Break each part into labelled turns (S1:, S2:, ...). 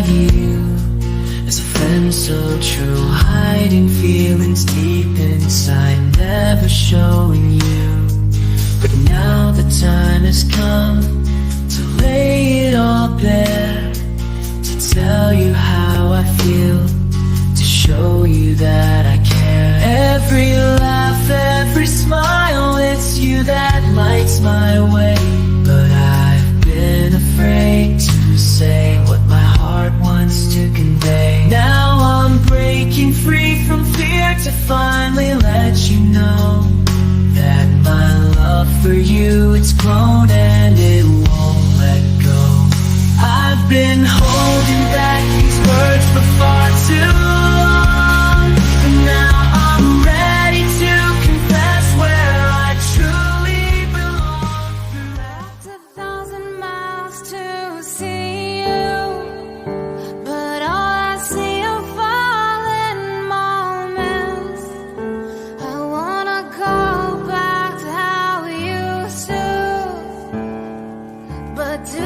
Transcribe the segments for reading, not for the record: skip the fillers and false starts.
S1: you as a friend so true, hiding feelings deep inside, never showing you. But now the time has come to lay it all bare, to tell you how I feel, to show you that I care. Every laugh, every smile, it's you that lights my way. But I've been afraid to say what my heart wants to convey. Now I'm breaking free from fear to finally let you know that my love for you, it's grown and it won't let go. I've been holding back these words for far too long, but now I'm ready to confess where I truly belong.
S2: Walked 1,000 miles to see you, but all I see are fallen moments. I wanna go back to how we used to, but do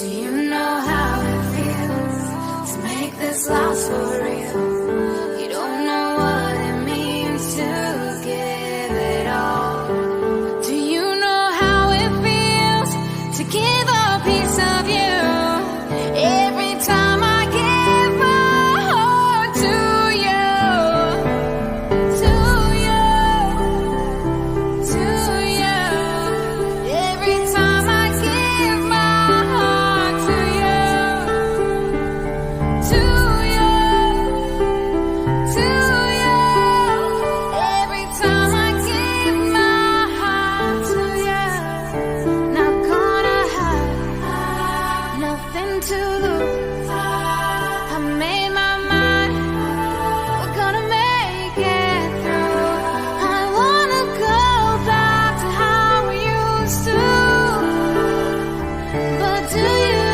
S2: you know how it feels to make this last for real? You don't know what it means to give it all. Do you know how it feels to give a piece of you every time I give my heart to you, to you, to you? Every time I give my heart to you, to you, to you. Every time I give my heart to you, not gonna have nothing to lose. I made my mind, we're gonna make it through. I wanna go back to how we used to, but do you?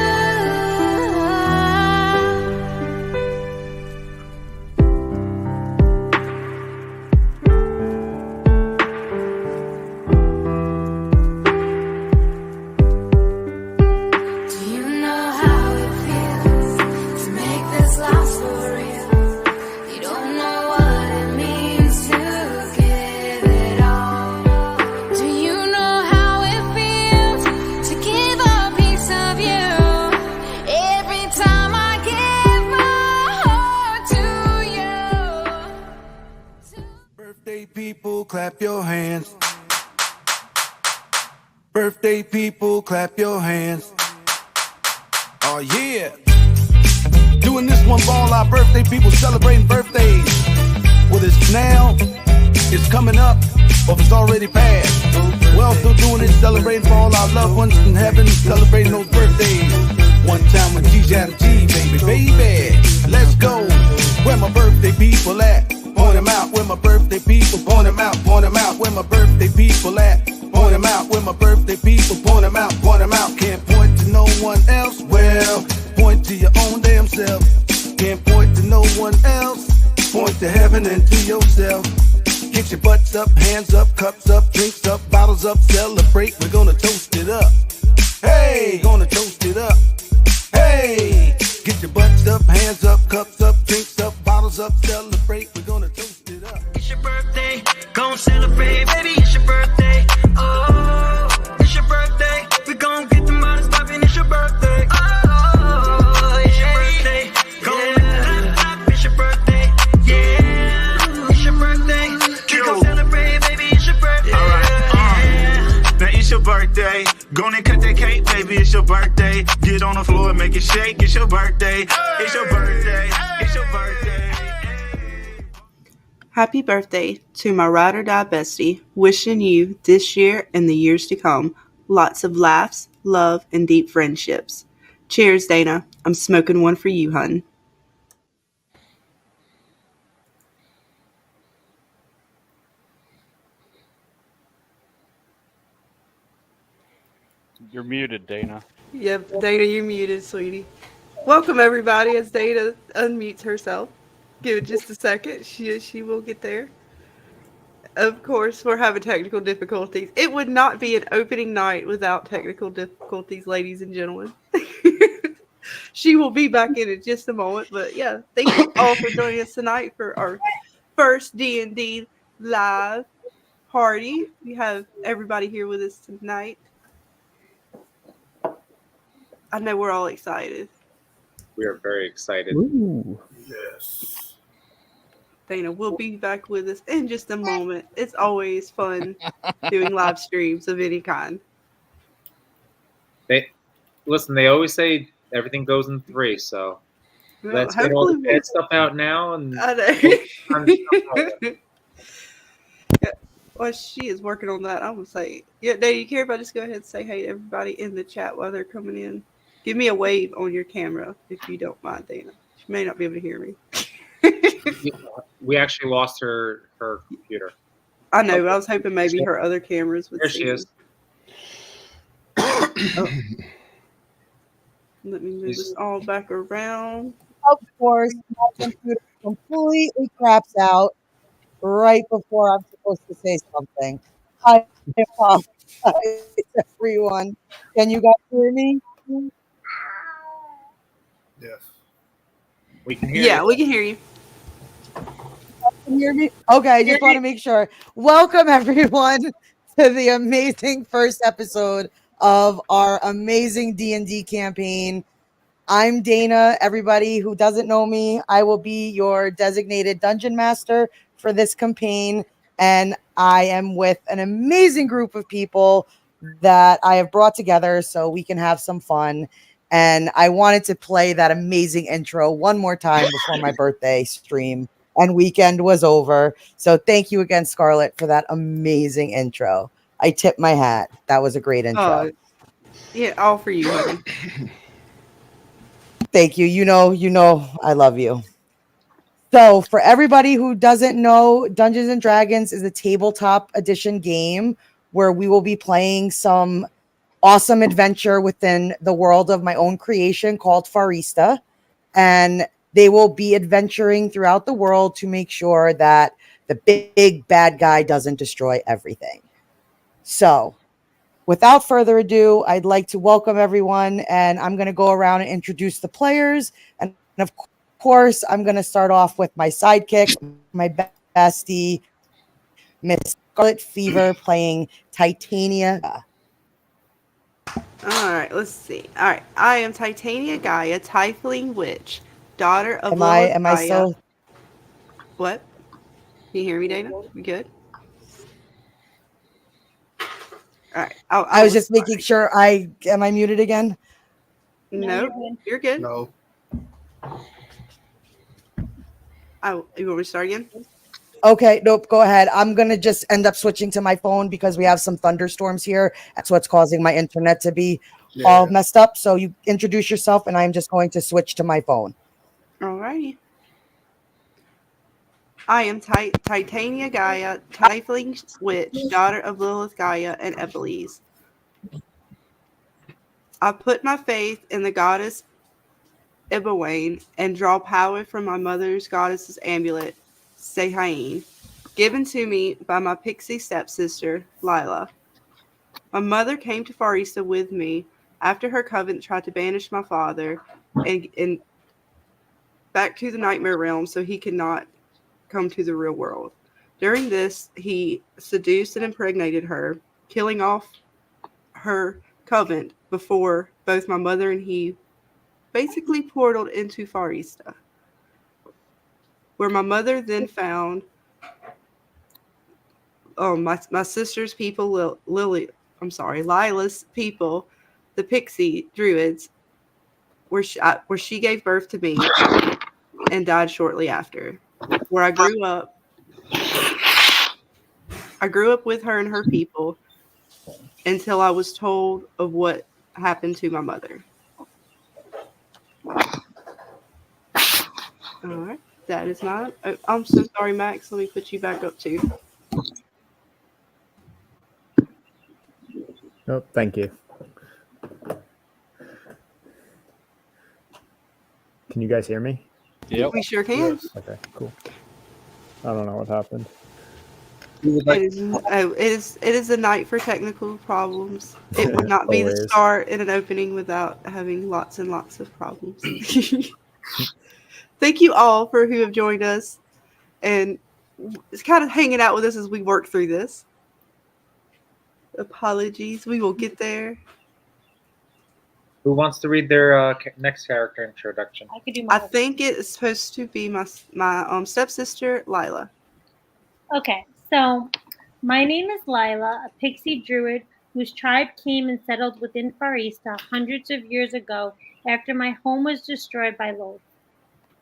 S2: Do you know how it feels to make this last for real? You don't know what it means to give it all. Do you know how it feels to give a piece of you every time I give my heart to you?
S3: Birthday people, clap your hands. Birthday people, clap your hands. Oh yeah. Doing this one for all our birthday people celebrating birthdays. Whether it's now, it's coming up, or if it's already passed. We're still doing it, celebrating for all our loved ones in heaven, celebrating those birthdays. One time when G's had a G, baby. Let's go. Where my birthday people at? Point them out. Where my birthday people? Point them out. Point them out. Where my birthday people at? Point them out. Where my birthday people? Point them out. Point them out. Can't point to no one else. Well, point to your own damn self. Can't point to no one else. Point to heaven and to yourself. Get your butts up, hands up, cups up, drinks up, bottles up, celebrate. We're gonna toast it up. Hey, gonna toast it up. Hey, get your butts up, hands up, cups up, drinks up, bottles up, celebrate. We're gonna toast it up.
S4: It's your birthday, gon' celebrate, baby, it's your birthday. Oh, it's your birthday, we gon' get the models poppin', it's your birthday. Oh, it's your birthday, gon' clap, clap, it's your birthday. Yeah, it's your birthday, we gon' celebrate, baby, it's your birthday.
S5: Alright, now it's your birthday, gonna cut that cake, baby, it's your birthday. Get on the floor and make it shake, it's your birthday. It's your birthday, it's your birthday.
S6: Happy birthday to my ride or die bestie, wishing you this year and the years to come lots of laughs, love, and deep friendships. Cheers, Dana. I'm smoking one for you, hun.
S7: You're muted, Dana.
S6: Yep, Dana, you're muted, sweetie. Welcome, everybody, as Dana unmutes herself. Give it just a second. She will get there. Of course, we're having technical difficulties. It would not be an opening night without technical difficulties, ladies and gentlemen. She will be back in just a moment, but yeah, thank you all for joining us tonight for our first D&D live party. We have everybody here with us tonight. I know we're all excited.
S7: We are very excited.
S8: Ooh.
S3: Yes.
S7: Dana
S6: will be back with us in just a moment. It's always fun doing live streams of any kind.
S7: They always say everything goes in 3, so
S6: Well,
S7: let's get all the
S6: hopefully
S7: bad stuff out now. And
S6: I know. Well, she is working on that. I'm gonna say, yeah, Dana, you care if I just go ahead and say hey to everybody in the chat while they're coming in? Give me a wave on your camera if you don't mind, Dana. She may not be able to hear me.
S7: we actually lost her computer.
S6: I know, but I was hoping maybe her other cameras would
S7: There
S6: see
S7: she is.
S6: Oh. Let me move this all back around.
S9: Of course, my computer completely craps out right before I'm supposed to say something. I apologize, everyone. Can you guys hear me?
S3: Yes.
S7: We can hear
S6: Yeah,
S7: you.
S6: we can hear you.
S9: Can you hear me? Okay, I just want to make sure. Welcome, everyone, to the amazing first episode of our amazing D&D campaign. I'm Dana. Everybody who doesn't know me, I will be your designated dungeon master for this campaign, and I am with an amazing group of people that I have brought together so we can have some fun. And I wanted to play that amazing intro one more time before my birthday stream and weekend was over. So thank you again, Scarlet, for that amazing intro. I tip my hat. That was a great intro.
S6: Yeah, all for you, honey.
S9: Thank you. You know, I love you. So for everybody who doesn't know, Dungeons and Dragons is a tabletop edition game where we will be playing some awesome adventure within the world of my own creation called Farista. And they will be adventuring throughout the world to make sure that the big bad guy doesn't destroy everything. So without further ado, I'd like to welcome everyone, and I'm going to go around and introduce the players. And of course, I'm going to start off with my sidekick, my bestie, Miss Scarlet Fever, playing Titania.
S6: All right, let's see. All right, I am Titania Gaia, Tiefling Witch, daughter of
S9: Am
S6: Lilith
S9: I
S6: Gaia.
S9: so?
S6: What? Can you hear me, Dana? We good? All right.
S9: I was just making sure. Am I muted again?
S6: No, you're good.
S3: No.
S6: You want me to start again?
S9: Okay, nope, go ahead. I'm going to just end up switching to my phone because we have some thunderstorms here. That's what's causing my internet to be all messed up. So you introduce yourself, and I'm just going to switch to my phone.
S6: All righty. I am Titania Gaia, Tiefling Witch, daughter of Lilith Gaia and Ebeles. I put my faith in the goddess Ibawane and draw power from my mother's goddess's amulet, Sehain, given to me by my pixie stepsister, Lila. My mother came to Farista with me after her covenant tried to banish my father and back to the nightmare realm so he could not come to the real world. During this, he seduced and impregnated her, killing off her covenant before both my mother and he basically portaled into Farista, where my mother then found my sister's people, Lila's people, the pixie druids, where she gave birth to me and died shortly after. Where I grew up with her and her people until I was told of what happened to my mother. All right, that is not. Oh, I'm so sorry, Max. Let me put you back up too.
S8: Oh, thank you. Can you guys hear me?
S6: Yep. We sure can.
S8: Okay, cool. I don't know what happened.
S7: Who would like?
S6: It is a night for technical problems. It would not be the
S8: Always.
S6: start in an opening without having lots and lots of problems. Thank you all for who have joined us and it's kind of hanging out with us as we work through this. Apologies, we will get there.
S7: Who wants to read their next character introduction?
S10: I could do
S6: I
S10: my.
S6: think it is supposed to be my stepsister, Lila.
S10: Okay, so my name is Lila, a pixie druid whose tribe came and settled within Farista hundreds of years ago after my home was destroyed by Lolth.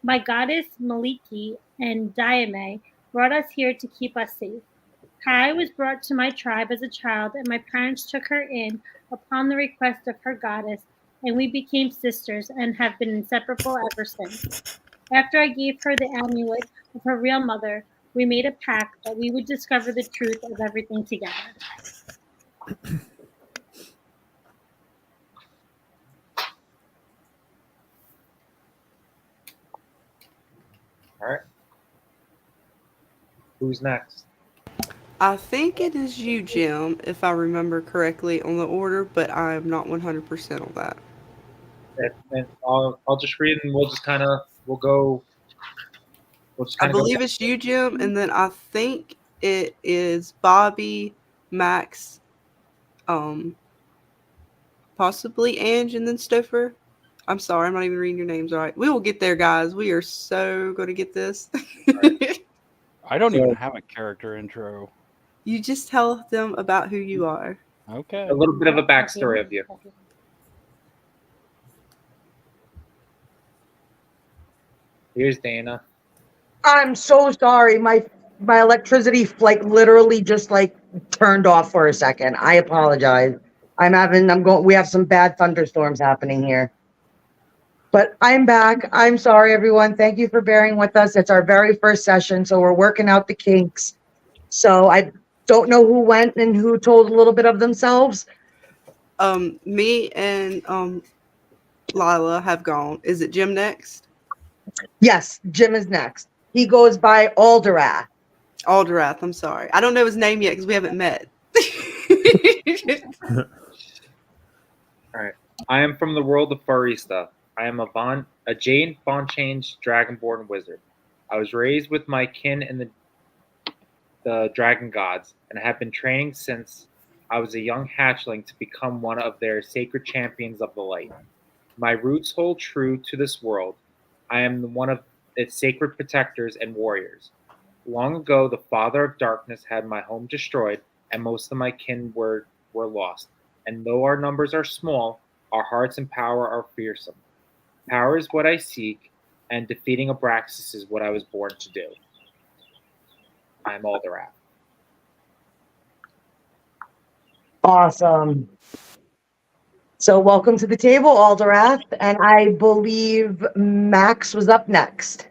S10: My goddess Maliki and DanaMarie brought us here to keep us safe. Kai was brought to my tribe as a child, and my parents took her in upon the request of her goddess, and we became sisters and have been inseparable ever since. After I gave her the amulet of her real mother, we made a pact that we would discover the truth of everything together.
S7: All right. Who's next?
S6: I think it is you, Jim, if I remember correctly on the order, but I'm not 100% on that.
S7: And I'll just read and we'll just kind of go.
S6: I believe it's you, Jim, and then I think it is Bobby, Max, possibly Ange, and then Stofer. I'm sorry, I'm not even reading your names right. We will get there, guys. We are so going to get this.
S11: I don't even have a character intro.
S6: You just tell them about who you are.
S11: Okay.
S7: A little bit of a backstory of you. Here's Dana.
S9: I'm so sorry. My electricity literally just turned off for a second. I apologize. We have some bad thunderstorms happening here. But I'm back. I'm sorry, everyone. Thank you for bearing with us. It's our very first session, so we're working out the kinks. So I don't know who went and who told a little bit of themselves.
S6: Me and Lila have gone. Is it Jim next?
S9: Yes, Jim is next. He goes by Alderwrath.
S6: Alderwrath, I'm sorry. I don't know his name yet because we haven't met.
S7: All right. I am from the world of Farista. I am a Jane Fonchange Dragonborn wizard. I was raised with my kin in the dragon gods, and have been training since I was a young hatchling to become one of their sacred champions of the light. My roots hold true to this world. I am one of its sacred protectors and warriors. Long ago, the Father of Darkness had my home destroyed, and most of my kin were lost. And though our numbers are small, our hearts and power are fearsome. Power is what I seek, and defeating Aabraxxis is what I was born to do. I am Alderwrath.
S9: Awesome. So welcome to the table, Alderwrath, and I believe Max was up next.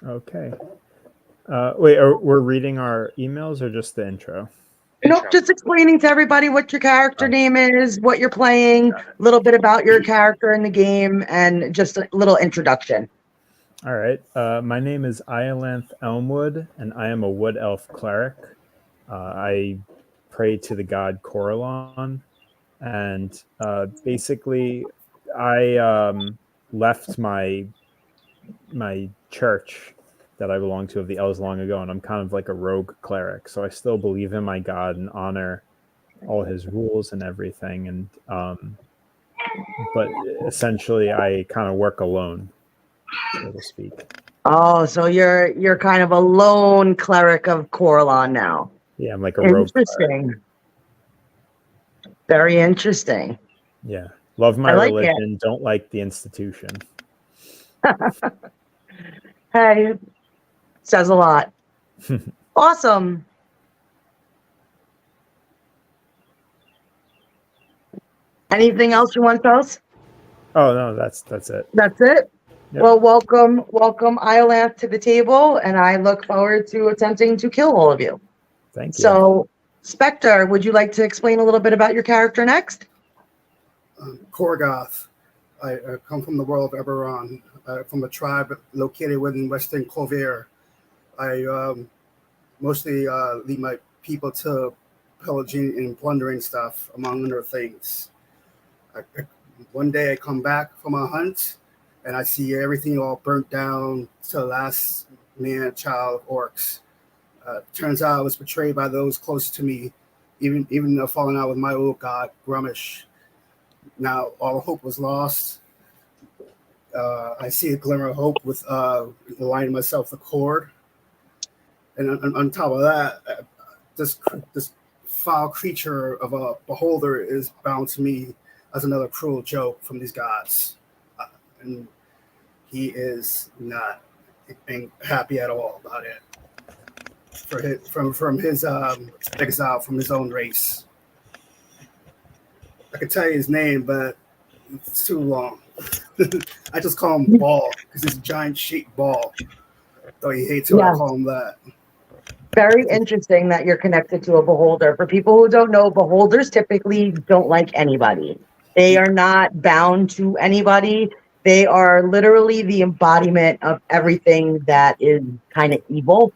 S8: Okay. Wait, we're reading our emails or just the intro?
S9: Nope, just explaining to everybody what your character name is, what you're playing, a little bit about your character in the game, and just a little introduction.
S8: All right. My name is Iolanth Elmswood, and I am a wood elf cleric. I pray to the god Korgoth, and basically, I left my church that I belong to of the elves long ago, and I'm kind of like a rogue cleric. So I still believe in my god and honor all his rules and everything. And but essentially, I kind of work alone, so to speak.
S9: Oh, so you're kind of a lone cleric of Korgoth now.
S8: Yeah, I'm like a rogue cleric.
S9: Interesting. Very interesting.
S8: Yeah, love my religion. Don't like the institution.
S9: Hey, says a lot. Awesome. Anything else you want to tell us?
S8: Oh no, that's it.
S9: That's it.
S8: Yep.
S9: Well, welcome Iolanth to the table, and I look forward to attempting to kill all of you.
S8: Thank you.
S9: So, Spectre, would you like to explain a little bit about your character next?
S12: Korgoth. I come from the world of Eberron, from a tribe located within Western Clover. I mostly lead my people to pillaging and plundering stuff, among other things. One day I come back from a hunt, and I see everything all burnt down to the last man, child, orcs. Turns out I was betrayed by those close to me, even falling out with my old god, Grummish. Now all hope was lost. I see a glimmer of hope with aligning myself the cord. And on top of that, this foul creature of a beholder is bound to me as another cruel joke from these gods. And he is not happy at all about it. From his exile from his own race. I could tell you his name, but it's too long. I just call him Ball because he's a giant shaped ball. Though he hates when I call him that.
S9: Very interesting that you're connected to a beholder. For people who don't know, beholders typically don't like anybody. They are not bound to anybody. They are literally the embodiment of everything that is kind of evil.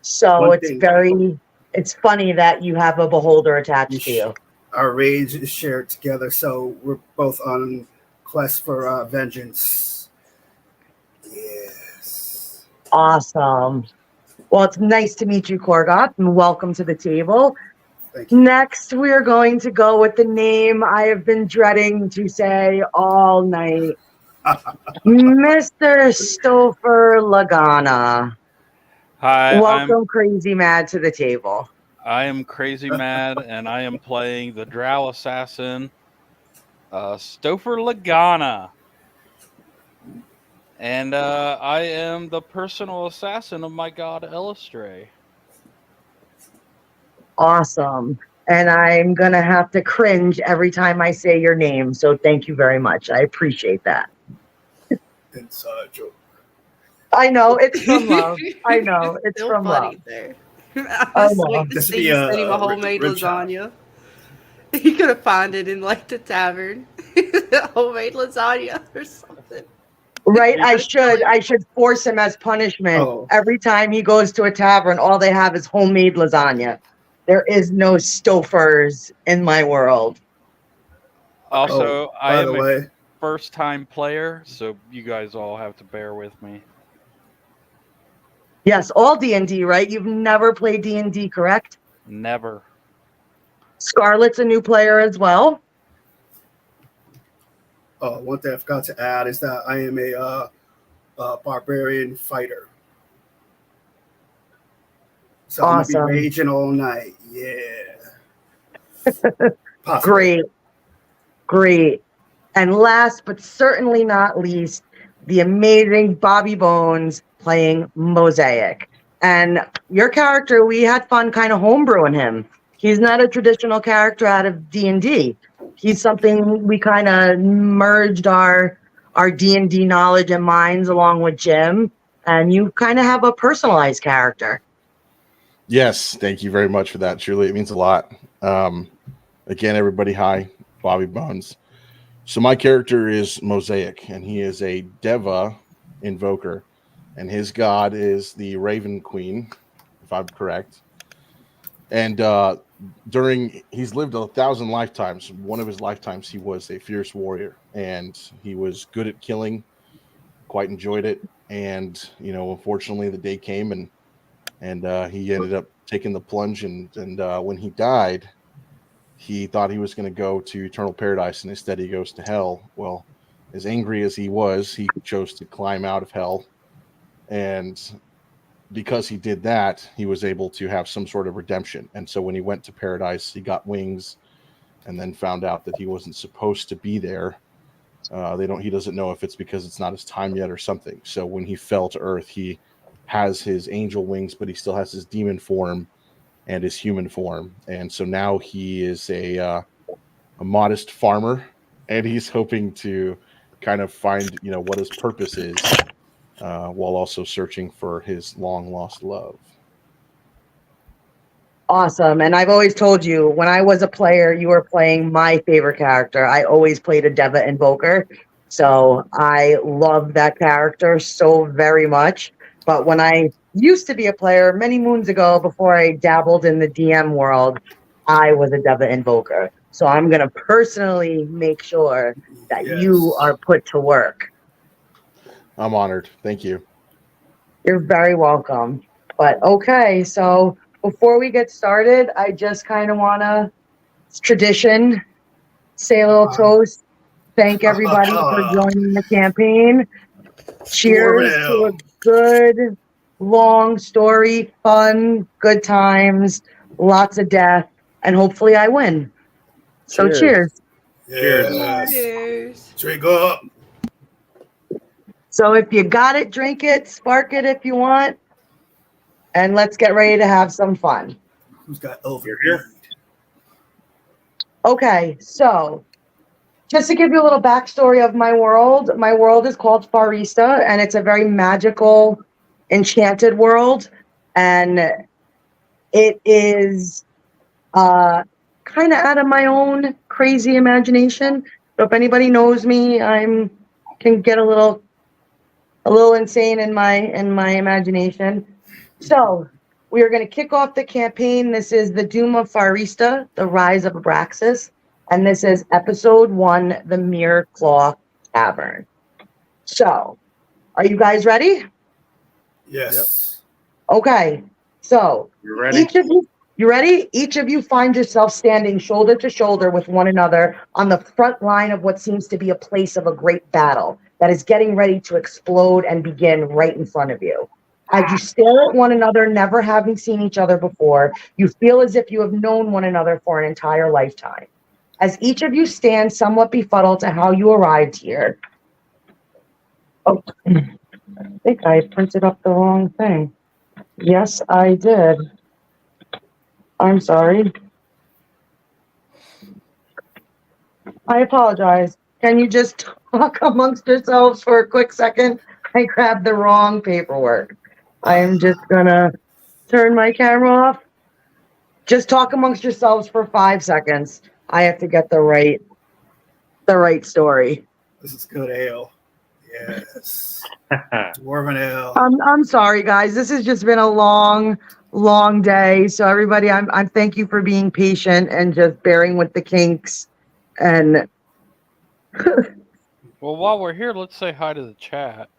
S9: So it's funny that you have a beholder attached to you.
S12: Our rage is shared together, so we're both on quest for vengeance. Yes.
S9: Awesome. Well, it's nice to meet you, Korgoth, and welcome to the table.
S12: Thank you.
S9: Next, we are going to go with the name I have been dreading to say all night. Mr. Stofer Lagana.
S11: Hi,
S9: Welcome, Crazy Mad, to the table.
S11: I am Crazy Mad, and I am playing the Drow Assassin, Stofer Lagana. And I am the personal assassin of my god Elistray.
S9: Awesome. And I'm going to have to cringe every time I say your name, so thank you very much. I appreciate that.
S12: Inside joke.
S9: I know, it's from love. I know, it's
S6: Still
S9: from
S6: funny
S9: love.
S6: there. I was waiting to see you send him a homemade lasagna. You could have found it in like the tavern. Homemade lasagna or something.
S9: Right, I should force him as punishment.
S12: Oh.
S9: Every time he goes to a tavern, all they have is homemade lasagna. There is no Stofers in my world.
S11: Also, I am
S12: way,
S11: a first-time player, so you guys all have to bear with me.
S9: Yes, all D&D, right? You've never played D&D, correct?
S11: Never.
S9: Scarlet's a new player as well.
S12: one thing I forgot to add is that I am a barbarian fighter. So
S9: awesome.
S12: I'm going to be raging all night. Yeah.
S9: Great. And last but certainly not least, the amazing Bobby Bones playing Mosaic. And your character, we had fun kind of homebrewing him. He's not a traditional character out of D&D. He's something we kind of merged our D&D knowledge and minds along with Jim. And you kind of have a personalized character.
S13: Yes, thank you very much for that, Julie. It means a lot. Again, everybody, hi, Bobby Bones. So my character is Mosaic, and he is a Deva invoker, and his god is the Raven Queen, if I'm correct. And he's lived 1,000 lifetimes. One of his lifetimes, he was a fierce warrior, and he was good at killing, quite enjoyed it. And, unfortunately, the day came, and he ended up taking the plunge, and when he died, he thought he was going to go to eternal paradise, and instead he goes to hell. Well, as angry as he was, he chose to climb out of hell. And because he did that, he was able to have some sort of redemption. And so when he went to paradise, he got wings and then found out that he wasn't supposed to be there. He doesn't know if it's because it's not his time yet or something. So when he fell to earth, he has his angel wings, but he still has his demon form and his human form. And so now he is a modest farmer, and he's hoping to kind of find, what his purpose is, while also searching for his long lost love.
S9: Awesome. And I've always told you, when I was a player, you were playing my favorite character. I always played a Deva invoker. So I love that character so very much. But when I used to be a player many moons ago before I dabbled in the DM world. I was a Deva Invoker. So I'm going to personally make sure that you are put to work.
S13: I'm honored. Thank you.
S9: You're very welcome. But okay, so before we get started, I just kind of want to, it's tradition, say a little toast. Thank everybody for joining the campaign. Cheers to a good, long story, fun, good times, lots of death, and hopefully I win. So cheers.
S12: Yes. Drink up.
S9: So if you got it, drink it, spark it if you want, and let's get ready to have some fun.
S12: Who's got over here?
S9: Okay, so just to give you a little backstory of my world is called Farista, and it's a very magical, enchanted world, and it is kind of out of my own crazy imagination. So if anybody knows me, can get a little insane in my imagination. So we are going to kick off the campaign. This is the Doom of Farista, the Rise of Aabraxxis, and this is episode 1, the Myrh Claw Tavern. So, are you guys ready?
S12: Yes.
S9: Okay. So, each of you find yourself standing shoulder to shoulder with one another on the front line of what seems to be a place of a great battle that is getting ready to explode and begin right in front of you. As you stare at one another, never having seen each other before, you feel as if you have known one another for an entire lifetime. As each of you stands somewhat befuddled to how you arrived here. Oh, I think I printed up the wrong thing. Yes, I did. I'm sorry. I apologize. Can you just talk amongst yourselves for a quick second? I grabbed the wrong paperwork. I am just gonna turn my camera off. Just talk amongst yourselves for 5 seconds. I have to get the right story.
S12: This is good ale. Yes. Dwarven ale.
S9: I'm sorry, guys. This has just been a long day. So everybody, I'm thank you for being patient and just bearing with the kinks. And
S11: Well, while we're here, let's say hi to the chat.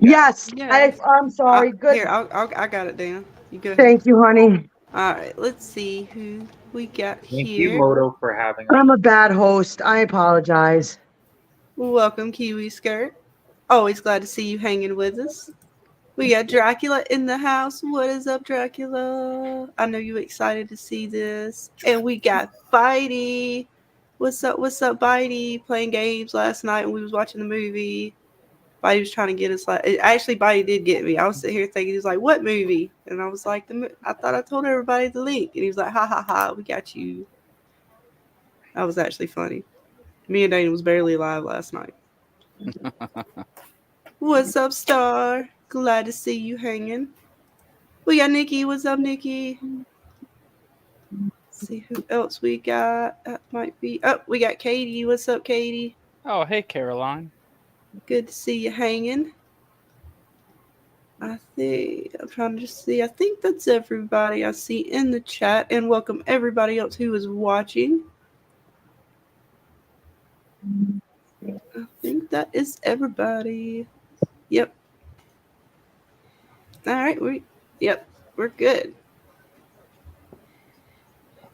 S9: Yes. I'm sorry. Good.
S6: Here, I got it, Dana. You go ahead.
S9: Thank you, honey.
S6: All right, let's see who we got
S7: Thank
S6: here.
S7: you, Moto, for having us.
S9: I'm a bad host. I apologize.
S6: Welcome, Kiwi Skirt. Always glad to see you hanging with us. We got Dracula in the house. What is up, Dracula? I know you're excited to see this. And we got Bitey. What's up, Bitey? Playing games last night when we was watching the movie. Bitey was trying to get us. Actually, Bitey did get me. I was sitting here thinking, he was like, what movie? And I was like, I thought I told everybody the link. And he was like, ha, ha, ha, we got you. That was actually funny. Me and Dana was barely alive last night. What's up, Star? Glad to see you hanging. We got Nikki. What's up, Nikki? Let's see who else we got. That might be. Oh, we got Katie. What's up, Katie?
S11: Oh, hey, Caroline.
S6: Good to see you hanging. I'm trying to just see. I think that's everybody I see in the chat. And welcome everybody else who is watching. I think that is everybody. Yep. All right. We're good.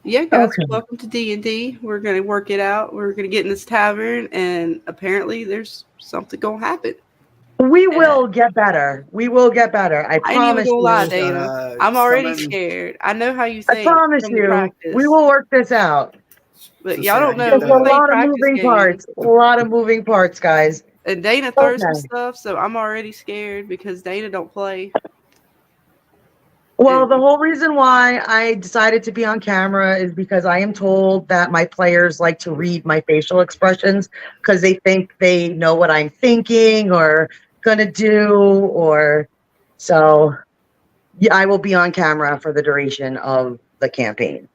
S6: Yeah, guys, welcome to D&D. We're going to work it out. We're going to get in this tavern, and apparently there's something going to happen.
S9: We will get better. We will get better. I promise
S6: I ain't even
S9: you.
S6: gonna lie, Dana. I'm already scared. I know how you think.
S9: I promise you.
S6: Practice.
S9: We will work this out.
S6: But y'all don't know.
S9: There's a lot of moving parts. A lot of moving parts, guys.
S6: And Dana throws some stuff, so I'm already scared because Dana don't play.
S9: Well, the whole reason why I decided to be on camera is because I am told that my players like to read my facial expressions because they think they know what I'm thinking or gonna do, or so. Yeah, I will be on camera for the duration of the campaign.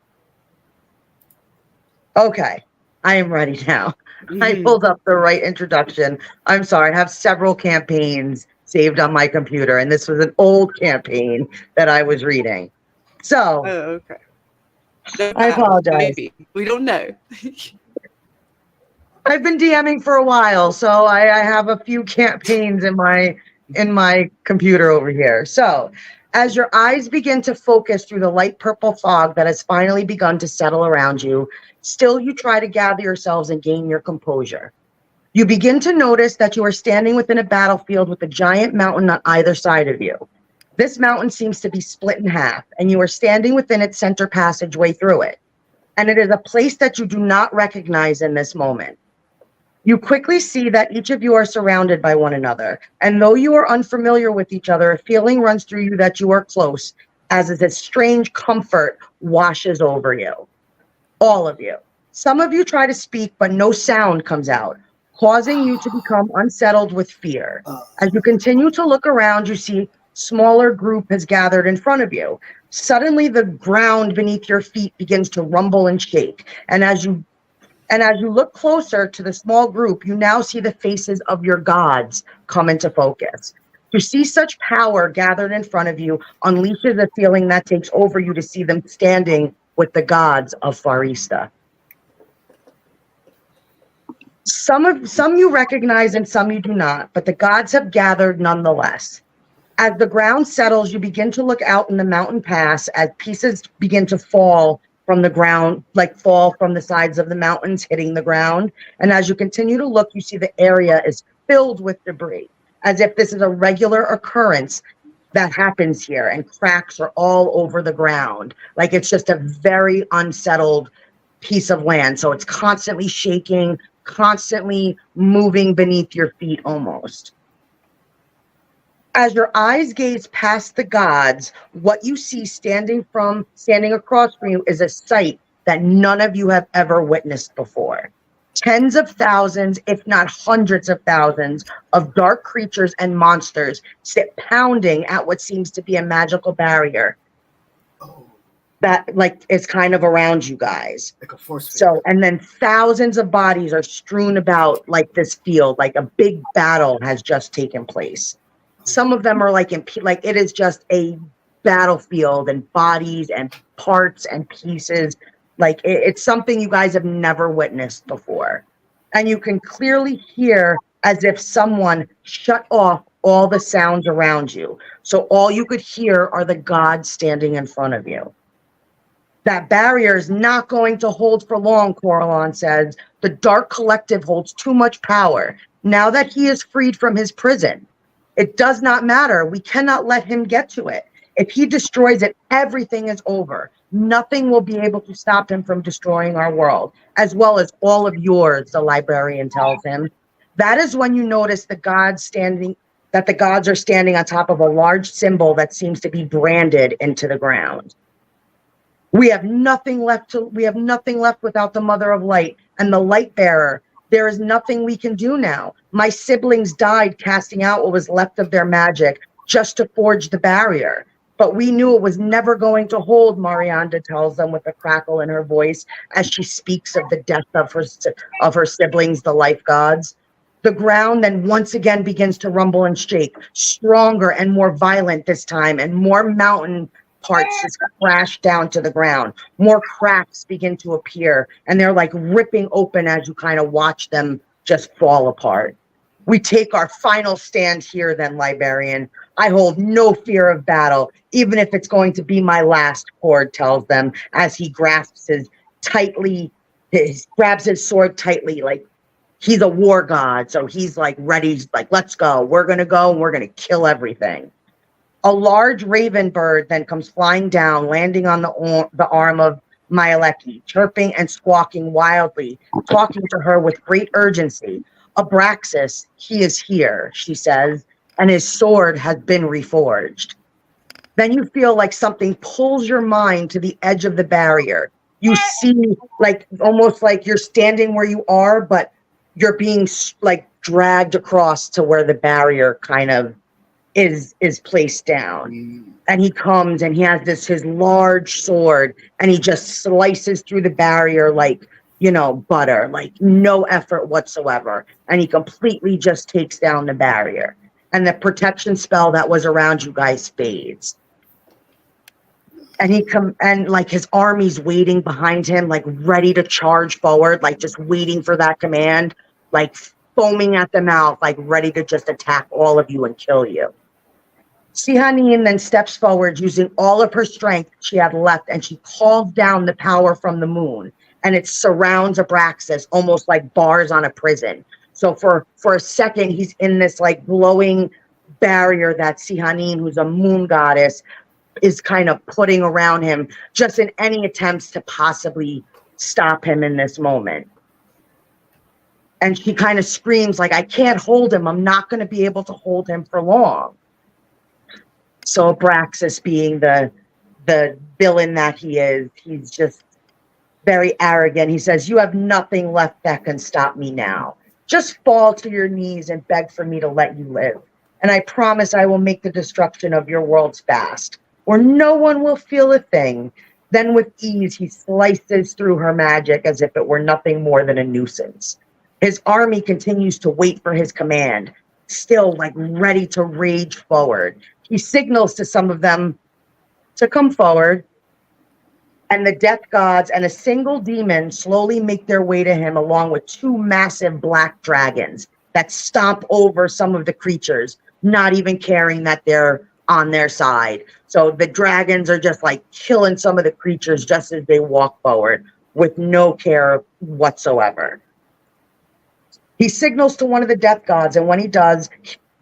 S9: Okay, I am ready now. I pulled up the right introduction. I'm sorry, I have several campaigns, saved on my computer, and this was an old campaign that I was reading. So,
S6: Oh, okay. No,
S9: I apologize.
S6: Maybe. We don't know.
S9: I've been DMing for a while, so I have a few campaigns in my computer over here. So, as your eyes begin to focus through the light purple fog that has finally begun to settle around you, still you try to gather yourselves and gain your composure. You begin to notice that you are standing within a battlefield with a giant mountain on either side of you. This mountain seems to be split in half, and you are standing within its center passageway through it. And it is a place that you do not recognize in this moment. You quickly see that each of you are surrounded by one another, and though you are unfamiliar with each other, a feeling runs through you that you are close, as a strange comfort washes over you. All of you. Some of you try to speak, but no sound comes out, causing you to become unsettled with fear. As you continue to look around, you see a smaller group has gathered in front of you. Suddenly, the ground beneath your feet begins to rumble and shake, and as you look closer to the small group, you now see the faces of your gods come into focus. To see such power gathered in front of you unleashes a feeling that takes over you to see them standing with the gods of Farista. Some you recognize and some you do not, but the gods have gathered nonetheless. As the ground settles, you begin to look out in the mountain pass as pieces begin to fall from the ground, like fall from the sides of the mountains, hitting the ground. And as you continue to look, you see the area is filled with debris, as if this is a regular occurrence that happens here, and cracks are all over the ground. Like it's just a very unsettled piece of land. So it's constantly shaking, constantly moving beneath your feet almost. As your eyes gaze past the gods, what you see standing across from you is a sight that none of you have ever witnessed before. Tens of thousands, if not hundreds of thousands, of dark creatures and monsters sit pounding at what seems to be a magical barrier that is kind of around you guys.
S12: Like a force field.
S9: So, and then thousands of bodies are strewn about like this field, like a big battle has just taken place. Some of them are like it is just a battlefield, and bodies and parts and pieces. Like it's something you guys have never witnessed before. And you can clearly hear as if someone shut off all the sounds around you. So all you could hear are the gods standing in front of you. That barrier is not going to hold for long, Korgoth says. The Dark Collective holds too much power. Now that he is freed from his prison, it does not matter. We cannot let him get to it. If he destroys it, everything is over. Nothing will be able to stop him from destroying our world, as well as all of yours, the librarian tells him. That is when you notice the gods are standing on top of a large symbol that seems to be branded into the ground. We have nothing left without the Mother of Light and the Light Bearer. There is nothing we can do now. My siblings died casting out what was left of their magic just to forge the barrier. But we knew it was never going to hold, Marianda tells them with a crackle in her voice as she speaks of the death of her siblings, the life gods. The ground then once again begins to rumble and shake, stronger and more violent this time, and more mountain parts just crash down to the ground. More cracks begin to appear, and they're like ripping open as you kind of watch them just fall apart. We take our final stand here then, librarian. I hold no fear of battle, even if it's going to be my last, Cord tells them as he grabs his sword tightly, like he's a war god. So he's like ready, like, let's go. We're going to go and we're going to kill everything. A large raven bird then comes flying down, landing on the arm of Mayaleki, chirping and squawking wildly, talking to her with great urgency. Aabraxxis, he is here, she says, and his sword has been reforged. Then you feel like something pulls your mind to the edge of the barrier. You see, like, almost like you're standing where you are, but you're being like dragged across to where the barrier kind of is placed down. And he comes and he has his large sword, and he just slices through the barrier like, butter, like no effort whatsoever. And he completely just takes down the barrier. and the protection spell that was around you guys fades. And like his army's waiting behind him, like ready to charge forward, like just waiting for that command, like foaming at the mouth, like ready to just attack all of you and kill you. Sihanin then steps forward using all of her strength she had left, and she calls down the power from the moon, and it surrounds Aabraxxis almost like bars on a prison. So for a second, he's in this like glowing barrier that Sihanin, who's a moon goddess, is kind of putting around him, just in any attempts to possibly stop him in this moment. And she kind of screams like, I can't hold him. I'm not going to be able to hold him for long. So Aabraxxis, being the villain that he is, he's just very arrogant. He says, you have nothing left that can stop me now. Just fall to your knees and beg for me to let you live. And I promise I will make the destruction of your worlds fast, where no one will feel a thing. Then with ease, he slices through her magic as if it were nothing more than a nuisance. His army continues to wait for his command, still like ready to rage forward. He signals to some of them to come forward, and the death gods and a single demon slowly make their way to him, along with two massive black dragons that stomp over some of the creatures, not even caring that they're on their side. So the dragons are just like killing some of the creatures just as they walk forward with no care whatsoever. He signals to one of the death gods, and when he does,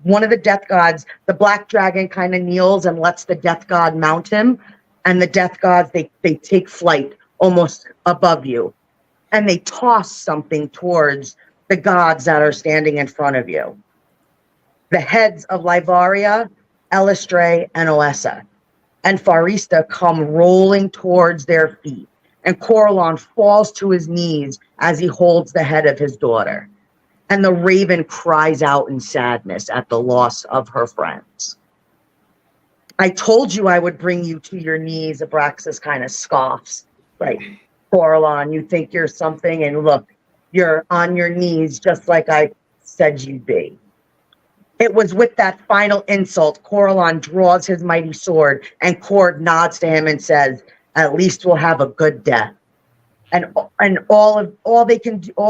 S9: one of the death gods, the black dragon, kind of kneels and lets the death god mount him. And the death gods, they take flight almost above you. And they toss something towards the gods that are standing in front of you. The heads of Livaria, Elistre, and Oessa and Farista come rolling towards their feet. And Korgoth falls to his knees as he holds the head of his daughter. And the raven cries out in sadness at the loss of her friends. I told you I would bring you to your knees, Aabraxxis kind of scoffs. Like, Korgoth, you think you're something, and look, you're on your knees just like I said you'd be. It was with that final insult, Korgoth draws his mighty sword, and Korg nods to him and says, at least we'll have a good death. And all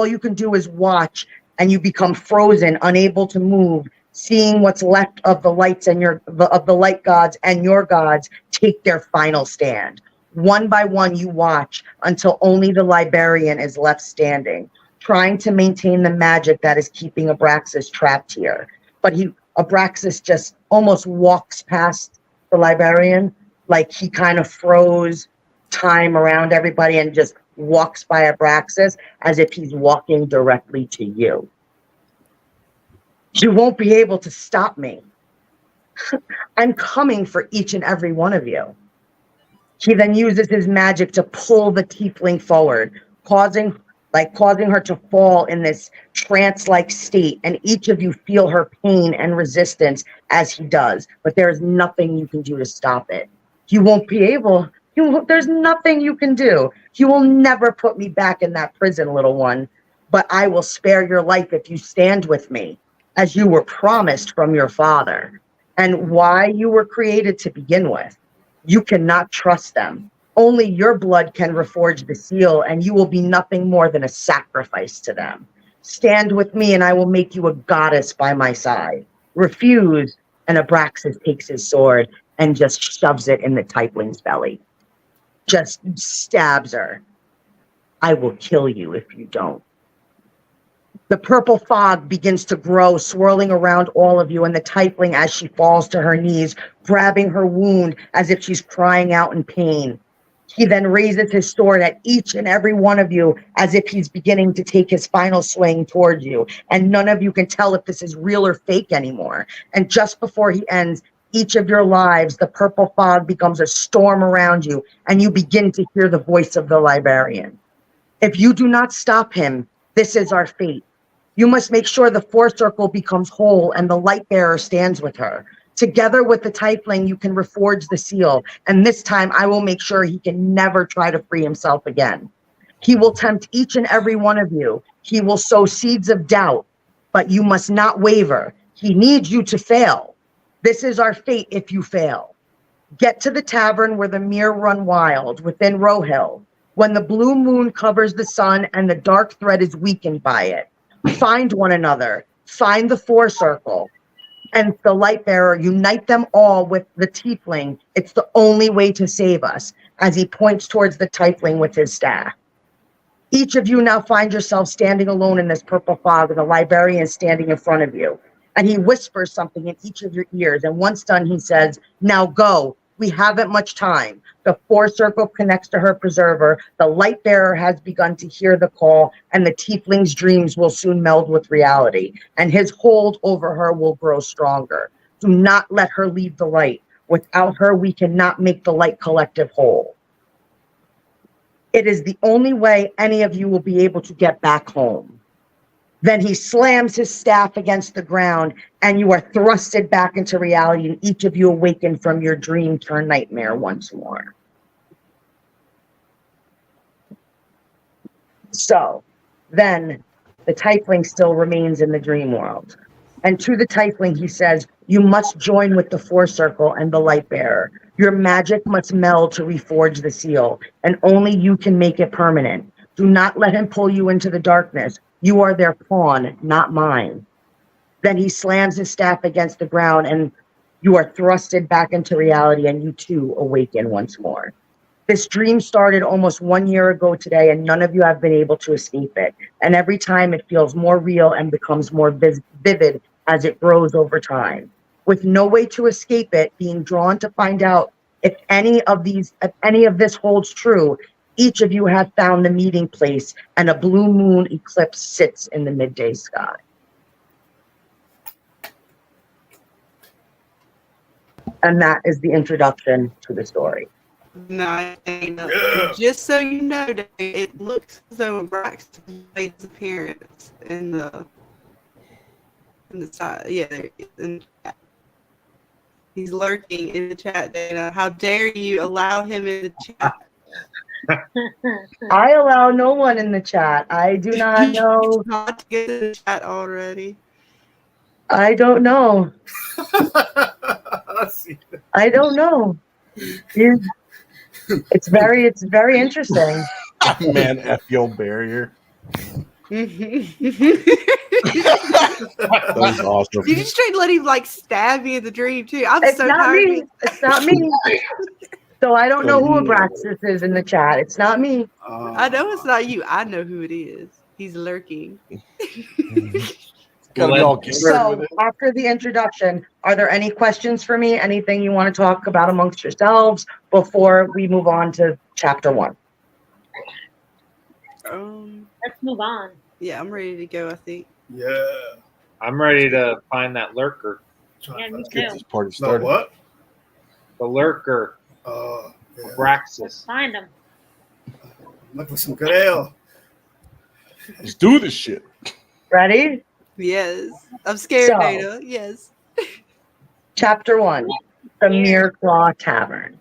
S9: you can do is watch, and you become frozen, unable to move, seeing what's left of the lights and of the light gods and your gods take their final stand. One by one, you watch until only the librarian is left standing, trying to maintain the magic that is keeping Aabraxxis trapped here. But Aabraxxis just almost walks past the librarian, like he kind of froze time around everybody and just walks by Aabraxxis as if he's walking directly to you. You won't be able to stop me. I'm coming for each and every one of you. He then uses his magic to pull the tiefling forward, causing her to fall in this trance-like state, and each of you feel her pain and resistance as he does, but there is nothing you can do to stop it. You won't be able, there's nothing you can do. You will never put me back in that prison, little one, but I will spare your life if you stand with me, as you were promised from your father, and why you were created to begin with. You cannot trust them. Only your blood can reforge the seal, and you will be nothing more than a sacrifice to them. Stand with me, and I will make you a goddess by my side. Refuse, and Aabraxxis takes his sword and just shoves it in the tiefling's belly. Just stabs her. I will kill you if you don't. The purple fog begins to grow, swirling around all of you, and the tiefling, as she falls to her knees, grabbing her wound as if she's crying out in pain. He then raises his sword at each and every one of you as if he's beginning to take his final swing towards you, and none of you can tell if this is real or fake anymore. And just before he ends each of your lives, the purple fog becomes a storm around you, and you begin to hear the voice of the librarian. If you do not stop him, this is our fate. You must make sure the Force Circle becomes whole and the light bearer stands with her. Together with the tiefling, you can reforge the seal, and this time I will make sure he can never try to free himself again. He will tempt each and every one of you. He will sow seeds of doubt, but you must not waver. He needs you to fail. This is our fate if you fail. Get to the tavern where the Myrh run wild, within Rohill, when the blue moon covers the sun and the dark thread is weakened by it. Find one another. Find the four circle. And the light bearer, unite them all with the tiefling. It's the only way to save us, as he points towards the tiefling with his staff. Each of you now find yourself standing alone in this purple fog, and the librarian standing in front of you. And he whispers something in each of your ears. And once done, he says, now go. We haven't much time. The four circle connects to her preserver. The light bearer has begun to hear the call, and the tiefling's dreams will soon meld with reality. And his hold over her will grow stronger. Do not let her leave the light. Without her, we cannot make the light collective whole. It is the only way any of you will be able to get back home. Then he slams his staff against the ground, and you are thrusted back into reality, and each of you awaken from your dream turned nightmare once more. So, then the tiefling still remains in the dream world. And to the tiefling, he says, you must join with the four circle and the light bearer. Your magic must meld to reforge the seal, and only you can make it permanent. Do not let him pull you into the darkness. You are their pawn, not mine. Then he slams his staff against the ground, and you are thrusted back into reality, and you too awaken once more. This dream started almost 1 year ago today, and none of you have been able to escape it. And every time it feels more real and becomes more vivid as it grows over time. With no way to escape it, being drawn to find out if any of this holds true, each of you have found the meeting place, and a blue moon eclipse sits in the midday sky. And that is the introduction to the story.
S6: Nice. Just so you know, Dave, it looks as though Aabraxxis made his appearance in the side. Yeah, in the chat. He's lurking in the chat, Dana. How dare you allow him in the chat?
S9: I allow no one in the chat. I do not know.
S6: Not to get in the chat already.
S9: I don't know. I don't know. It's very interesting.
S13: Man, F your barrier. That was awesome.
S6: You just tried to let him like stab me in the dream too. I'm
S9: It's
S6: so
S9: not
S6: tired.
S9: me. It's not me. So I don't know who Aabraxxis is in the chat. It's not me.
S6: I know it's not you. I know who it is. He's lurking.
S9: So after the introduction, are there any questions for me? Anything you want to talk about amongst yourselves before we move on to chapter 1?
S10: Let's move on.
S6: Yeah, I'm ready to go, I think.
S12: Yeah.
S7: I'm ready to find that lurker.
S10: Yeah, me
S13: Let's get
S10: too.
S13: this party started.
S12: What?
S7: The lurker. Aabraxxis.
S10: Find him.
S12: Look for some good ale.
S13: Let's do this shit.
S9: Ready?
S6: Yes. I'm scared,
S9: So-
S6: Dana. Yes.
S9: Chapter 1, the Myrh Claw Tavern.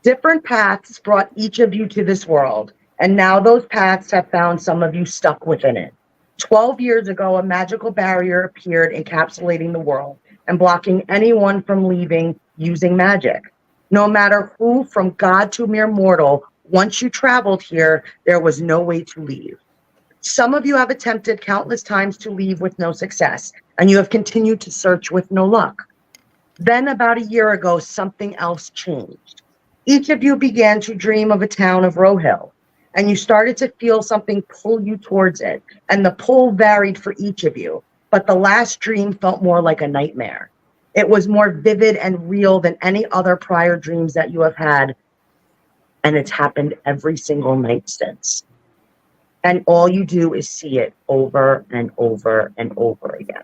S9: Different paths brought each of you to this world, and now those paths have found some of you stuck within it. 12 years ago, a magical barrier appeared encapsulating the world and blocking anyone from leaving using magic. No matter who, from God to mere mortal, once you traveled here, there was no way to leave. Some of you have attempted countless times to leave with no success, and you have continued to search with no luck. Then about a year ago, something else changed. Each of you began to dream of a town of Rohill, and you started to feel something pull you towards it, and the pull varied for each of you, but the last dream felt more like a nightmare. It was more vivid and real than any other prior dreams that you have had, and it's happened every single night since. And all you do is see it over and over and over again.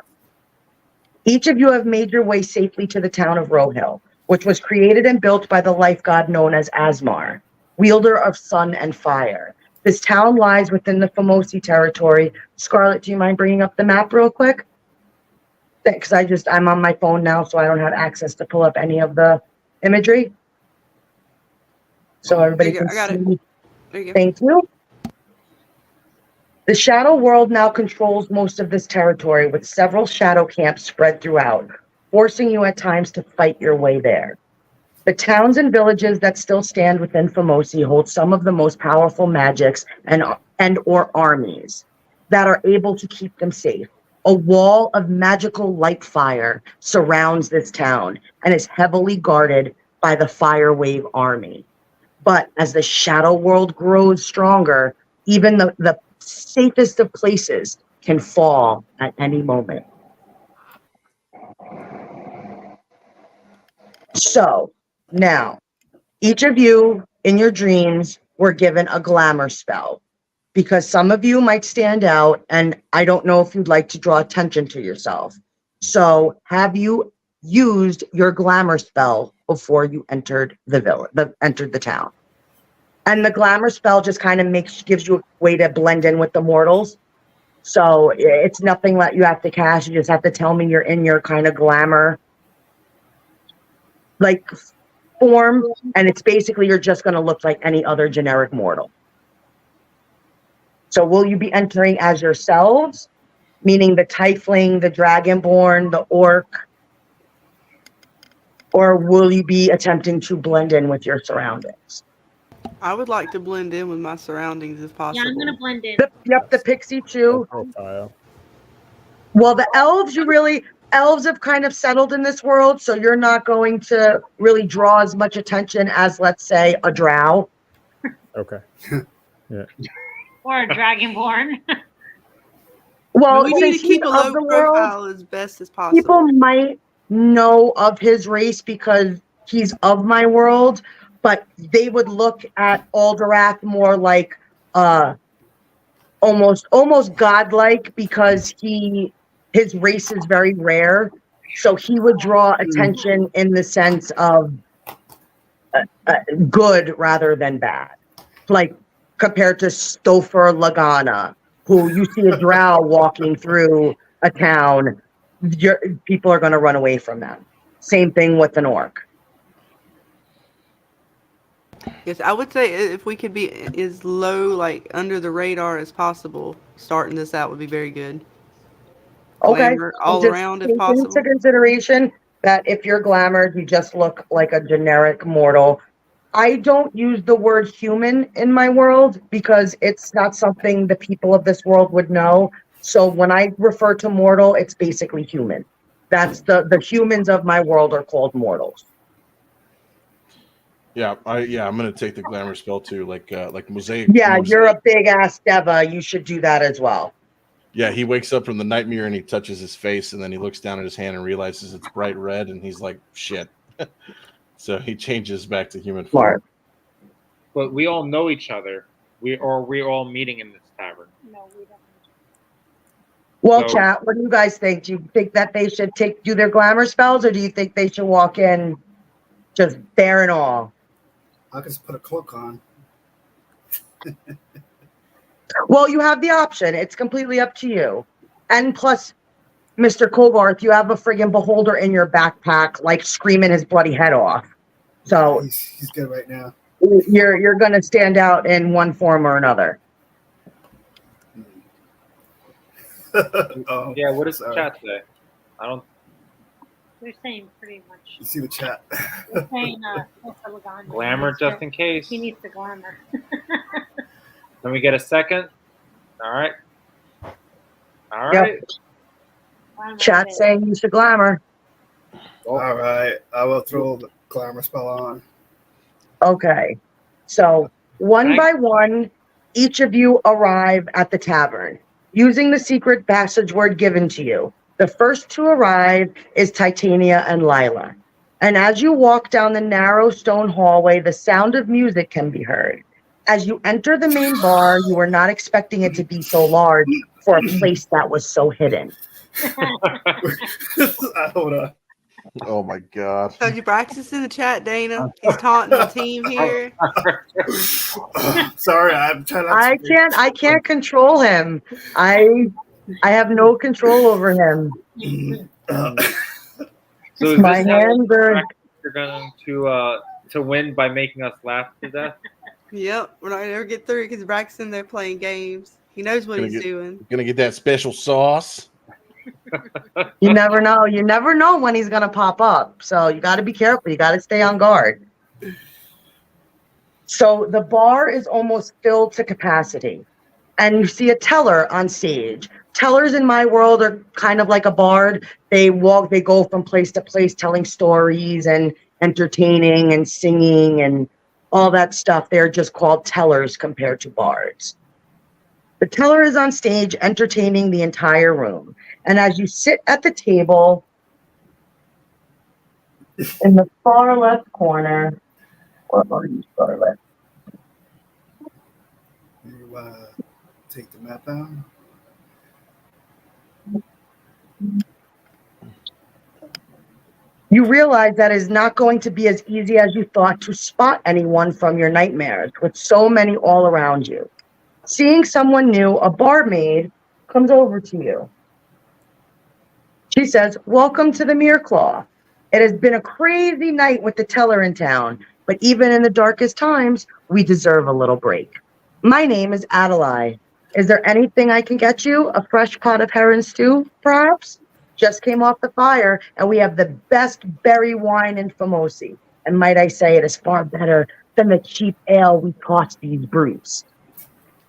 S9: Each of you have made your way safely to the town of Rohill, which was created and built by the life god known as Asmar, wielder of sun and fire. This town lies within the Famosi territory. Scarlet, do you mind bringing up the map real quick? Because I'm on my phone now, so I don't have access to pull up any of the imagery. So everybody can
S6: I got
S9: see.
S6: it. There you go.
S9: Thank you. The Shadow World now controls most of this territory, with several shadow camps spread throughout, forcing you at times to fight your way there. The towns and villages that still stand within Famosi hold some of the most powerful magics and or armies that are able to keep them safe. A wall of magical light fire surrounds this town and is heavily guarded by the Fire Wave army. But as the Shadow World grows stronger, even the safest of places can fall at any moment. So, now, each of you in your dreams were given a glamour spell, because some of you might stand out, and I don't know if you'd like to draw attention to yourself. So, have you used your glamour spell before you entered entered the town? And the glamour spell just kind of gives you a way to blend in with the mortals. So it's nothing that you have to cast. You just have to tell me you're in your kind of glamour like form, and it's basically you're just going to look like any other generic mortal. So will you be entering as yourselves, meaning the tiefling, the dragonborn, the orc, or will you be attempting to blend in with your surroundings?
S6: I would like to blend in with my surroundings if possible.
S10: Yeah, I'm gonna blend in.
S9: The pixie too.
S8: Profile.
S9: Well, the elves have kind of settled in this world, so you're not going to really draw as much attention as, let's say, a drow.
S8: Okay. Yeah.
S10: Or a dragonborn.
S9: Well,
S6: we need to keep a low profile as best as possible.
S9: People might know of his race because he's of my world, but they would look at Alderwrath more like almost godlike, because his race is very rare. So he would draw attention in the sense of good rather than bad. Like compared to Stofer Lagana, who you see a drow walking through a town, people are going to run away from them. Same thing with an orc.
S6: Yes, I would say if we could be as low, like under the radar as possible, starting this out would be very good.
S9: Okay.
S6: Glamour all
S9: Just
S6: around if
S9: take
S6: possible.
S9: into consideration that if you're glamored, you just look like a generic mortal. I don't use the word human in my world because it's not something the people of this world would know. So when I refer to mortal, it's basically human. That's the humans of my world are called mortals.
S13: Yeah, I'm gonna take the glamour spell too, like Mosaic.
S9: Yeah,
S13: Mosaic.
S9: you're a big ass Deva. You should do that as well.
S13: Yeah, he wakes up from the nightmare and he touches his face, and then he looks down at his hand and realizes it's bright red, and he's like, "Shit!" So he changes back to human form.
S7: But we all know each other. We're all meeting in this tavern.
S10: No, we don't.
S9: Well, chat, what do you guys think? Do you think that they should do their glamour spells, or do you think they should walk in just bare and all?
S12: I could just put a cloak on.
S9: Well, you have the option. It's completely up to you. And plus, Mr. Korgoth, you have a friggin' beholder in your backpack, like screaming his bloody head off. So
S12: he's good right now.
S9: You're gonna stand out in one form or another.
S12: Oh,
S7: yeah, what does the chat say? I don't.
S10: They're saying pretty much.
S12: You see the chat.
S10: They're saying Lagana.
S7: Glamour just in case.
S10: He needs the glamour.
S7: Can we get a second? All right. All right.
S9: Yep. Chat saying use the glamour.
S12: All right, I will throw the glamour spell on.
S9: Okay. So one by one, each of you arrive at the tavern using the secret passage word given to you. The first to arrive is Titania and Lila. And as you walk down the narrow stone hallway, the sound of music can be heard. As you enter the main bar, you were not expecting it to be so large for a place that was so hidden.
S12: Hold on.
S13: Oh my God.
S6: So Aabraxxis in the chat, Dana. He's taunting the team here.
S12: Sorry, I'm trying to.
S9: I can't control him. I have no control over him.
S7: So is
S9: My
S7: this
S9: hands are.
S7: you're going to win by making us laugh to death?
S6: Yep, we're not gonna ever get through because Aabraxxis in there playing games. He knows what he's
S13: get,
S6: doing.
S13: Gonna get that special sauce.
S9: You never know. You never know when he's gonna pop up. So you got to be careful. You got to stay on guard. So the bar is almost filled to capacity, and you see a teller on stage. Tellers in my world are kind of like a bard. They go from place to place telling stories and entertaining and singing and all that stuff. They're just called tellers compared to bards. The teller is on stage entertaining the entire room. And as you sit at the table in the far left corner, where are you, Scarlet?
S12: You take the map out.
S9: You realize that is not going to be as easy as you thought to spot anyone from your nightmares, with so many all around you. Seeing someone new, a barmaid comes over to you. She says, "Welcome to the Myrh Claw. It has been a crazy night with the teller in town, but even in the darkest times, we deserve a little break. My name is Adelaide. Is there anything I can get you? A fresh pot of heron stew, perhaps? Just came off the fire, and we have the best berry wine in Famosi. And might I say, it is far better than the cheap ale we cost these brutes."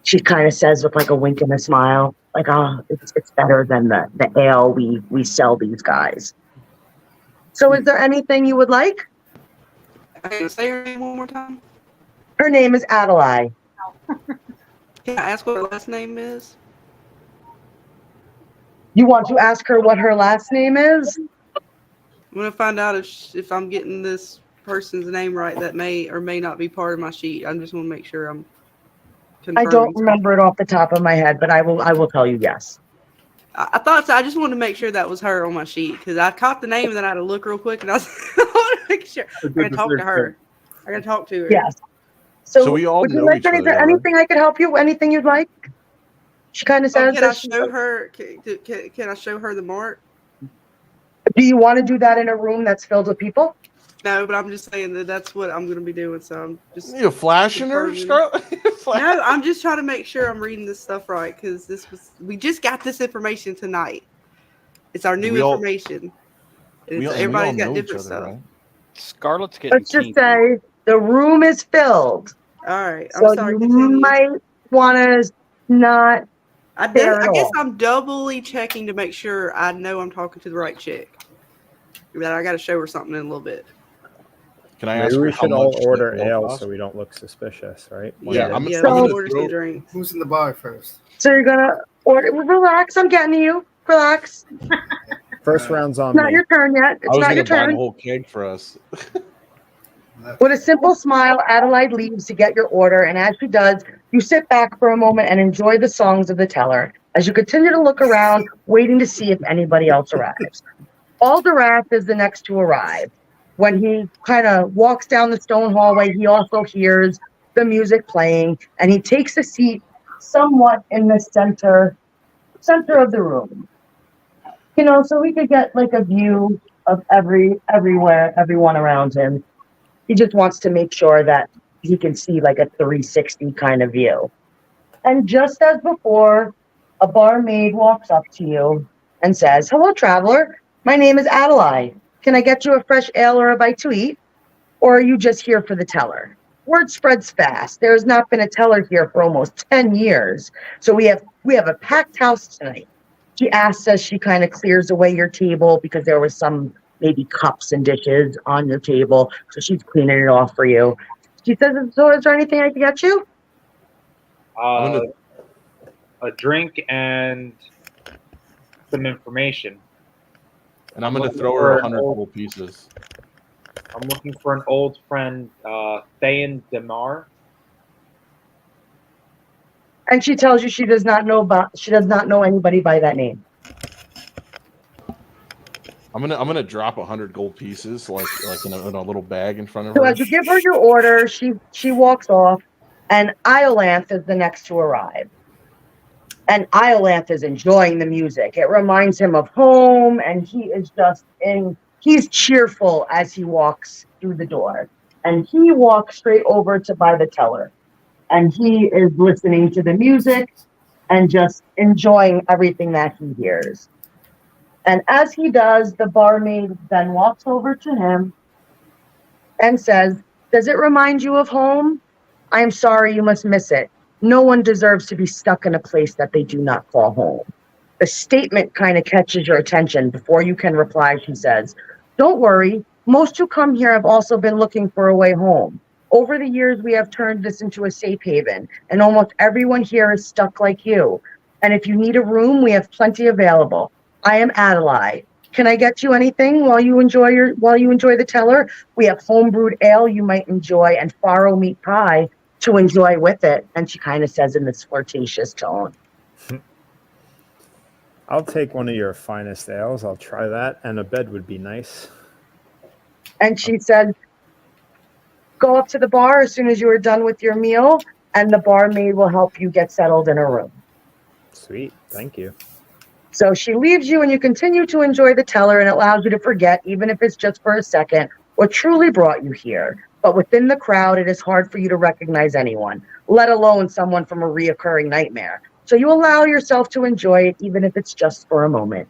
S9: She kind of says with like a wink and a smile, like, "Oh, it's better than the ale we sell these guys. So is there anything you would like?"
S6: Hey, say her name one more time.
S9: Her name is Adelaide.
S6: Can I ask what her last name is?
S9: You want to ask her what her last name is?
S6: I'm gonna find out if I'm getting this person's name right. That may or may not be part of my sheet. I just want to make sure I'm confirming.
S9: I don't remember it off the top of my head, but I will tell you yes.
S6: I thought so. I just wanted to make sure that was her on my sheet because I caught the name and then I had to look real quick and I was I want to make sure. I gotta talk to her. I gotta talk to her.
S9: Yes.
S13: So we all
S9: would you
S13: know
S9: like
S13: each other,
S9: anything,
S13: right?
S9: anything I could help you? Anything you'd like? She kind of says.
S6: Can I show her? Can I show her the mark?
S9: Do you want to do that in a room that's filled with people?
S6: No, but I'm just saying that's what I'm going to be doing. So I'm just.
S13: You flashing her, Scarlet?
S6: No, I'm just trying to make sure I'm reading this stuff right because we just got this information tonight. It's our new information. Everybody's got different stuff. Right?
S11: Scarlet's getting.
S9: Let's just say the room is filled.
S6: All right.
S9: I'm sorry. You might want to not.
S6: I guess I'm doubly checking to make sure I know I'm talking to the right chick. But I got to show her something in a little bit.
S13: Can I
S8: Maybe
S13: ask
S8: we
S13: her
S8: should
S13: how
S8: all
S13: much
S8: order
S13: the
S8: ale
S13: cost?
S8: so we don't look suspicious, right?
S13: Yeah, I'm
S6: order
S13: gonna
S6: some drinks.
S12: Who's in the bar first?
S9: So you're gonna order. Relax. I'm getting to you. Relax.
S8: First round's on
S9: It's not
S8: me.
S9: your turn yet. It's not your
S13: buy the
S9: turn.
S13: whole keg for us.
S9: With a simple smile, Adelaide leaves to get your order, and as she does, you sit back for a moment and enjoy the songs of the teller as you continue to look around, waiting to see if anybody else arrives. Alderwrath is the next to arrive. When he kind of walks down the stone hallway, he also hears the music playing, and he takes a seat somewhat in the center of the room. You know, so we could get like a view of everyone around him. He just wants to make sure that he can see like a 360 kind of view. And just as before, a barmaid walks up to you and says, "Hello, traveler. My name is Adelaide. Can I get you a fresh ale or a bite to eat? Or are you just here for the teller?" Word spreads fast. There has not been a teller here for almost 10 years. So we have a packed house tonight. She asks as she kind of clears away your table because there was some maybe cups and dishes on your table. So she's cleaning it off for you. She says, "So is there anything I can get you?"
S7: A drink and some information.
S13: And I'm going to throw her 100 gold pieces.
S7: I'm looking for an old friend, Thayan Demar.
S9: And she tells you she does not know anybody by that name.
S13: I'm gonna drop 100 gold pieces like in a little bag in front of
S9: So
S13: her.
S9: as you give her your order, she walks off, and Iolanth is the next to arrive. And Iolanth is enjoying the music. It reminds him of home, and he is he's cheerful as he walks through the door. And he walks straight over to by the teller. And he is listening to the music and just enjoying everything that he hears. And as he does, the barmaid then walks over to him and says, "Does it remind you of home? I am sorry you must miss it. No one deserves to be stuck in a place that they do not call home." The statement kind of catches your attention. Before you can reply, she says, "Don't worry. Most who come here have also been looking for a way home. Over the years, we have turned this into a safe haven, and almost everyone here is stuck like you. And if you need a room, we have plenty available. I am Adelaide. Can I get you anything while you enjoy the teller? We have homebrewed ale you might enjoy and farro meat pie to enjoy with it." And she kind of says in this flirtatious tone.
S8: I'll take one of your finest ales. I'll try that, and a bed would be nice.
S9: And she said, "Go up to the bar as soon as you are done with your meal, and the barmaid will help you get settled in a room."
S8: Sweet, thank you.
S9: So she leaves you and you continue to enjoy the teller, and it allows you to forget, even if it's just for a second, what truly brought you here. But within the crowd, it is hard for you to recognize anyone, let alone someone from a reoccurring nightmare. So you allow yourself to enjoy it, even if it's just for a moment.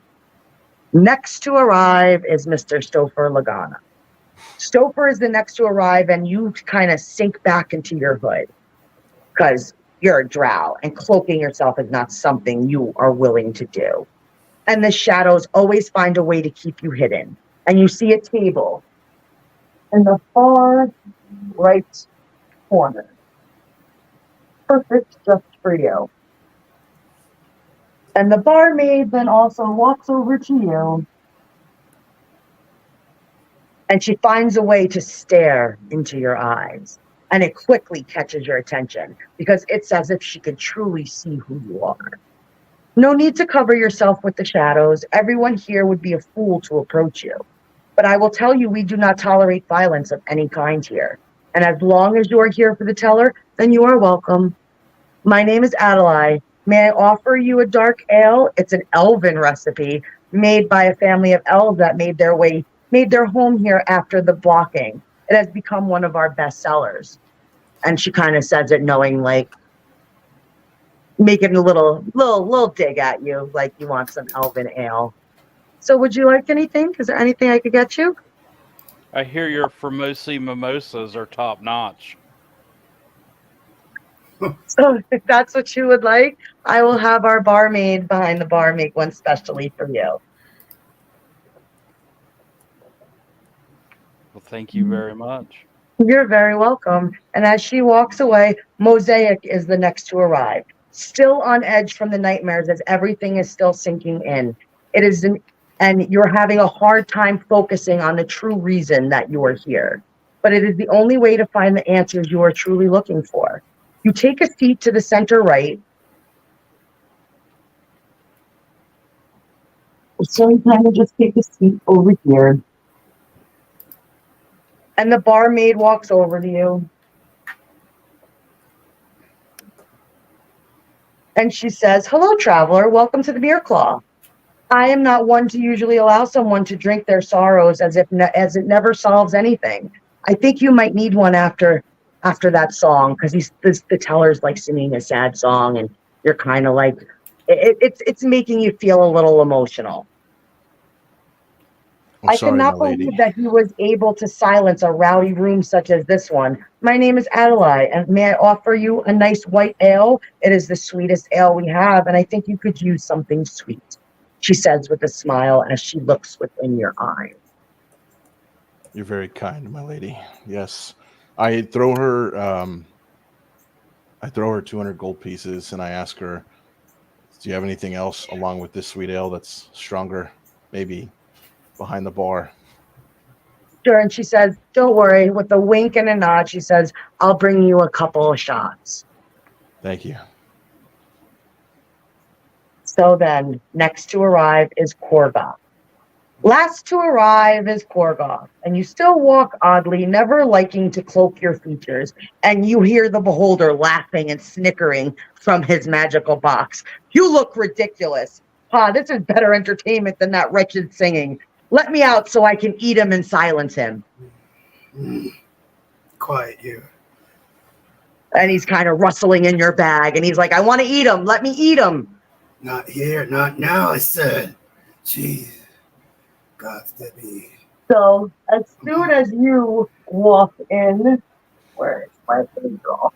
S9: Next to arrive is Mr. Stofer Lagana. Stofer is the next to arrive, and you kind of sink back into your hood because you're a drow, and cloaking yourself is not something you are willing to do. And the shadows always find a way to keep you hidden. And you see a table in the far right corner. Perfect just for you. And the barmaid then also walks over to you, and she finds a way to stare into your eyes. And it quickly catches your attention because it's as if she could truly see who you are. No need to cover yourself with the shadows. Everyone here would be a fool to approach you. But I will tell you, we do not tolerate violence of any kind here. And as long as you are here for the teller, then you are welcome. My name is Adelaide. May I offer you a dark ale? It's an elven recipe made by a family of elves that made their home here after the blocking. It has become one of our best sellers. And she kind of says it knowing, like, making a little dig at you, like you want some elven ale. So would you like anything? Is there anything I could get you?
S11: I hear your Formosi mimosas are top notch.
S9: So if that's what you would like, I will have our barmaid behind the bar make one specially for you.
S11: Well, thank you very much.
S9: You're very welcome. And as she walks away, Mosaic is the next to arrive, still on edge from the nightmares as everything is still sinking in. And you're having a hard time focusing on the true reason that you are here. But it is the only way to find the answers you are truly looking for. You take a seat to the center right. So you kind of just take a seat over here. And the barmaid walks over to you. And she says, "Hello, traveler. Welcome to the Beer Claw. I am not one to usually allow someone to drink their sorrows as it never solves anything. I think you might need one after that song, because the teller's like singing a sad song, and you're kind of like, it's making you feel a little emotional." I cannot believe that he was able to silence a rowdy room such as this one. My name is Adelaide, and may I offer you a nice white ale? It is the sweetest ale we have, and I think you could use something sweet, she says with a smile as she looks within your eyes.
S13: You're very kind, my lady. Yes. I throw her 200 gold pieces, and I ask her, "Do you have anything else along with this sweet ale that's stronger? Maybe behind the bar?"
S9: Sure, and she says, "Don't worry." With a wink and a nod, she says, "I'll bring you a couple of shots."
S13: Thank you.
S9: So then, next to arrive is Korgoth. Last to arrive is Korgoth, and you still walk oddly, never liking to cloak your features, and you hear the beholder laughing and snickering from his magical box. "You look ridiculous. This is better entertainment than that wretched singing. Let me out so I can eat him and silence him."
S12: Quiet, you.
S9: And he's kind of rustling in your bag, and he's like, I want to eat him. Let me eat him.
S12: Not here, not now, I said. Jeez. God's Debbie.
S9: So as soon as you walk in, where's my little girl?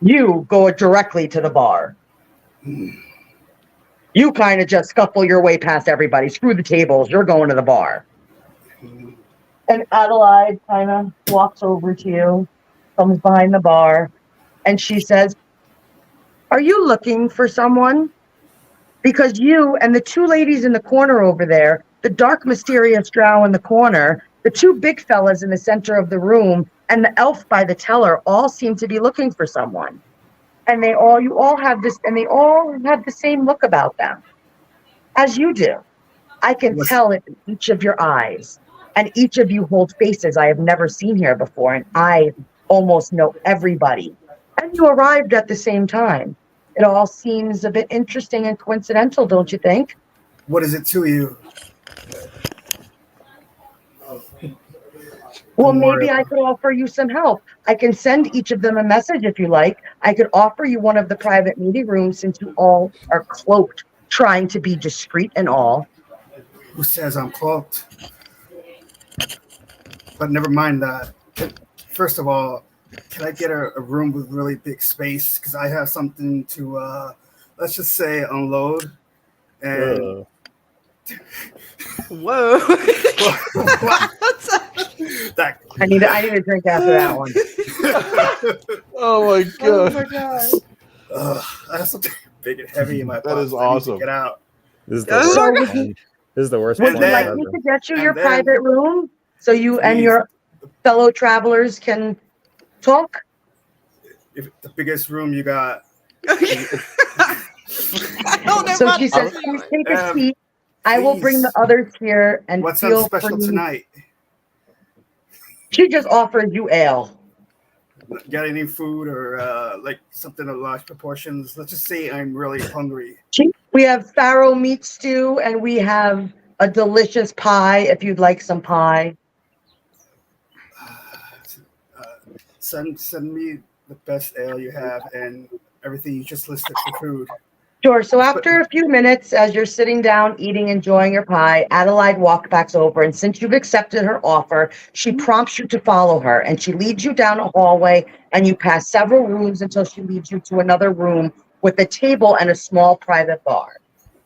S9: You go directly to the bar. You kind of just scuffle your way past everybody. Screw the tables. You're going to the bar. And Adelaide kind of walks over to you, comes behind the bar, and she says, are you looking for someone? Because you and the two ladies in the corner over there, the dark, mysterious drow in the corner, the two big fellas in the center of the room, and the elf by the teller all seem to be looking for someone. And you all have this, and they all have the same look about them, as you do. I can tell it in each of your eyes, and each of you hold faces I have never seen here before, and I almost know everybody. And you arrived at the same time. It all seems a bit interesting and coincidental, don't you think?
S12: What is it to you?
S9: Well, maybe I could offer you some help. I can send each of them a message if you like. I could offer you one of the private meeting rooms since you all are cloaked, trying to be discreet and all.
S12: Who says I'm cloaked? But never mind that. First of all, can I get a room with really big space? Because I have something to, let's just say, unload. And
S6: Whoa.
S9: I need a drink after that one.
S13: Oh my god.
S6: Oh my god.
S12: I have something big and heavy in my pocket.
S13: That is awesome.
S12: Get out.
S8: This is the worst
S9: Would
S8: one
S9: you like
S8: ever.
S9: me to get you your private room so you and your fellow travelers can talk?
S12: If the biggest room you got.
S9: So she says, please take a seat. I will bring the others here and
S12: what's
S9: feel
S12: on special
S9: free.
S12: tonight?
S9: She just offered you ale.
S12: Got any food or like something of large proportions? Let's just say I'm really hungry.
S9: We have farrow meat stew and we have a delicious pie if you'd like some pie.
S12: Send me the best ale you have and everything you just listed for food.
S9: Sure. So after a few minutes, as you're sitting down, eating, enjoying your pie, Adelaide walks over, and since you've accepted her offer, she prompts you to follow her, and she leads you down a hallway, and you pass several rooms until she leads you to another room with a table and a small private bar.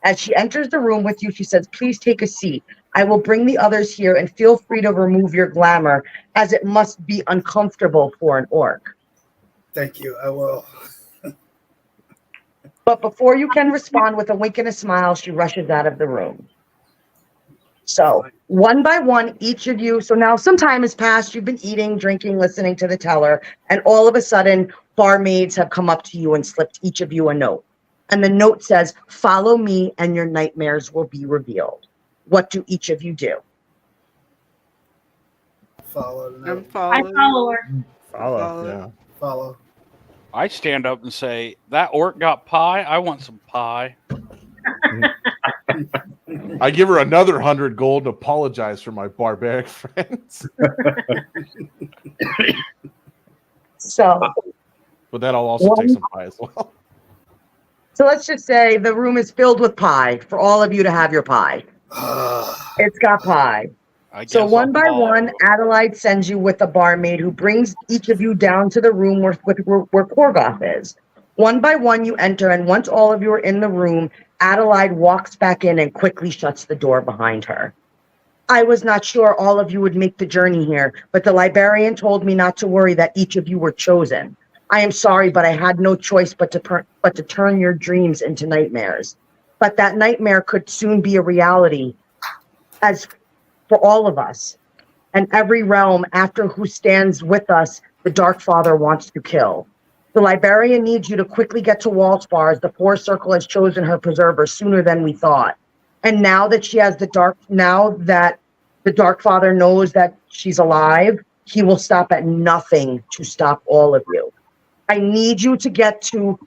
S9: As she enters the room with you, she says, please take a seat. I will bring the others here, and feel free to remove your glamour, as it must be uncomfortable for an orc.
S12: Thank you. I will.
S9: But before you can respond with a wink and a smile, she rushes out of the room. So one by one, each of you, so now some time has passed, you've been eating, drinking, listening to the teller, and all of a sudden, barmaids have come up to you and slipped each of you a note. And the note says, follow me and your nightmares will be revealed. What do each of you do?
S12: Follow.
S10: I follow her.
S8: Follow.
S13: Yeah.
S12: Follow.
S11: I stand up and say, that orc got pie. I want some pie.
S13: I give her another 100 gold and apologize for my barbaric friends.
S9: So,
S13: But then I'll also take some pie as well.
S9: So let's just say the room is filled with pie for all of you to have your pie. It's got pie. So one by one, Adelaide sends you with a barmaid who brings each of you down to the room where Korgoth is. One by one, you enter, and once all of you are in the room, Adelaide walks back in and quickly shuts the door behind her. I was not sure all of you would make the journey here, but the librarian told me not to worry, that each of you were chosen. I am sorry, but I had no choice but to turn your dreams into nightmares. But that nightmare could soon be a reality, as for all of us. And every realm after who stands with us, the Dark Father wants to kill. The librarian needs you to quickly get to Waldspar, as the Four Circle has chosen her preserver sooner than we thought. And now that the Dark Father knows that she's alive, he will stop at nothing to stop all of you. I need you to get to,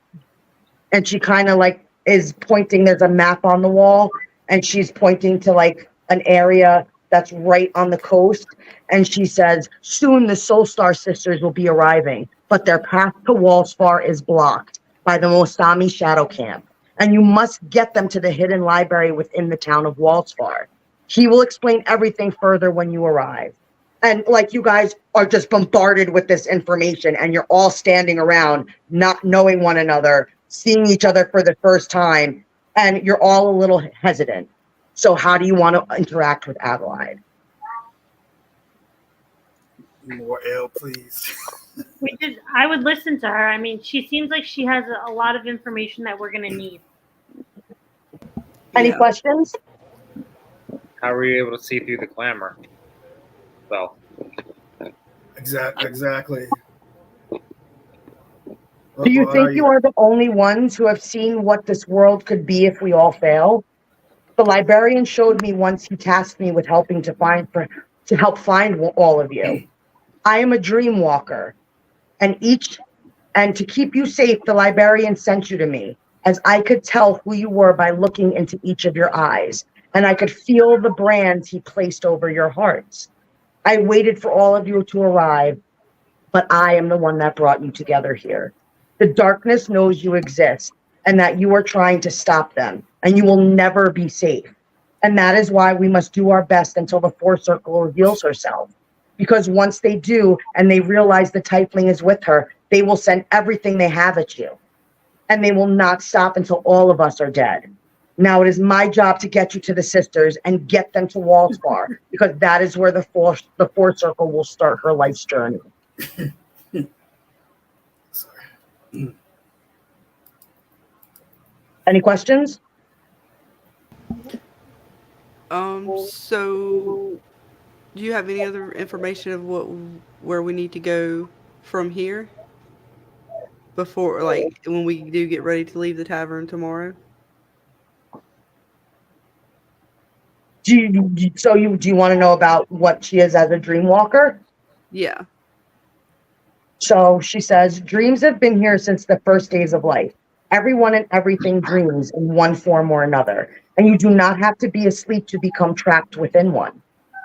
S9: and she kind of like is pointing, there's a map on the wall, and she's pointing to like an area that's right on the coast. And she says, soon the Soul Star sisters will be arriving, but their path to Walsfar is blocked by the Mosami Shadow Camp. And you must get them to the hidden library within the town of Walsfar. He will explain everything further when you arrive. And like, you guys are just bombarded with this information, and you're all standing around, not knowing one another, seeing each other for the first time, and you're all a little hesitant. So how do you want to interact with Adelaide?
S12: More ale, please.
S10: I would listen to her. I mean, she seems like she has a lot of information that we're going to need.
S9: Any questions?
S7: How were you able to see through the glamour? Well,
S12: Exactly.
S9: Do you think you are the only ones who have seen what this world could be if we all fail? The librarian showed me once he tasked me with helping to help find all of you. I am a dream walker, and to keep you safe, the librarian sent you to me, as I could tell who you were by looking into each of your eyes, and I could feel the brands he placed over your hearts. I waited for all of you to arrive, but I am the one that brought you together here. The darkness knows you exist and that you are trying to stop them, and you will never be safe. And that is why we must do our best until the Fourth Circle reveals herself. Because once they do, and they realize the Tiefling is with her, they will send everything they have at you. And they will not stop until all of us are dead. Now it is my job to get you to the sisters and get them to Walsfar, because that is where the Fourth Circle will start her life's journey. Any questions?
S6: So do you have any other information of where we need to go from here before, like, when we do get ready to leave the tavern tomorrow?
S9: Do you want to know about what she is as a dream walker?
S6: Yeah.
S9: So she says, dreams have been here since the first days of life. Everyone and everything dreams in one form or another, and you do not have to be asleep to become trapped within one.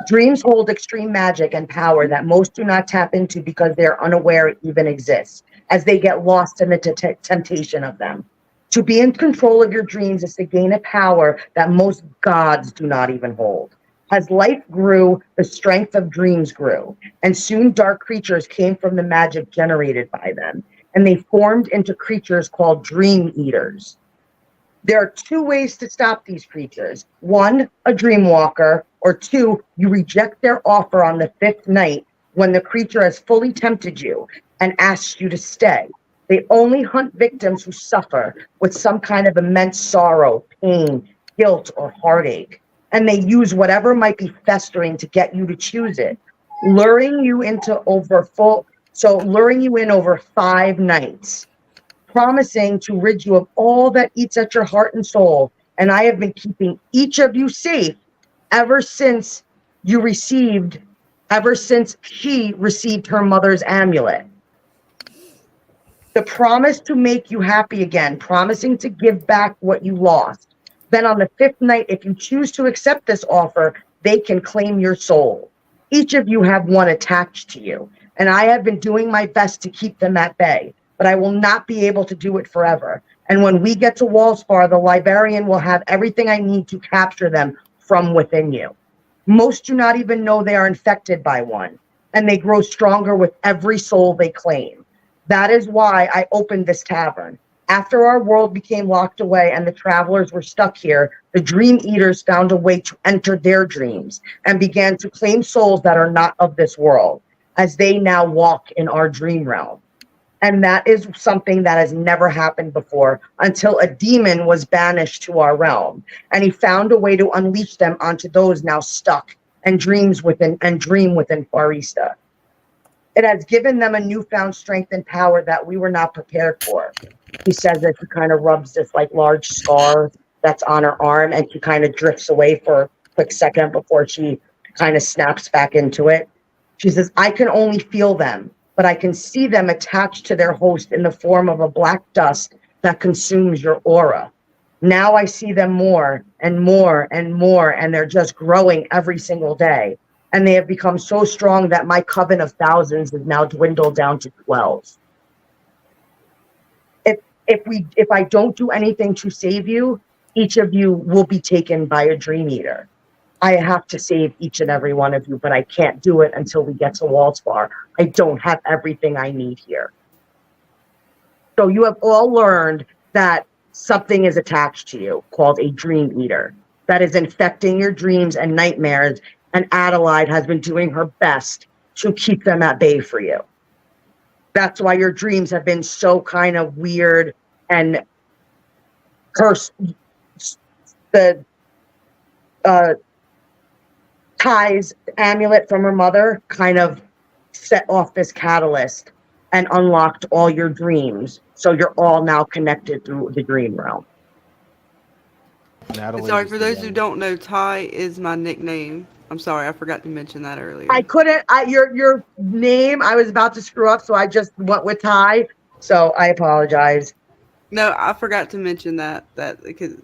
S9: Dreams hold extreme magic and power that most do not tap into because they are unaware it even exists, as they get lost in the temptation of them. To be in control of your dreams is to gain a power that most gods do not even hold. As life grew, the strength of dreams grew, and soon dark creatures came from the magic generated by them, and they formed into creatures called dream eaters. There are two ways to stop these creatures. One, a dream walker, or two, you reject their offer on the fifth night when the creature has fully tempted you and asks you to stay. They only hunt victims who suffer with some kind of immense sorrow, pain, guilt, or heartache. And they use whatever might be festering to get you to choose it, luring you in over 5 nights, promising to rid you of all that eats at your heart and soul. And I have been keeping each of you safe ever since she received her mother's amulet. The promise to make you happy again, promising to give back what you lost. Then on the fifth night, if you choose to accept this offer, they can claim your soul. Each of you have one attached to you, and I have been doing my best to keep them at bay, but I will not be able to do it forever. And when we get to Walsfar, the librarian will have everything I need to capture them from within you. Most do not even know they are infected by one, and they grow stronger with every soul they claim. That is why I opened this tavern. After our world became locked away and the travelers were stuck here, the dream eaters found a way to enter their dreams and began to claim souls that are not of this world, as they now walk in our dream realm. And that is something that has never happened before until a demon was banished to our realm, and he found a way to unleash them onto those now stuck and dream within Farista. It has given them a newfound strength and power that we were not prepared for. He says that she kind of rubs this like large scar that's on her arm, and she kind of drifts away for a quick second before she kind of snaps back into it. She says, I can only feel them, but I can see them attached to their host in the form of a black dust that consumes your aura. Now I see them more and more and more, and they're just growing every single day. And they have become so strong that my coven of thousands is now dwindled down to 12. If I don't do anything to save you, each of you will be taken by a dream eater. I have to save each and every one of you, but I can't do it until we get to Wallspar. I don't have everything I need here. So you have all learned that something is attached to you called a dream eater that is infecting your dreams and nightmares, and Adelaide has been doing her best to keep them at bay for you. That's why your dreams have been so kind of weird, and the Ty's amulet from her mother kind of set off this catalyst and unlocked all your dreams. So you're all now connected through the dream realm.
S6: Sorry, for those who don't know, Ty is my nickname. I'm sorry, I forgot to mention that earlier.
S9: I couldn't. Your name, I was about to screw up, so I just went with Ty. So I apologize.
S6: No, I forgot to mention that because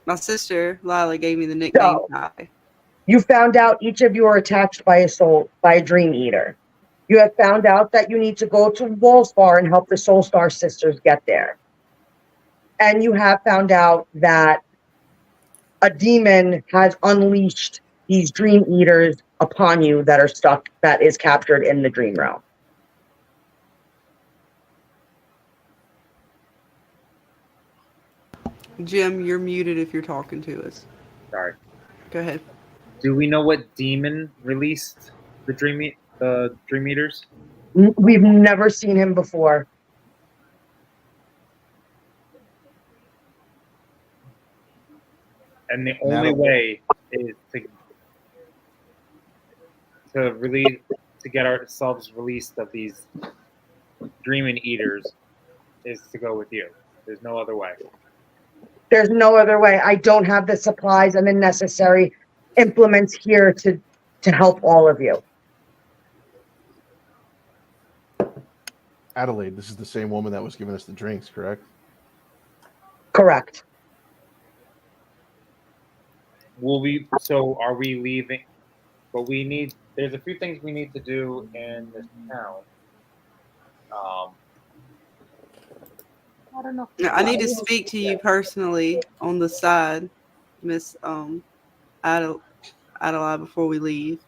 S6: my sister Lila gave me the nickname Ty.
S9: You found out each of you are attached by a dream eater. You have found out that you need to go to Wallspar and help the Soul Star sisters get there. And you have found out that a demon has unleashed these dream eaters upon you that is captured in the dream realm.
S6: Jim, you're muted if you're talking to us.
S7: Sorry.
S6: Go ahead.
S7: Do we know what demon released the dream eaters?
S9: We've never seen him before.
S7: And the only way is to get ourselves released of these dreaming eaters is to go with you. There's no other way.
S9: There's no other way. I don't have the supplies and the necessary implements here to help all of you.
S13: Adelaide, this is the same woman that was giving us the drinks, correct?
S9: Correct.
S7: So are we leaving? But there's a few things we need to do in this town.
S10: I don't know.
S6: I need to speak to you personally on the side, Miss Adelaide, before we leave.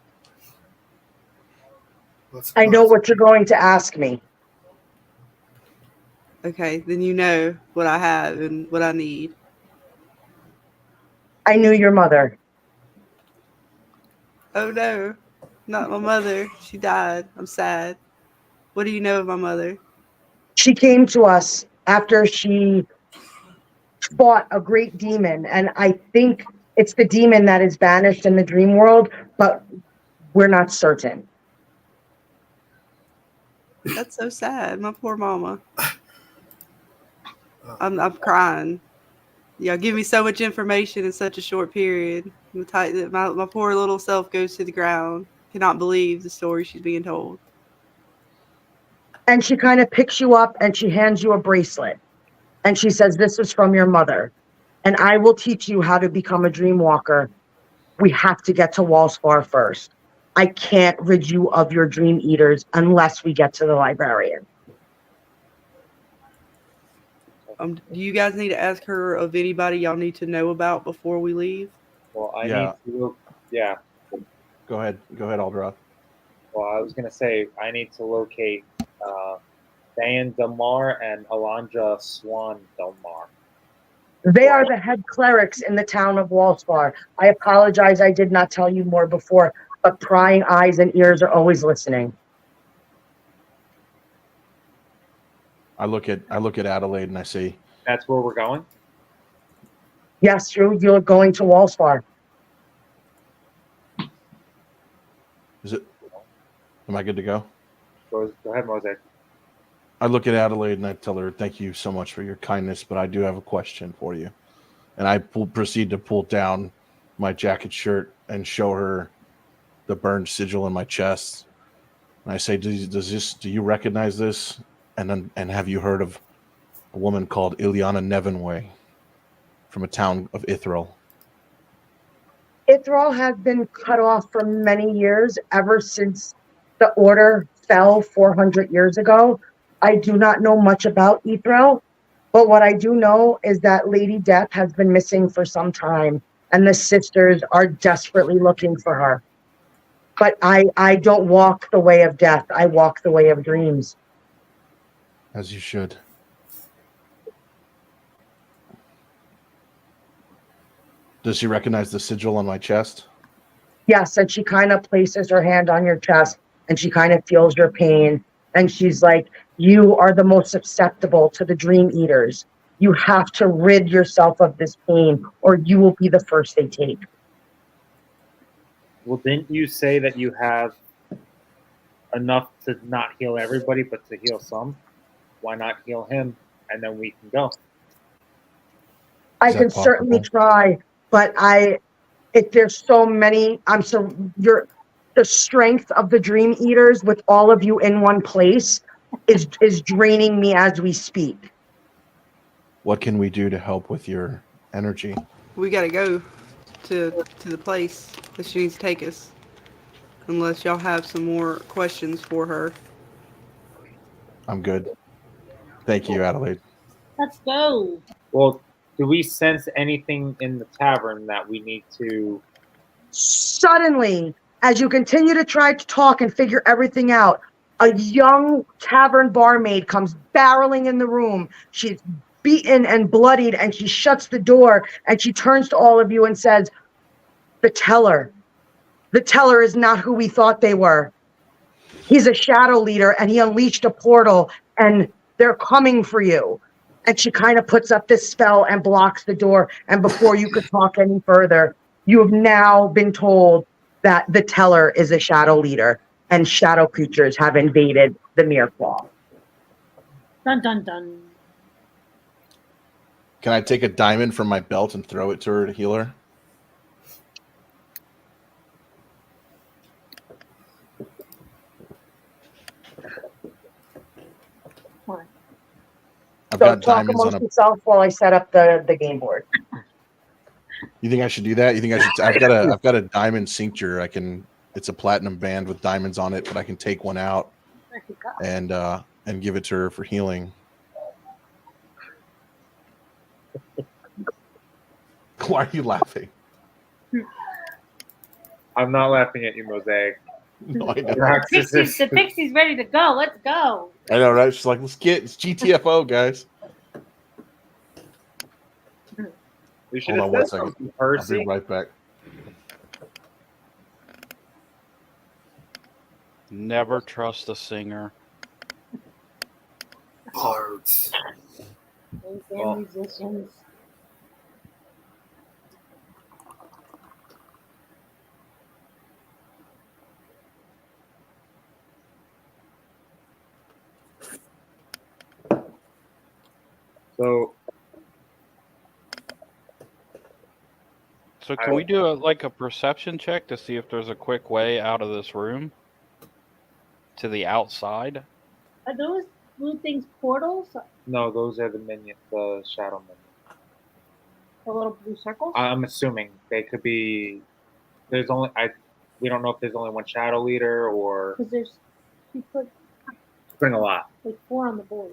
S9: I know what you're going to ask me.
S6: Okay, then you know what I have and what I need.
S9: I knew your mother.
S6: Oh no, not my mother. She died. I'm sad. What do you know of my mother?
S9: She came to us after she fought a great demon, and I think it's the demon that is banished in the dream world, but we're not certain.
S6: That's so sad. My poor mama. I'm crying. Y'all give me so much information in such a short period. My poor little self goes to the ground. Cannot believe the story she's being told.
S9: And she kind of picks you up and she hands you a bracelet. And she says, this is from your mother. And I will teach you how to become a dream walker. We have to get to Wallspar first. I can't rid you of your dream eaters unless we get to the librarian.
S6: Do you guys need to ask her of anybody y'all need to know about before we leave?
S7: Well, I need to. Yeah.
S13: Go ahead, Alderwrath.
S7: Well, I was gonna say I need to locate Dan Delmar and Alondra Swan Delmar.
S9: They are the head clerics in the town of Wallspar. I apologize I did not tell you more before, but prying eyes and ears are always listening.
S13: I look at Adelaide and I say,
S7: "That's where we're going."
S9: Yes, you're going to Wallspar.
S13: Is it? Am I good to go?
S7: Go ahead, Mosaic.
S13: I look at Adelaide and I tell her, "Thank you so much for your kindness, but I do have a question for you." And I proceed to pull down my jacket shirt and show her the burned sigil in my chest. And I say, "Do you recognize this? And have you heard of a woman called Ileana Nevenway?" from a town of Ithril?
S9: Ithril has been cut off for many years, ever since the order fell 400 years ago. I do not know much about Ithril, but what I do know is that Lady Death has been missing for some time, and the sisters are desperately looking for her. But I don't walk the way of death. I walk the way of dreams.
S13: As you should. Does she recognize the sigil on my chest?
S9: Yes, and she kind of places her hand on your chest, and she kind of feels your pain. And she's like, you are the most susceptible to the dream eaters. You have to rid yourself of this pain, or you will be the first they take.
S7: Well, didn't you say that you have enough to not heal everybody, but to heal some? Why not heal him, and then we can go?
S9: I can certainly try, but if there's so many, the strength of the dream eaters with all of you in one place is draining me as we speak.
S13: What can we do to help with your energy?
S6: We gotta go to the place that she needs to take us. Unless y'all have some more questions for her.
S13: I'm good. Thank you, Adelaide.
S10: Let's go.
S7: Well, do we sense anything in the tavern that we need to...
S9: Suddenly, as you continue to try to talk and figure everything out, a young tavern barmaid comes barreling in the room. She's beaten and bloodied, and she shuts the door, and she turns to all of you and says, the teller is not who we thought they were. He's a shadow leader, and he unleashed a portal, and they're coming for you. And she kind of puts up this spell and blocks the door, and before you could talk any further, you have now been told that the teller is a shadow leader, and shadow creatures have invaded the Myrh.
S10: Dun dun dun.
S13: Can I take a diamond from my belt and throw it to her to heal her? I've got
S9: talk
S13: diamonds
S9: amongst
S13: on a...
S9: yourself while I set up the game board.
S13: You think I should do that? You think I should? I've got a diamond cincture. It's a platinum band with diamonds on it, but I can take one out and give it to her for healing. Why are you laughing?
S7: I'm not laughing at you, Mosaic.
S13: No, I know.
S10: The pixie's ready to go. Let's go.
S13: I know, right? She's like, it's GTFO, guys. Hold on 1 second. I'll be right back.
S11: Never trust a singer.
S12: Bards.
S10: Musicians.
S11: So can we do a perception check to see if there's a quick way out of this room to the outside?
S10: Are those blue things portals?
S7: No, those are the minions, the shadow minions.
S10: The little blue circles?
S7: I'm assuming they could be. We don't know if there's only one shadow leader or.
S10: Because she put
S7: bring a lot.
S10: Like 4 on the board.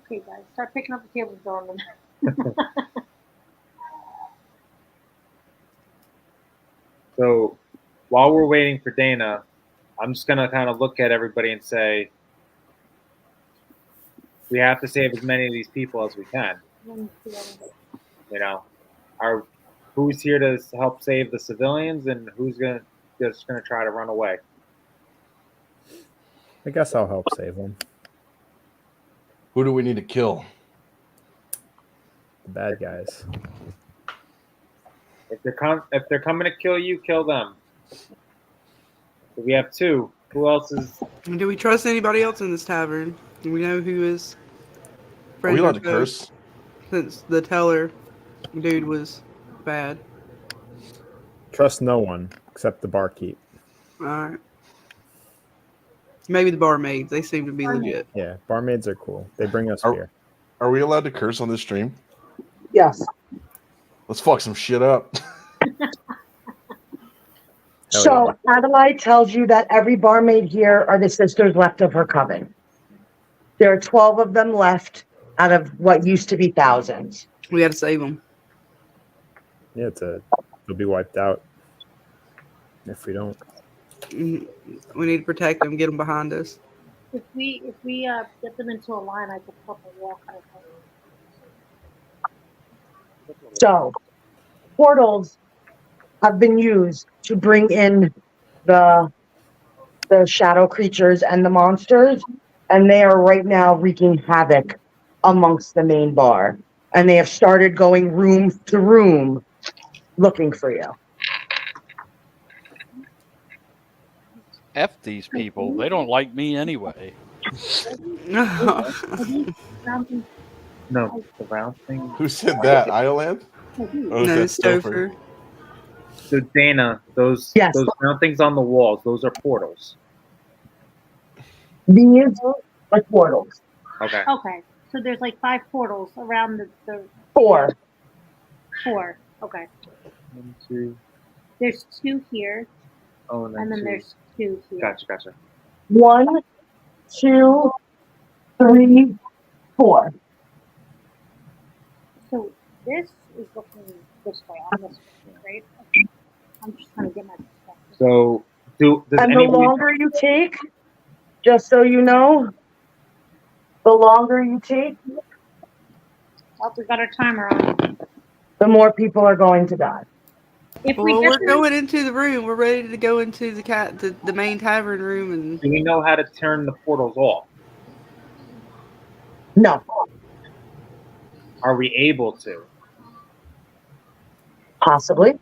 S10: Okay, guys, start picking up the tables and throwing them.
S7: So, while we're waiting for Dana, I'm just gonna kind of look at everybody and say, we have to save as many of these people as we can. You know, who's here to help save the civilians, and who's just gonna try to run away?
S8: I guess I'll help save them.
S13: Who do we need to kill?
S8: The bad guys.
S7: If they're coming to kill you, kill them. So we have 2. Who else is?
S6: Do we trust anybody else in this tavern? Do we know who is?
S13: Are we allowed to curse?
S6: Since the teller dude was bad.
S8: Trust no one except the barkeep.
S6: All right. Maybe the barmaids. They seem to be legit.
S8: Yeah, barmaids are cool. They bring us
S13: Are-
S8: beer.
S13: Are we allowed to curse on this stream?
S9: Yes.
S13: Let's fuck some shit up.
S9: So Adelaide tells you that every barmaid here are the sisters left of her coven. There are 12 of them left out of what used to be thousands.
S6: We got to save them.
S8: Yeah, they'll be wiped out if we don't.
S6: We need to protect them. Get them behind us.
S10: If we get them into a line, I could pop a walk out of them.
S9: So portals have been used to bring in the shadow creatures and the monsters, and they are right now wreaking havoc amongst the main bar. And they have started going room to room looking for you.
S11: F these people. They don't like me anyway.
S7: No, the round thing.
S13: Who said that? Iolanth? Oh,
S6: No,
S13: that's
S6: Stofer.
S7: So Dana, those round things on the walls, those are portals.
S9: These are portals.
S7: Okay.
S10: Okay, so there's like 5 portals around the
S9: 4.
S10: 4. Okay.
S7: 1, 2.
S10: There's 2 here,
S7: Oh, and then 2.
S10: there's 2 here.
S7: Gotcha.
S9: 1, 2, 3, 4.
S10: So this is looking this way, on this way, right? Okay. I'm just trying to get my perspective.
S7: So does
S9: And the
S7: anyone?
S9: longer you take, just so you know, the longer you take,
S10: Oh, we got our timer on.
S9: the more people are going to die.
S10: If
S6: Well, we're going into the room. We're ready to go into the main tavern room. And
S7: Do we know how to turn the portals off?
S9: No.
S7: Are we able to?
S9: Possibly.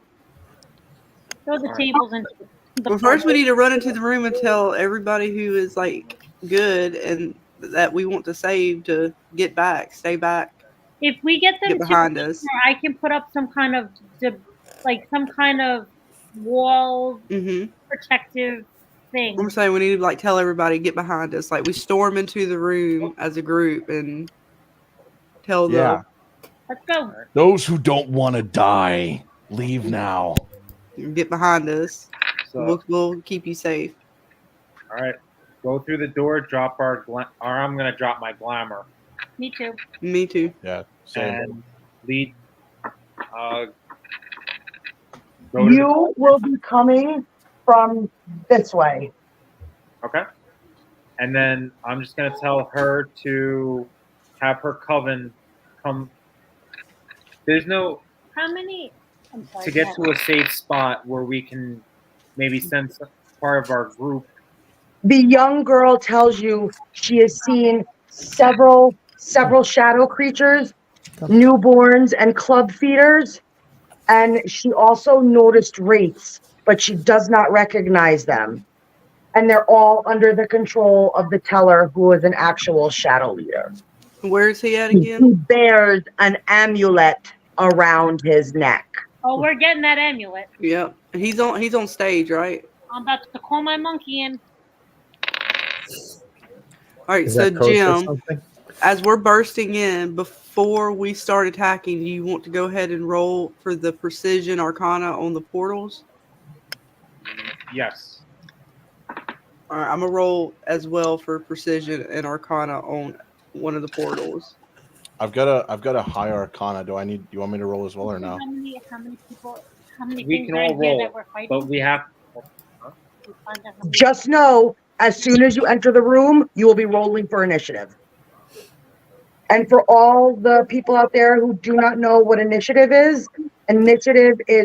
S10: throw the tables into the
S6: Well, first we need to run into the room and tell everybody who is like good and that we want to save to get back, stay back.
S10: If we get them
S6: Get behind
S10: to
S6: us.
S10: I can put up some kind of wall protective thing.
S6: I'm saying we need to like tell everybody get behind us. Like we storm into the room as a group and tell
S13: Yeah.
S10: Let's go.
S13: Those who don't want to die, leave now.
S6: them get behind us.
S7: So,
S6: We'll keep you safe.
S7: all right, go through the door. Drop or I'm gonna drop my glamour.
S10: Me too.
S6: Me too.
S13: Yeah. Same.
S7: And lead. Go to
S9: You will be coming from this way.
S7: Okay. And then I'm just going to tell her to have her coven come. There's no.
S10: How many? I'm sorry.
S7: To get to a safe spot where we can maybe send some part of our group.
S9: The young girl tells you she has seen several shadow creatures, newborns, and club feeders. And she also noticed wraiths, but she does not recognize them. And they're all under the control of the teller, who is an actual shadow leader.
S6: Where is he at
S9: He
S6: again?
S9: bears an amulet around his neck.
S10: Oh, we're getting that amulet.
S6: Yep. He's on stage, right?
S10: I'm about to call my monkey in.
S6: All right,
S8: Is
S6: so
S8: that code for
S6: Jim,
S8: something?
S6: as we're bursting in, before we start attacking, do you want to go ahead and roll for the precision arcana on the portals?
S7: Yes.
S6: All right, I'm gonna roll as well for precision and arcana on one of the portals.
S13: I've got a high arcana. Do you want me to roll as well or no?
S10: How many people? How many
S7: We
S10: things
S7: can
S10: are
S7: all
S10: in here
S7: roll,
S10: that we're fighting?
S7: but we have.
S10: We find out how many-
S9: Just know, as soon as you enter the room, you will be rolling for initiative. And for all the people out there who do not know what initiative is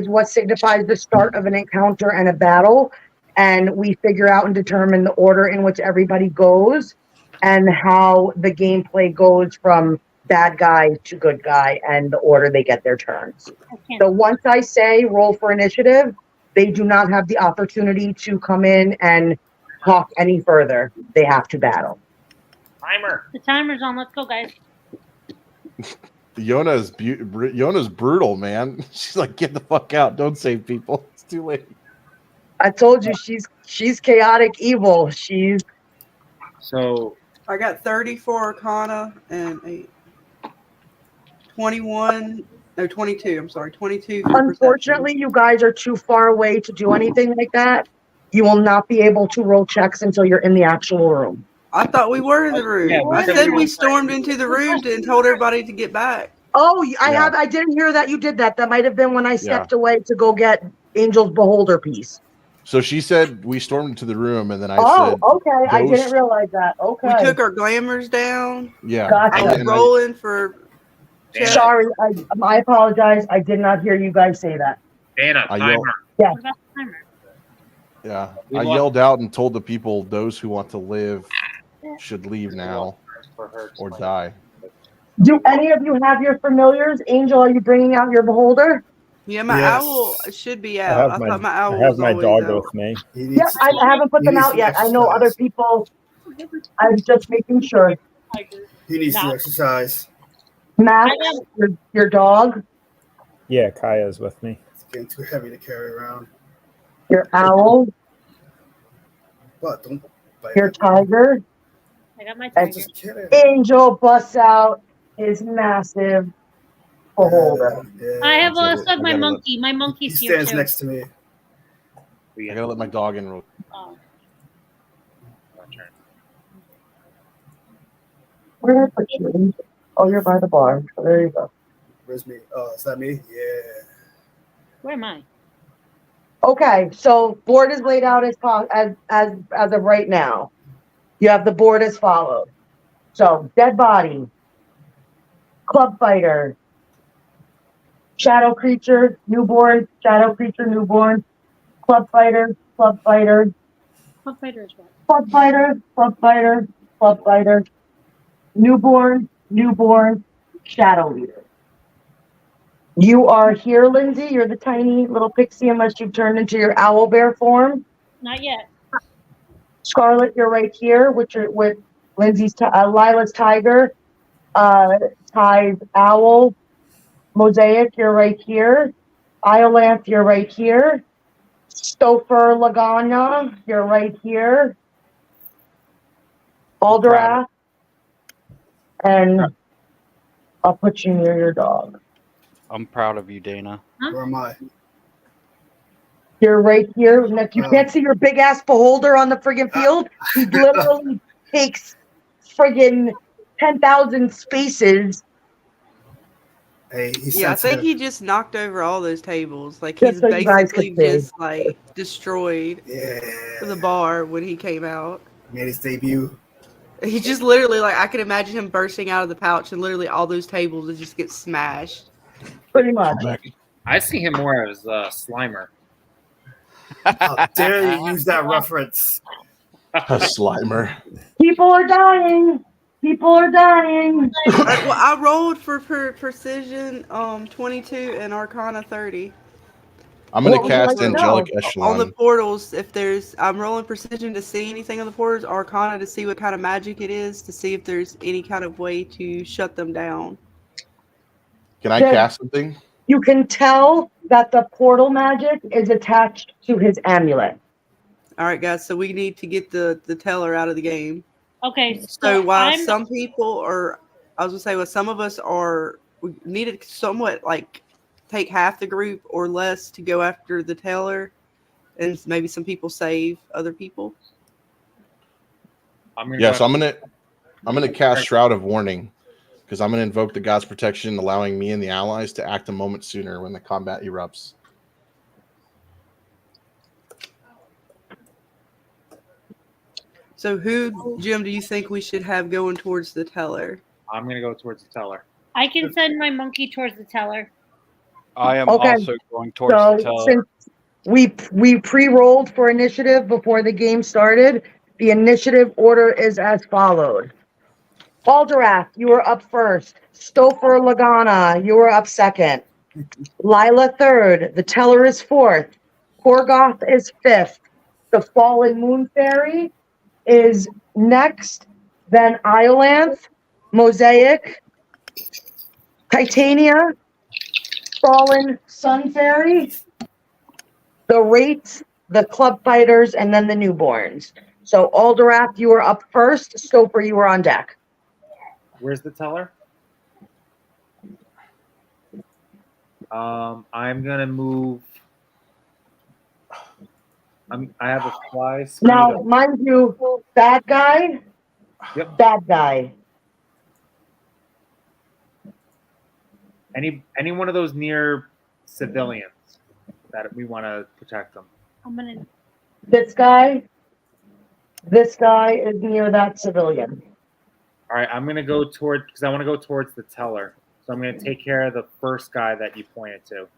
S9: what signifies the start of an encounter and a battle. And we figure out and determine the order in which everybody goes and how the gameplay goes from bad guy to good guy and the order they get their turns. So once I say roll for initiative, they do not have the opportunity to come in and talk any further. They have to battle.
S7: Timer.
S10: The timer's on. Let's go, guys.
S13: Yona's brutal, man. She's like, get the fuck out. Don't save people. It's too late.
S9: I told you she's chaotic evil. She's
S7: So
S6: I got 30 for Arcana and 21. No, 22. I'm sorry, 22 for
S9: Unfortunately, you guys are too far away to do anything like that. You will not be able to roll checks until you're in the actual room.
S6: I thought we were in the room.
S7: Yeah,
S6: I said we stormed into the room and told everybody to get back.
S9: Oh, I didn't hear that you did that. That might have been when I stepped away to go get Angel's Beholder piece.
S13: So she said we stormed into the room, and then I said,
S9: okay. I
S13: "Those-"
S9: didn't realize that. Okay.
S6: We took our glamours down.
S13: Yeah.
S9: Gotcha.
S6: I was
S13: And
S6: rolling for.
S9: Sorry, I apologize. I did not hear you guys say that.
S7: Dana,
S13: I
S7: timer.
S13: yelled-
S9: Yeah.
S10: What about the timer?
S13: Yeah.
S7: We
S13: I
S7: lost-
S13: yelled out and told the people, those who want to live should leave now or die.
S9: Do any of you have your familiars? Angel, are you bringing out your beholder?
S6: Yeah, my
S12: Yes.
S6: owl should be
S8: I
S6: out.
S8: have
S6: I thought my
S8: I
S6: owl
S8: have
S6: was
S8: my
S6: always
S8: dog
S6: out.
S8: with me.
S9: Yeah, I haven't put them out yet. I know other people. I'm just making sure.
S12: He needs to exercise.
S9: Max, your dog,
S8: Yeah, Kaya's with me.
S12: It's getting too heavy to carry around.
S9: your owl,
S12: But don't bite
S9: your
S12: it.
S9: tiger.
S10: I got my
S9: And
S10: tiger.
S12: Just kidding.
S9: Angel busts out his massive beholder.
S12: Yeah,
S10: I have
S13: That's
S10: also
S13: it.
S10: have
S13: I
S10: my
S13: gotta
S10: monkey. My
S12: he
S10: monkey's here
S12: stands
S10: too.
S12: next to me.
S13: I gotta let my dog in real.
S10: Oh.
S9: Where did I put you? Oh, you're by the bar. So there you go.
S12: Where's me? Oh, is that me? Yeah.
S10: Where am I?
S9: Okay, so board is laid out as of right now. You have the board as follows. So dead body, club fighter, shadow creature, newborn, shadow creature, newborn, club fighter, club fighter,
S10: Club fighter is what?
S9: club fighter, club fighter, club fighter, newborn, newborn, shadow leader. You are here, Lindsay. You're the tiny little pixie, unless you've turned into your owl bear form.
S10: Not yet.
S9: Scarlet, you're right here, with Lindsay's Lila's tiger, Ty's owl. Mosaic, you're right here. Iolanth, you're right here. Stofer Lagana, you're right here. Alderwrath, and I'll put you near your dog.
S11: I'm proud of you, Dana.
S12: Where am I?
S9: You're right here. Nick, you can't see your big ass beholder on the friggin' field. He literally takes friggin' 10,000 spaces.
S12: Hey, he's
S6: Yeah, I think
S12: sensitive.
S6: he just knocked over all those tables. Like
S9: Just
S6: he's
S9: so you guys
S6: basically
S9: could see.
S6: just like destroyed
S12: Yeah.
S6: the bar when he came out.
S12: Made his debut.
S6: He just literally like I could imagine him bursting out of the pouch and literally all those tables would just get smashed.
S9: Pretty much.
S7: I see him more as Slimer.
S12: How dare you use that reference?
S13: A Slimer.
S9: People are dying. People are dying.
S6: Well, I rolled for precision 22 and Arcana 30.
S13: I'm gonna
S9: What would you
S13: cast
S9: like to know?
S13: Angelic
S6: On the
S13: Echelon.
S6: portals, if there's I'm rolling precision to see anything on the portals, Arcana to see what kind of magic it is, to see if there's any kind of way to shut them down.
S13: Can I
S9: Yeah.
S13: cast something?
S9: You can tell that the portal magic is attached to his amulet.
S6: All right, guys. So we need to get the teller out of the game.
S10: Okay,
S6: So while
S10: I'm
S6: some people are, I was gonna say, well, some of us are, we needed somewhat like take half the group or less to go after the teller, and maybe some people save other people.
S13: So I'm gonna cast Shroud of Warning, because I'm gonna invoke the God's protection, allowing me and the allies to act a moment sooner when the combat erupts.
S6: So who, Jim, do you think we should have going towards the teller?
S7: I'm gonna go towards the teller.
S10: I can send my monkey towards the teller.
S11: I am
S9: Okay.
S11: also going towards
S9: So
S11: the teller.
S9: since we pre-rolled for initiative before the game started, the initiative order is as followed. Alderwrath, you were up first. Stofer Lagana, you were up second. Lila third. The teller is fourth. Korgoth is fifth. The Fallen Moon Fairy is next. Then Iolanth, Mosaic, Titania, Fallen Sun Fairy, the Wraiths, the Club Fighters, and then the Newborns. So Alderwrath, you were up first. Stofer, you were on deck.
S7: Where's the teller? I'm gonna move. I have a fly speed.
S9: Now, mind you, that guy.
S7: Yep.
S9: That guy.
S7: Any one of those near civilians that we want to protect them.
S10: I'm gonna.
S9: This guy. This guy is near that civilian.
S7: All right, I'm gonna go toward because I want to go towards the teller. So I'm gonna take care of the first guy that you pointed to.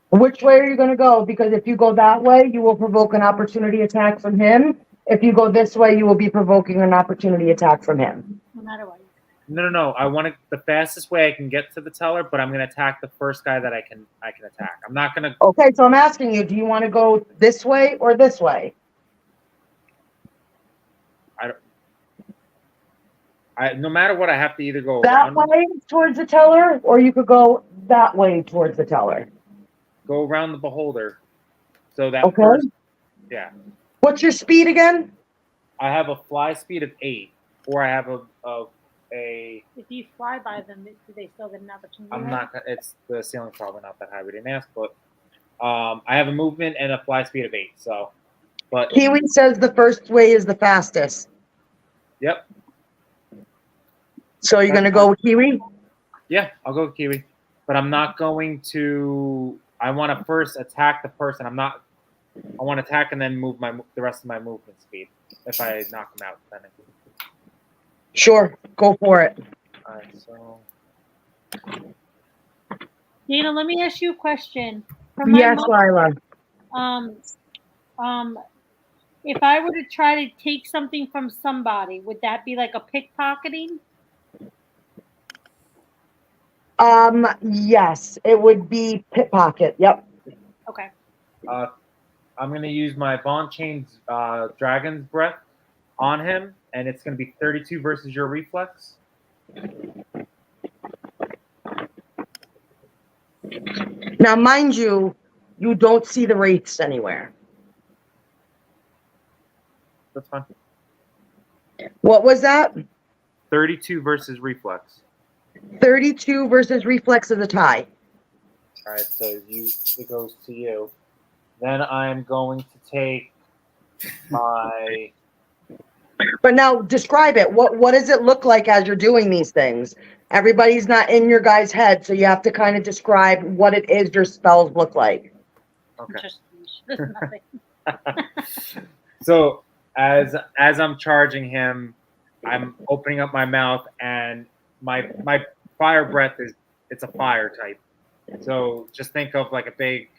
S9: Which way are you going to go? Because if you go that way, you will provoke an opportunity attack from him. If you go this way, you will be provoking an opportunity attack from him.
S10: No matter what.
S7: No. I want to the fastest way I can get to the teller, but I'm gonna attack the first guy that I can attack. I'm not gonna.
S9: Okay, so I'm asking you, do you want to go this way or this way?
S7: No matter what, I have to either go
S9: That
S7: around,
S9: way towards the teller, or you could go that way towards the teller.
S7: go around the beholder. So that
S9: Okay.
S7: first, yeah.
S9: What's your speed again?
S7: I have a fly speed of 8, or I have a
S10: If you fly by them, do they still get an opportunity?
S7: I'm not. It's the ceiling's probably not that high. We didn't ask, but I have a movement and a fly speed of 8. So, but
S9: Kiwi says the first way is the fastest.
S7: Yep.
S9: So you're going to go with Kiwi?
S7: Yeah, I'll go with Kiwi, but I'm not going to. I want to first attack the person. I want to attack and then move the rest of my movement speed. If I knock them out, then.
S9: Sure, go for it.
S7: All right, so.
S10: Dana, let me ask you a question.
S9: Yes, Lila.
S10: If I were to try to take something from somebody, would that be like a pickpocketing?
S9: Yes, it would be pickpocket. Yep.
S10: Okay.
S7: I'm going to use my Bond Chain's Dragon's Breath on him, and it's going to be 32 versus your reflex.
S9: Now, mind you, you don't see the wraiths anywhere.
S7: That's fine.
S9: What was that?
S7: 32 versus reflex.
S9: 32 versus reflex is a tie.
S7: All right, so it goes to you. Then I'm going to take my.
S9: But now describe it. What does it look like as you're doing these things? Everybody's not in your guy's head, so you have to kind of describe what it is your spells look like.
S7: Okay.
S10: Nothing.
S7: So as I'm charging him, I'm opening up my mouth, and my fire breath it's a fire type. So just think of like a big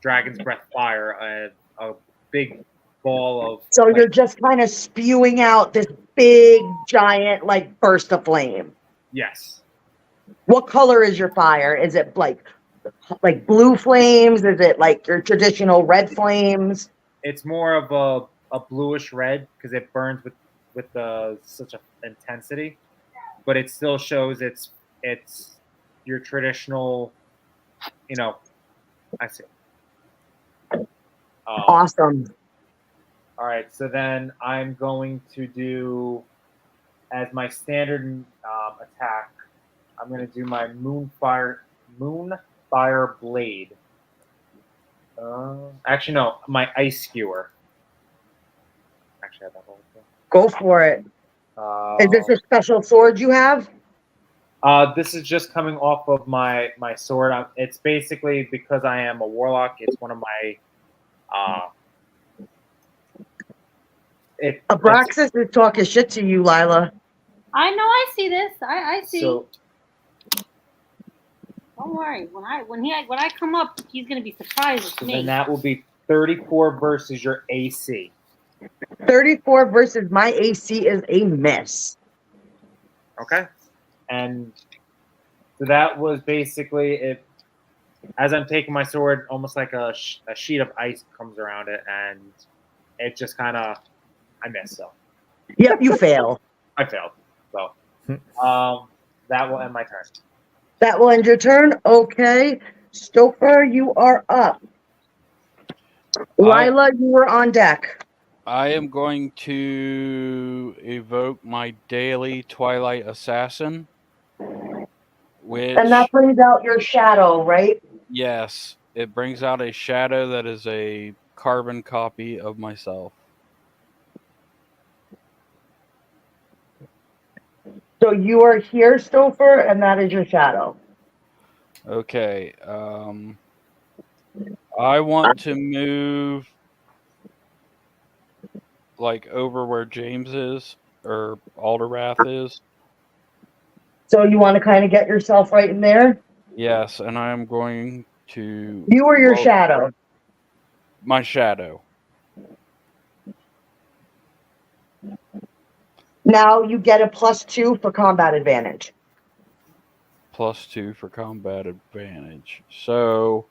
S7: dragon's breath fire, a big ball of.
S9: So you're just kind of spewing out this big, giant, like burst of flame.
S7: Yes.
S9: What color is your fire? Is it like blue flames? Is it like your traditional red flames?
S7: It's more of a bluish red because it burns with such a intensity, but it still shows it's your traditional, I see.
S9: Awesome.
S7: All right, so then I'm going to do, as my standard attack, I'm going to do my Moonfire Blade. Actually, no, my Ice Skewer. Actually, I have that whole thing.
S9: Go for it. Is this a special sword you have?
S7: This is just coming off of my sword. It's basically because I am a warlock. It's one of my.
S9: Aabraxxis is talking shit to you, Lila.
S10: I know. I see this. I see.
S7: So,
S10: don't worry. When I come up, he's gonna be surprised with me.
S7: Then that will be 34 versus your AC.
S9: 34 versus my AC is a miss.
S7: Okay. And so that was basically it. As I'm taking my sword, almost like a sheet of ice comes around it, and it just kind of, I miss. So.
S9: Yep, you fail.
S7: I failed. So that will end my turn.
S9: That will end your turn. Okay. Stofer, you are up. Lila, you were on deck.
S11: I am going to evoke my daily Twilight Assassin, which,
S9: And that brings out your shadow, right?
S11: yes, it brings out a shadow that is a carbon copy of myself.
S9: So you are here, Stofer, and that is your shadow.
S11: Okay. I want to move like over where James is or Alderwrath is.
S9: So you want to kind of get yourself right in there?
S11: Yes, and I am going to.
S9: You or your shadow?
S11: My shadow.
S9: Now you get a +2 for combat advantage.
S11: +2 for combat advantage. So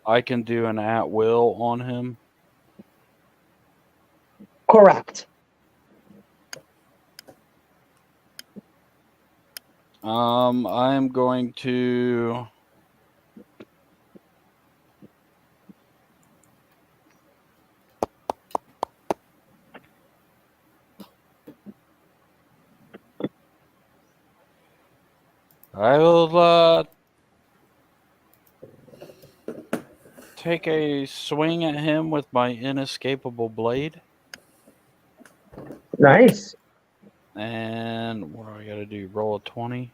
S11: I can do an at will on him.
S9: Correct.
S11: I am going to. I will take a swing at him with my inescapable blade.
S9: Nice.
S11: And what do I got to do? Roll a 20?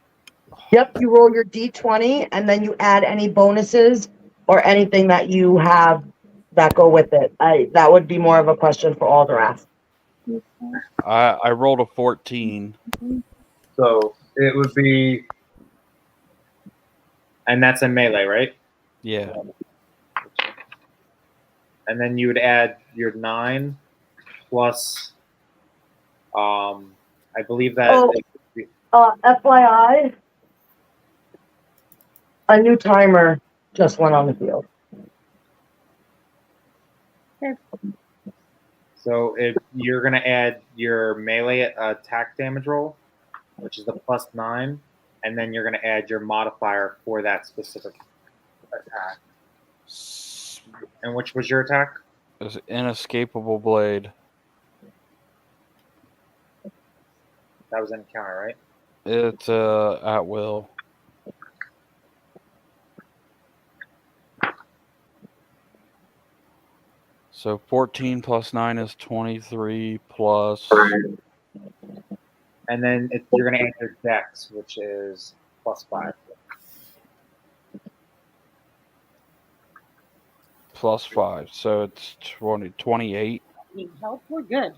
S9: Yep, you roll your d20 and then you add any bonuses or anything that you have that go with it. That would be more of a question for Alderwrath.
S11: I rolled a 14.
S7: So it would be, and that's in melee, right?
S11: Yeah.
S7: And then you would add your 9 plus, I believe that.
S9: FYI, a new timer just went on the field.
S7: So if you're going to add your melee attack damage roll, which is the +9, and then you're going to add your modifier for that specific attack. And which was your attack?
S11: It was inescapable blade.
S7: That was an encounter, right?
S11: It's at will. So 14 plus 9 is 23 plus.
S7: And then you're going to add your dex, which is +5.
S11: Plus 5. So it's 28.
S10: Need help? We're good.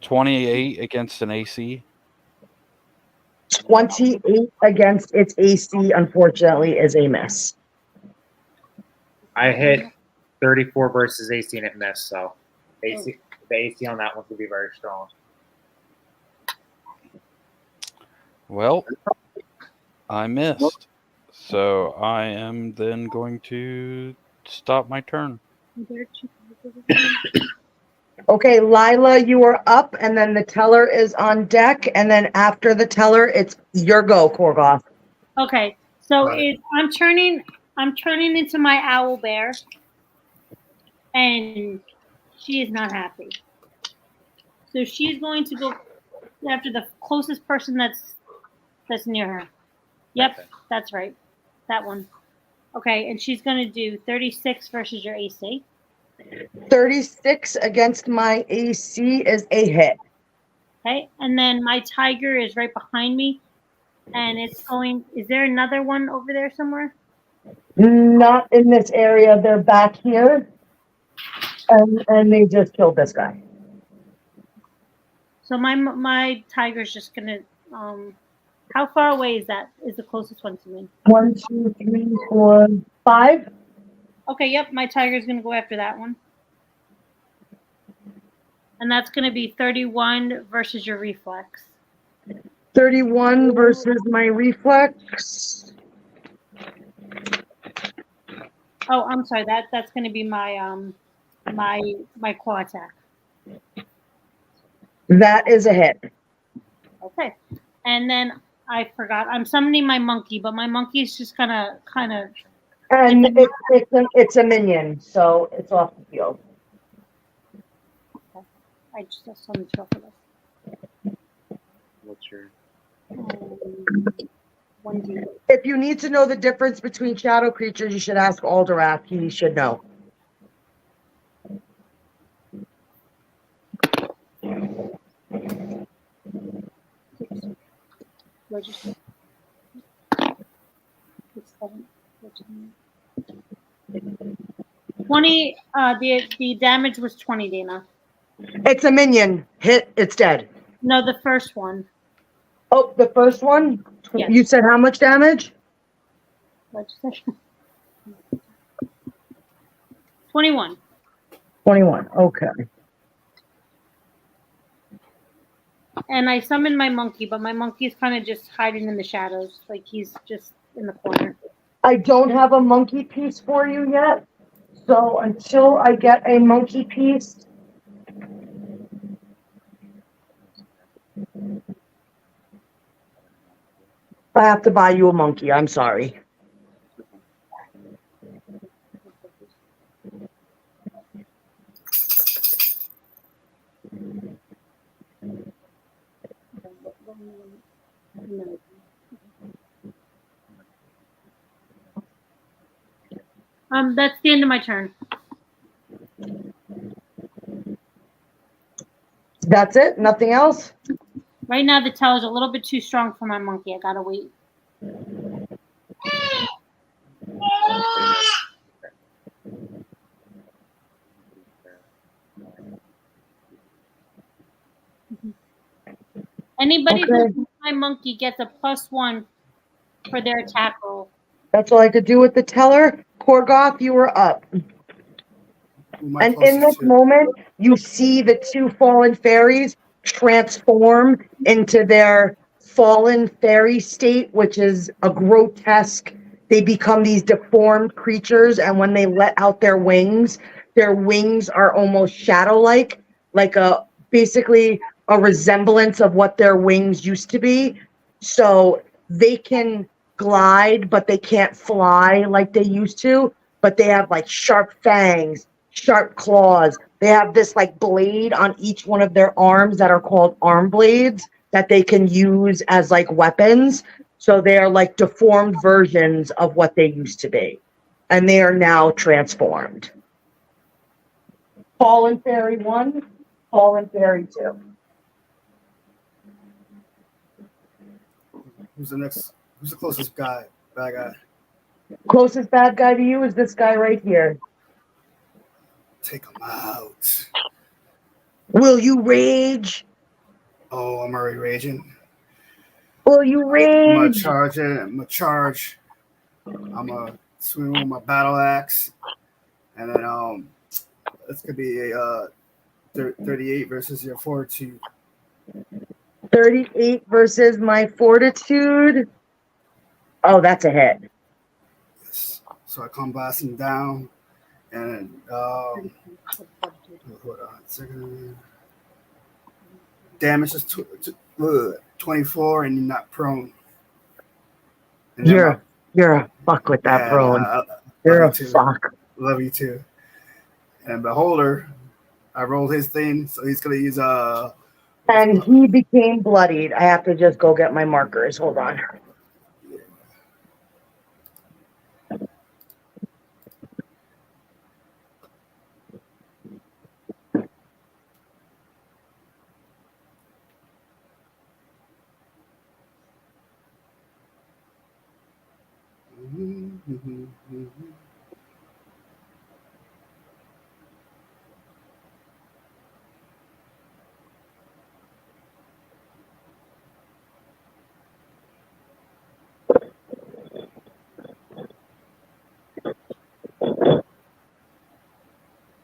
S11: 28 against an AC.
S9: 28 against its AC, unfortunately, is a miss.
S7: I hit 34 versus AC and it missed, so the AC on that one could be very strong.
S11: Well, I missed. So I am then going to stop my turn.
S9: Okay, Lila, you are up, and then the teller is on deck, and then after the teller, it's your go, Korgoth.
S10: Okay, so I'm turning into my owl bear, and she is not happy. So she's going to go after the closest person that's near her. Yep, okay. That's right. That one. Okay, and she's going to do 36 versus your AC.
S9: 36 against my AC is a hit.
S10: Okay, and then my tiger is right behind me, and it's going. Is there another one over there somewhere?
S9: Not in this area. They're back here, and they just killed this guy.
S10: So my tiger's just gonna. How far away is that? Is the closest one to me?
S9: 1, 2, 3, 4, 5.
S10: Okay, yep, my tiger's gonna go after that one. And that's gonna be 31 versus your reflex.
S9: 31 versus my reflex.
S10: Oh, I'm sorry. That's gonna be my my claw attack.
S9: That is a hit.
S10: Okay, and then I forgot. I'm summoning my monkey, but my monkey is just kind of
S9: And it's a minion, so it's off the field.
S10: Okay. I just saw the for this.
S7: What's your?
S10: 1D.
S9: If you need to know the difference between shadow creatures, you should ask Alderwrath. He should know.
S10: Register. 20. The damage was 20, Dana.
S9: It's a minion. Hit, it's dead.
S10: No, the first one.
S9: Oh, the first one?
S10: Yes.
S9: You said how much damage?
S10: Legislation. 21.
S9: 21. Okay.
S10: And I summoned my monkey, but my monkey is kind of just hiding in the shadows. Like he's just in the corner.
S9: I don't have a monkey piece for you yet. So until I get a monkey piece, I have to buy you a monkey. I'm sorry.
S10: That's the end of my turn.
S9: That's it? Nothing else?
S10: Right now, the tail is a little bit too strong for my monkey. I gotta wait. Anybody who hits my monkey gets a +1 for their attack roll.
S9: That's all I could do with the teller. Korgoth, you were up. And in this moment, you see the two fallen fairies transform into their fallen fairy state, which is a grotesque. They become these deformed creatures, and when they let out their wings are almost shadow-like, like basically a resemblance of what their wings used to be. So they can glide, but they can't fly like they used to. But they have like sharp fangs, sharp claws. They have this like blade on each one of their arms that are called arm blades that they can use as like weapons. So they are like deformed versions of what they used to be. And they are now transformed. Fallen Fairy 1, Fallen Fairy 2.
S12: Who's the closest bad guy?
S9: Closest bad guy to you is this guy right here.
S12: Take him out.
S9: Will you rage?
S12: Oh, I'm already raging.
S9: Will you rage?
S12: I'm gonna charge it. I'm gonna charge. I'm gonna swing with my battle axe, and then this could be a 38 versus your fortitude.
S9: 38 versus my fortitude. Oh, that's a hit.
S12: Yes. So I come blasting down, and hold on a second. Damage is 24, and you're not prone. And
S9: You're a fuck with that prone. You're a fuck.
S12: Love you too. And Beholder, I rolled his thing, so he's gonna use
S9: And he became bloodied. I have to just go get my markers. Hold on.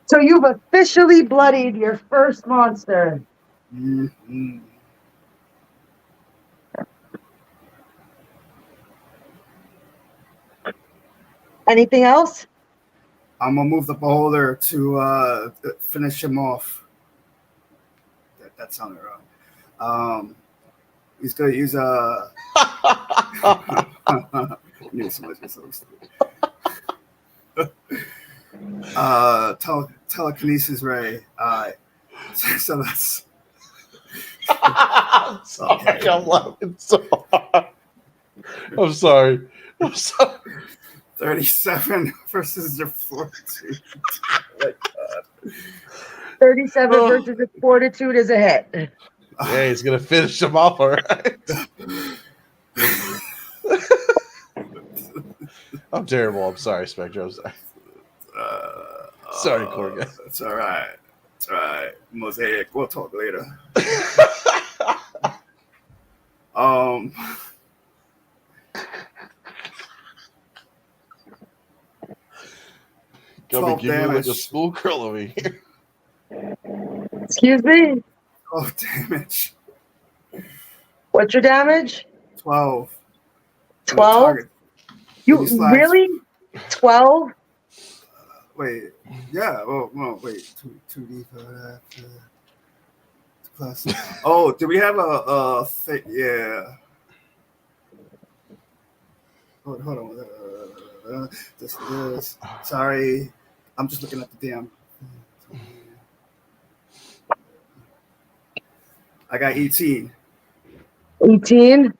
S9: So you've officially bloodied your first monster.
S12: Mm-hmm.
S9: Anything else?
S12: I'm gonna move the Beholder to finish him off. That sounded wrong. He's gonna use a. Telekinesis ray. So that's
S13: I'm sorry.
S12: Okay.
S13: I'm laughing so hard. I'm sorry.
S12: 37 versus your 42. Oh my God.
S9: 37 versus the fortitude is a hit.
S13: Yeah, he's gonna finish him off, all right. I'm terrible. I'm sorry, Spectre. I'm sorry. Sorry, Korgoth.
S12: It's all right. It's all right. Mosaic. We'll talk later.
S13: Gonna be giving me like a
S12: damage.
S13: schoolgirl over here.
S9: Excuse me?
S12: 12 damage.
S9: What's your damage?
S12: 12.
S9: 12?
S12: Target.
S9: You
S12: slides-
S9: really? 12?
S12: Wait. Yeah. Oh, wait. 2D for that. Plus. Oh, do we have a thing? Yeah. Hold on. This. Sorry. I'm just looking at the damn. I got 18.
S9: 18?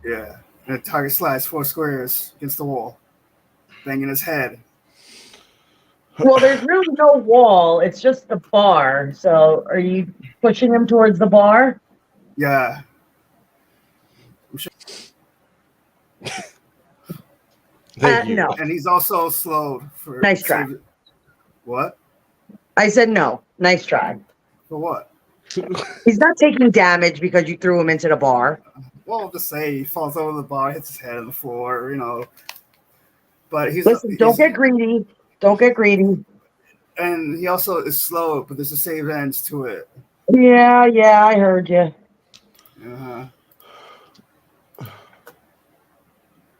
S12: Yeah. And the target slides 4 squares against the wall, banging his head.
S9: Well, there's really no wall. It's just the bar. So are you pushing him towards the bar?
S12: Yeah.
S13: Thank you.
S9: No.
S12: And he's also slowed for.
S9: Nice try.
S12: What?
S9: I said no. Nice try.
S12: For what?
S9: He's not taking damage because you threw him into the bar.
S12: Well, I'll just say he falls over the bar, hits his head on the floor, But
S9: Listen, don't get greedy. Don't get greedy.
S12: And he also is slow, but there's a save ends to it.
S9: Yeah, I heard you.
S12: Uh-huh.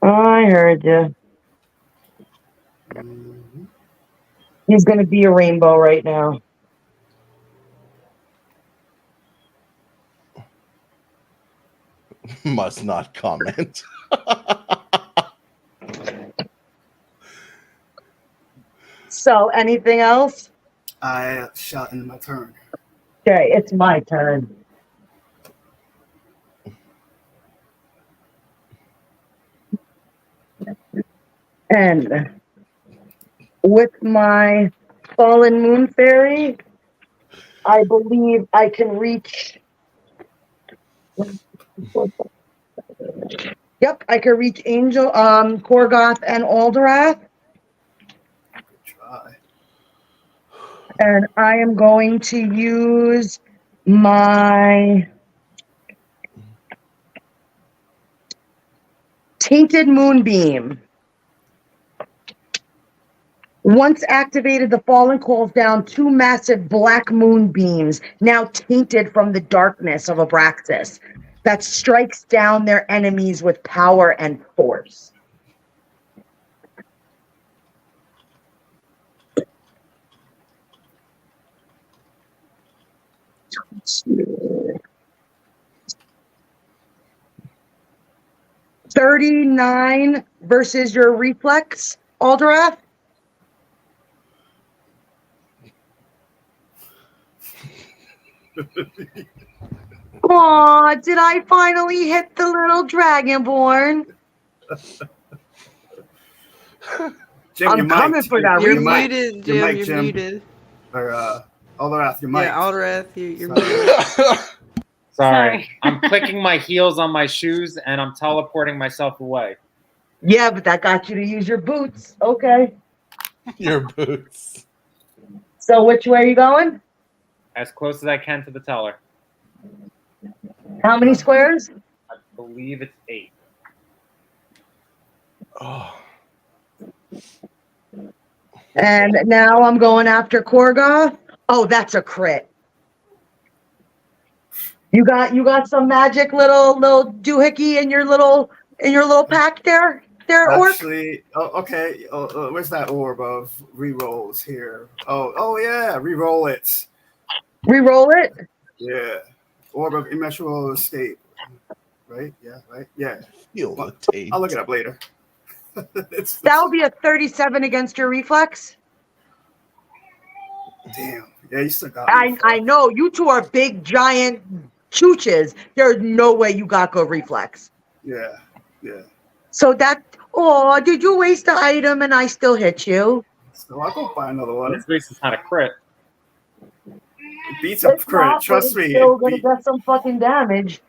S9: I heard you.
S12: Mm-hmm.
S9: He's going to be a rainbow right now.
S13: Must not comment.
S9: So, anything else?
S12: I shot in my turn.
S9: Okay, it's my turn. And with my fallen moon fairy, I believe I can reach. Yep, I can reach Angel, Korgoth, and Alderwrath.
S12: Try.
S9: And I am going to use my Tainted Moonbeam. Once activated, the Fallen calls down 2 massive black moonbeams, now tainted from the darkness of Aabraxxis, that strikes down their enemies with power and force. $39 versus your reflex, Alderwrath. Aw, did I finally hit the little dragonborn?
S12: Jim,
S9: I'm coming for that.
S6: You're
S9: reflex.
S6: muted, Jim. You're muted.
S12: Or Alderwrath, your mic.
S6: Yeah, Alderwrath, you're
S12: Sorry.
S6: muted.
S7: Sorry. I'm clicking my heels on my shoes and I'm teleporting myself away.
S9: Yeah, but that got you to use your boots. Okay.
S13: Your boots.
S9: So which way are you going?
S7: As close as I can to the teller.
S9: How many squares?
S7: I believe it's 8.
S13: Oh.
S9: And now I'm going after Korgoth. Oh, that's a crit. You got some magic little doohickey in your little pack there, orc?
S12: Actually, okay. Where's that orb of rerolls here? Oh yeah, reroll it.
S9: Reroll it.
S12: Yeah, orb of immeasurable escape. Right? Yeah, right. Yeah.
S13: Feel the taste.
S12: I'll look it up later.
S9: That would be a 37 against your reflex.
S12: Damn. Yeah, you still got me.
S9: I know you two are big giant chooches. There's no way you got good reflex.
S12: Yeah. Yeah.
S9: So that, oh, did you waste the item and I still hit you?
S12: So I'll go buy another one.
S7: At least it's not a crit.
S12: It beats a
S9: It's
S12: crit.
S9: not,
S12: Trust
S9: but it's
S12: me.
S9: still gonna get some fucking damage.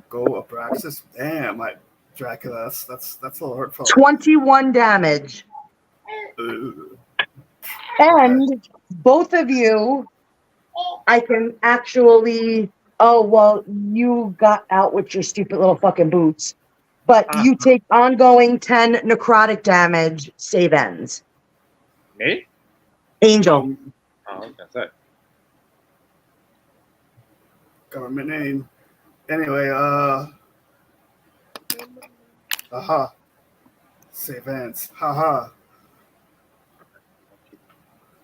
S12: Go Aabraxxis. Damn, my Dracula. That's a little hurtful.
S9: 21 damage.
S12: Ooh.
S9: And both of you, I can actually. Oh, well, you got out with your stupid little fucking boots. But you take ongoing 10 necrotic damage, save ends.
S7: Me?
S9: Angel.
S7: Oh, that's it.
S12: Government name. Anyway, Save ends. Haha.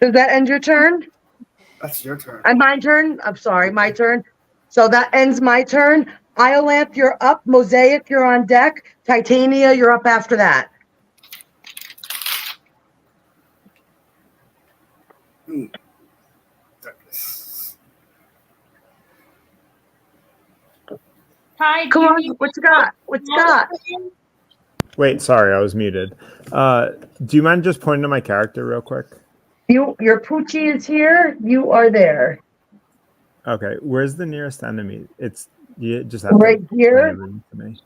S9: Does that end your turn?
S12: That's your turn.
S9: And my turn? I'm sorry, my turn. So that ends my turn. Iolanth, you're up. Mosaic, you're on deck. Titania, you're up after that.
S12: Darkness.
S10: Ty,
S9: Come on, what you got? What you got?
S8: Wait, sorry, I was muted. Do you mind just pointing to my character real quick?
S9: Your Poochie is here. You are there.
S8: Okay, where's the nearest enemy? It's you just have
S9: Right
S8: to
S9: here?
S8: explain it to me.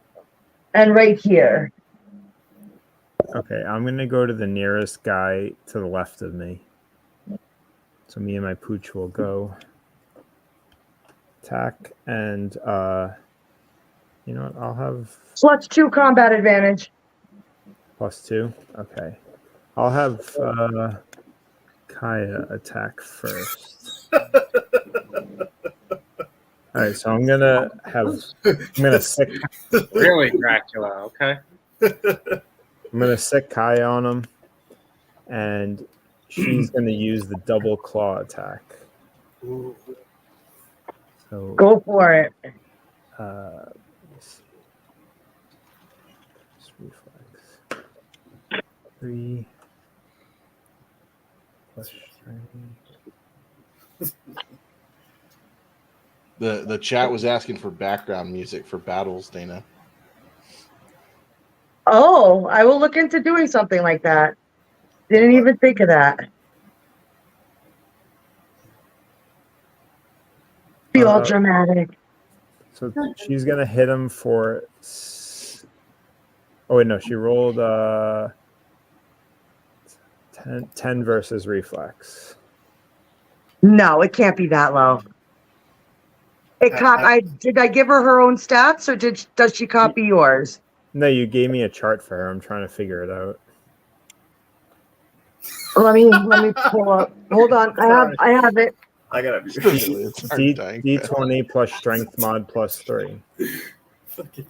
S9: And right here.
S8: Okay, I'm gonna go to the nearest guy to the left of me. So me and my pooch will go attack, and you know what? I'll have
S9: +2 combat advantage.
S8: +2. Okay, I'll have Gaia attack first. All right, so I'm gonna sick.
S7: Really, Dracula? Okay.
S8: I'm gonna sick Gaia on him, and she's gonna use the double claw attack. So
S9: Go for it.
S8: let's see. Just reflex. 3 plus strength.
S13: The chat was asking for background music for battles, Dana.
S9: Oh, I will look into doing something like that. Didn't even think of that. Be all dramatic.
S8: So she's gonna hit him for. Oh wait, no, she rolled 10 versus reflex.
S9: No, it can't be that low. Did I give her own stats, or does she copy yours?
S8: No, you gave me a chart for her. I'm trying to figure it out.
S9: Let me pull up. Hold on, I have it.
S12: I gotta be
S8: D20 plus strength mod +3.
S12: Fucking.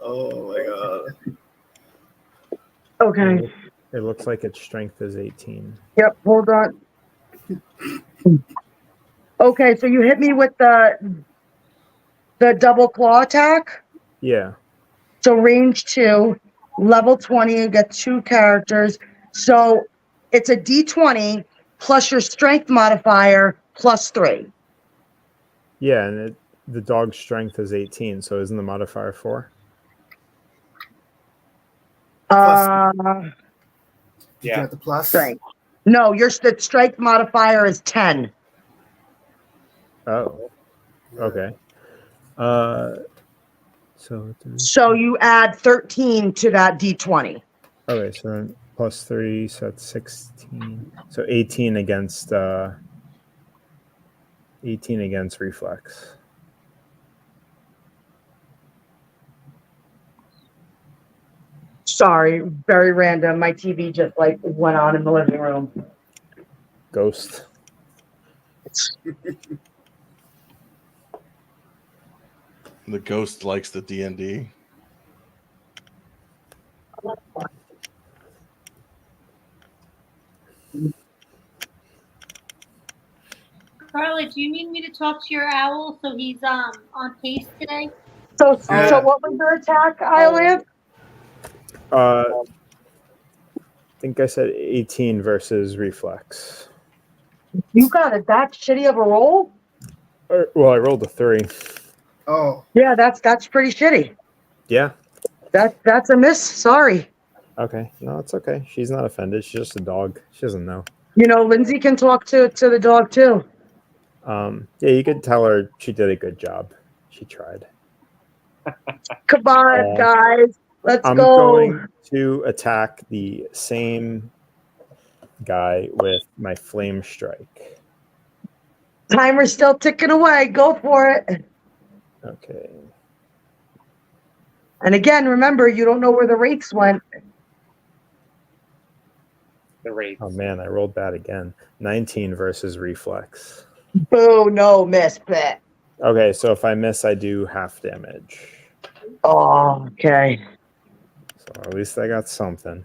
S12: Oh my god.
S9: Okay.
S8: It looks like its strength is 18.
S9: Yep, hold on. Okay, so you hit me with the double claw attack.
S8: Yeah.
S9: So range 2, level 20, you get 2 characters. So it's a D20 plus your strength modifier +3.
S8: Yeah, and the dog's strength is 18, so isn't the modifier 4?
S12: Yeah. Got the plus.
S9: Strength. No, the strength modifier is 10.
S8: Oh. Okay.
S9: So you add 13 to that D20.
S8: Okay, so then +3, so that's 16. So 18 against reflex.
S9: Sorry, very random. My TV just went on in the living room.
S8: Ghost.
S13: The ghost likes the D&D.
S10: Scarlet, do you need me to talk to your owl so he's on pace today?
S9: So
S12: Yeah.
S9: what was your attack, Iolanth?
S8: I think I said 18 versus reflex.
S9: You got it that shitty of a roll?
S8: Well, I rolled a 3.
S12: Oh,
S9: Yeah, that's pretty shitty.
S8: Yeah.
S9: That's a miss. Sorry.
S8: Okay. No, it's okay. She's not offended. She's just a dog. She doesn't know.
S9: You know, Lindsay can talk to the dog too.
S8: Yeah, you could tell her she did a good job. She tried.
S9: Come on, guys. Let's
S8: I'm
S9: go.
S8: going to attack the same guy with my flame strike.
S9: Timer's still ticking away. Go for it.
S8: Okay.
S9: And again, remember, you don't know where the wraiths went.
S7: The raid.
S8: Oh man, I rolled bad again. 19 versus reflex.
S9: Boo, no miss, bet.
S8: Okay, so if I miss, I do half damage.
S9: Oh, okay.
S8: So at least I got something.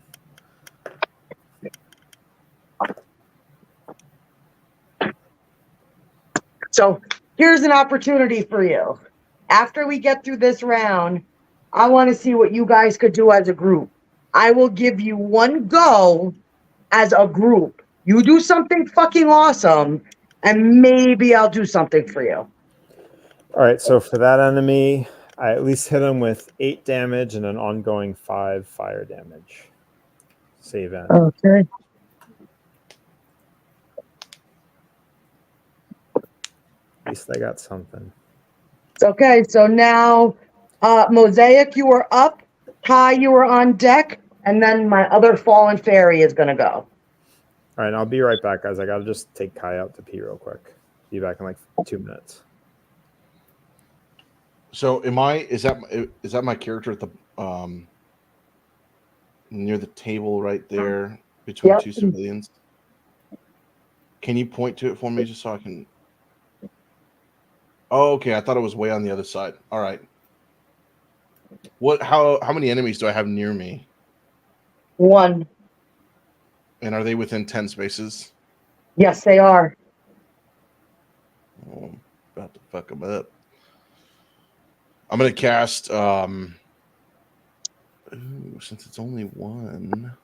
S9: So here's an opportunity for you. After we get through this round, I want to see what you guys could do as a group. I will give you one go as a group. You do something fucking awesome, and maybe I'll do something for you.
S8: All right, so for that enemy, I at least hit him with 8 damage and an ongoing 5 fire damage. Save end.
S9: Okay.
S8: At least I got something.
S9: Okay, so now, Mosaic, you were up. Kai, you were on deck. And then my other fallen fairy is going to go.
S8: All right, I'll be right back, guys. I got to just take Kai out to pee real quick. Be back in like 2 minutes.
S13: So is that my character at the near the table right there between two civilians? Can you point to it for me just so I can? Oh, okay. I thought it was way on the other side. All right. How many enemies do I have near me?
S9: 1.
S13: And are they within 10 spaces?
S9: Yes, they are.
S13: Oh, I'm about to fuck them up. I'm gonna cast. Since it's only 1,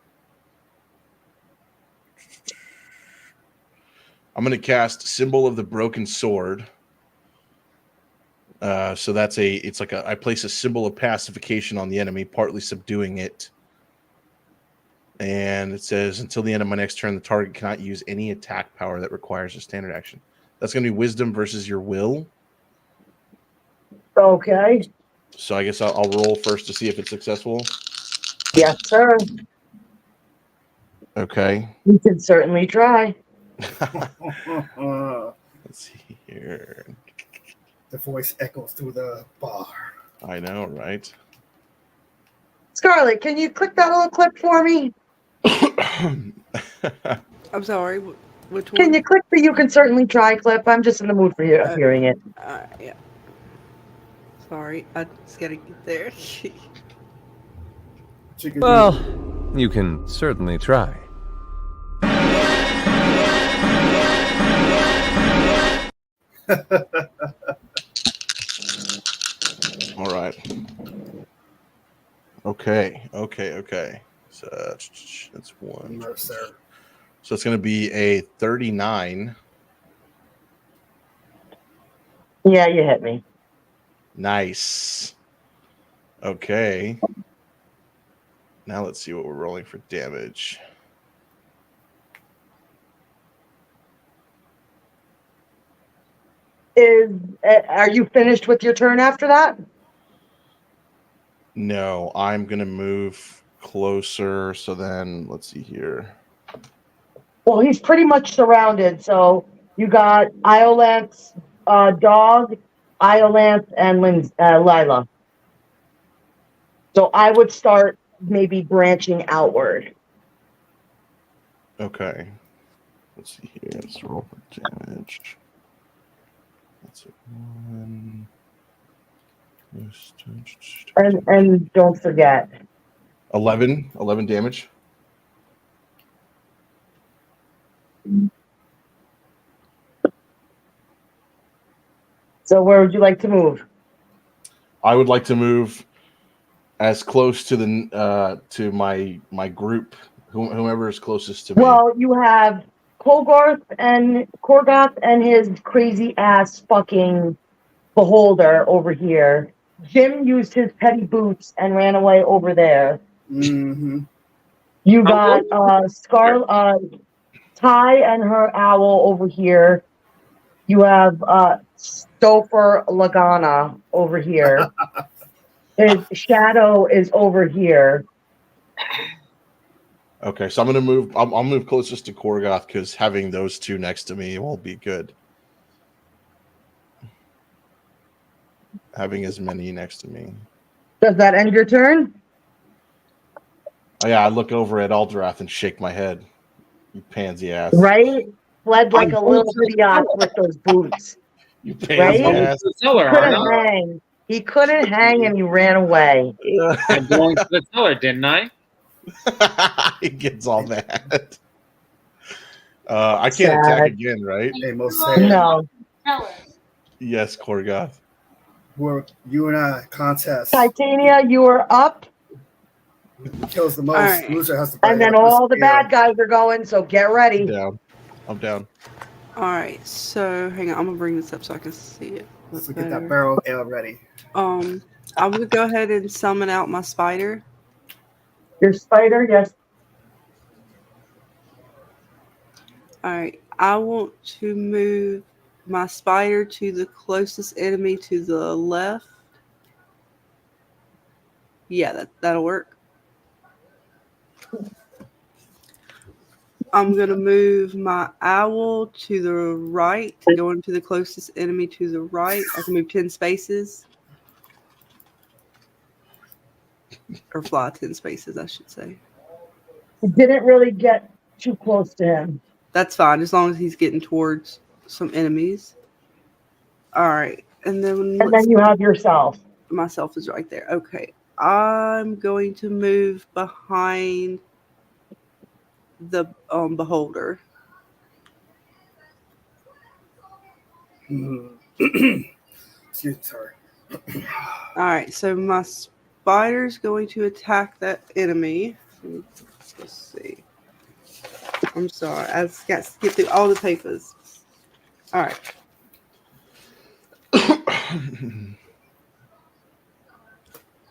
S13: I'm gonna cast Symbol of the Broken Sword. So it's like I place a symbol of pacification on the enemy, partly subduing it. And it says, until the end of my next turn, the target cannot use any attack power that requires a standard action. That's going to be Wisdom versus your will.
S9: Okay.
S13: So I guess I'll roll first to see if it's successful.
S9: Yes, sir.
S13: Okay.
S9: You can certainly try.
S13: Let's see here.
S12: The voice echoes through the bar.
S13: I know, right?
S9: Scarlet, can you click that little clip for me?
S6: I'm sorry. Which one?
S9: Can you click the "You Can Certainly Try" clip? I'm just in the mood for you hearing it.
S6: Yeah. Sorry, I just gotta get there.
S14: Well, you can certainly try.
S13: All right. Okay. So that's 1.
S12: Mercer.
S13: So it's going to be a 39.
S9: Yeah, you hit me.
S13: Nice. Okay. Now let's see what we're rolling for damage.
S9: Are you finished with your turn after that?
S13: No, I'm going to move closer. So then let's see here.
S9: Well, he's pretty much surrounded. So you got Iolanth's dog, Iolanth, and Lila. So I would start maybe branching outward.
S13: Okay. Let's see here. Let's roll for damage. That's a 1.
S9: And don't forget.
S13: 11 damage.
S9: So where would you like to move?
S13: I would like to move as close to the to my group, whomever is closest to me.
S9: Well, you have Korgoth and his crazy ass fucking beholder over here. Jim used his petty boots and ran away over there.
S12: Mm-hmm.
S9: You got Scarlet, Ty and her owl over here. You have Stofer Lagana over here. His shadow is over here.
S13: Okay, so I'm gonna move. I'll move closest to Korgoth because having those two next to me will be good. Having as many next to me.
S9: Does that end your turn?
S13: Oh yeah, I look over at Alderwrath and shake my head. You pansy ass.
S9: Right? Fled like a little biatch with those boots.
S13: You pansy
S9: Right?
S13: ass.
S9: He couldn't hang. He couldn't hang and you ran away.
S7: I'm going to the cellar, didn't I?
S13: He gets all mad. I can't attack again, right?
S12: Hey, Mosaic.
S9: No.
S13: Yes, Korgoth.
S12: You and I contest.
S9: Titania, you are up.
S12: Who kills the most?
S6: Alright.
S12: Loser has to.
S9: And then all the bad guys are going, so get ready.
S13: I'm down.
S6: Alright, so hang on, I'm gonna bring this up so I can see it.
S12: Let's get that barrel of ale ready.
S6: I'm gonna go ahead and summon out my spider.
S9: Your spider, yes.
S6: Alright, I want to move my spider to the closest enemy to the left. Yeah, that'll work. I'm going to move my owl to the right, going to the closest enemy to the right. I can move 10 spaces. Or fly 10 spaces, I should say.
S9: You didn't really get too close to him.
S6: That's fine, as long as he's getting towards some enemies. All right, and then
S9: you have yourself.
S6: Myself is right there. Okay, I'm going to move behind the beholder.
S12: Excuse me, sorry.
S6: All right, so my spider's going to attack that enemy. Let's see. I'm sorry, I just got to skip through all the papers. All right.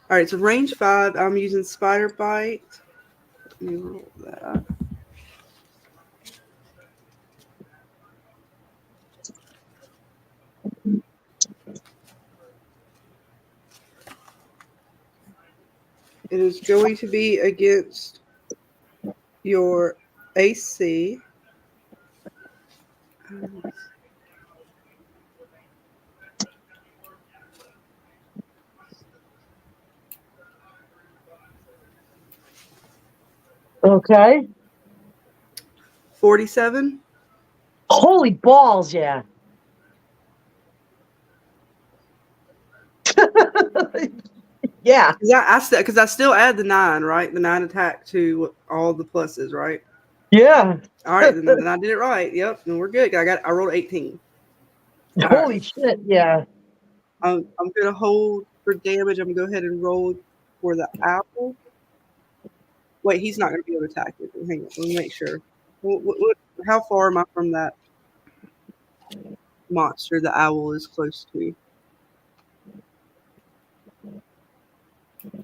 S6: All right, so range 5. I'm using spider bite. Let me roll that up. It is going to be against your AC.
S9: Okay.
S6: 47.
S9: Holy balls, yeah. Yeah.
S6: Because I still add the 9, right? The 9 attack to all the pluses, right?
S9: Yeah.
S6: All right, then I did it right. Yep, and we're good. I rolled 18.
S9: Holy shit, yeah.
S6: I'm gonna hold for damage. I'm gonna go ahead and roll for the owl. Wait, he's not gonna be able to attack it. Hang on, let me make sure. How far am I from that monster the owl is close to?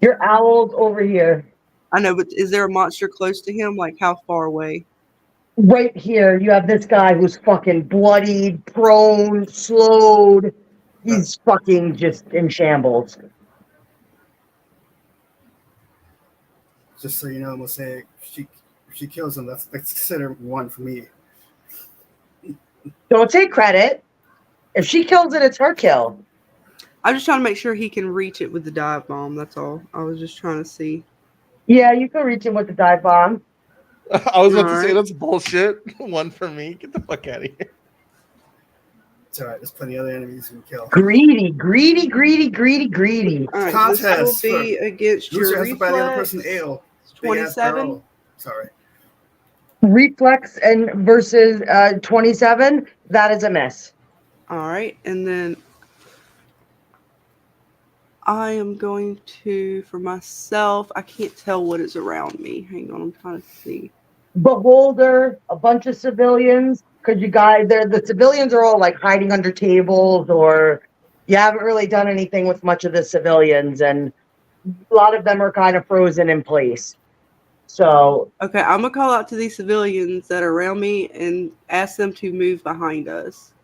S9: Your owl's over here.
S6: I know, but is there a monster close to him? Like how far away?
S9: Right here, you have this guy who's fucking bloodied, prone, slowed. He's fucking just in shambles.
S12: Just so you know, Mosaic, if she kills him, that's considered 1 for me.
S9: Don't take credit. If she kills it, it's her kill.
S6: I'm just trying to make sure he can reach it with the dive bomb. That's all. I was just trying to see.
S9: Yeah, you can reach him with the dive bomb.
S13: I was about to say that's bullshit. 1 for me. Get the fuck out of here.
S12: It's all right. There's plenty of other enemies we can kill.
S9: Greedy.
S6: All right,
S12: Contest.
S6: This will be against
S12: Loser
S6: your
S12: has to buy the other
S6: reflex.
S12: person ale.
S6: 27.
S12: Sorry.
S9: Reflex and versus 27. That is a miss.
S6: All right, and then I am going to, for myself, I can't tell what is around me. Hang on, I'm trying to see.
S9: Beholder, a bunch of civilians, because you guys, the civilians are all like hiding under tables, or you haven't really done anything with much of the civilians, and a lot of them are kind of frozen in place. So,
S6: okay, I'm gonna call out to these civilians that are around me and ask them to move behind us.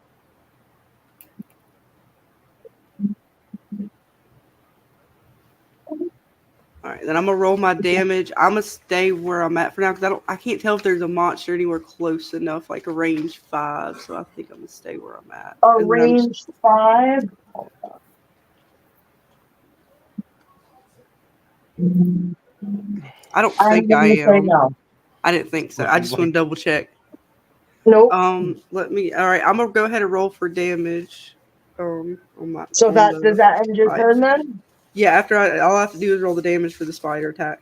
S6: All right, then I'm gonna roll my damage. I'm gonna stay where I'm at for now because I can't tell if there's a monster anywhere close enough, like a range 5. So I think I'm gonna stay where I'm at.
S9: a range 5.
S6: I don't think I am.
S9: No.
S6: I didn't think so. I just want to double check.
S9: Nope.
S6: Let me. All right, I'm gonna go ahead and roll for damage. On my.
S9: So
S6: on
S9: that
S6: the
S9: does that end your
S6: spider.
S9: turn then?
S6: Yeah. After all I have to do is roll the damage for the spider attack.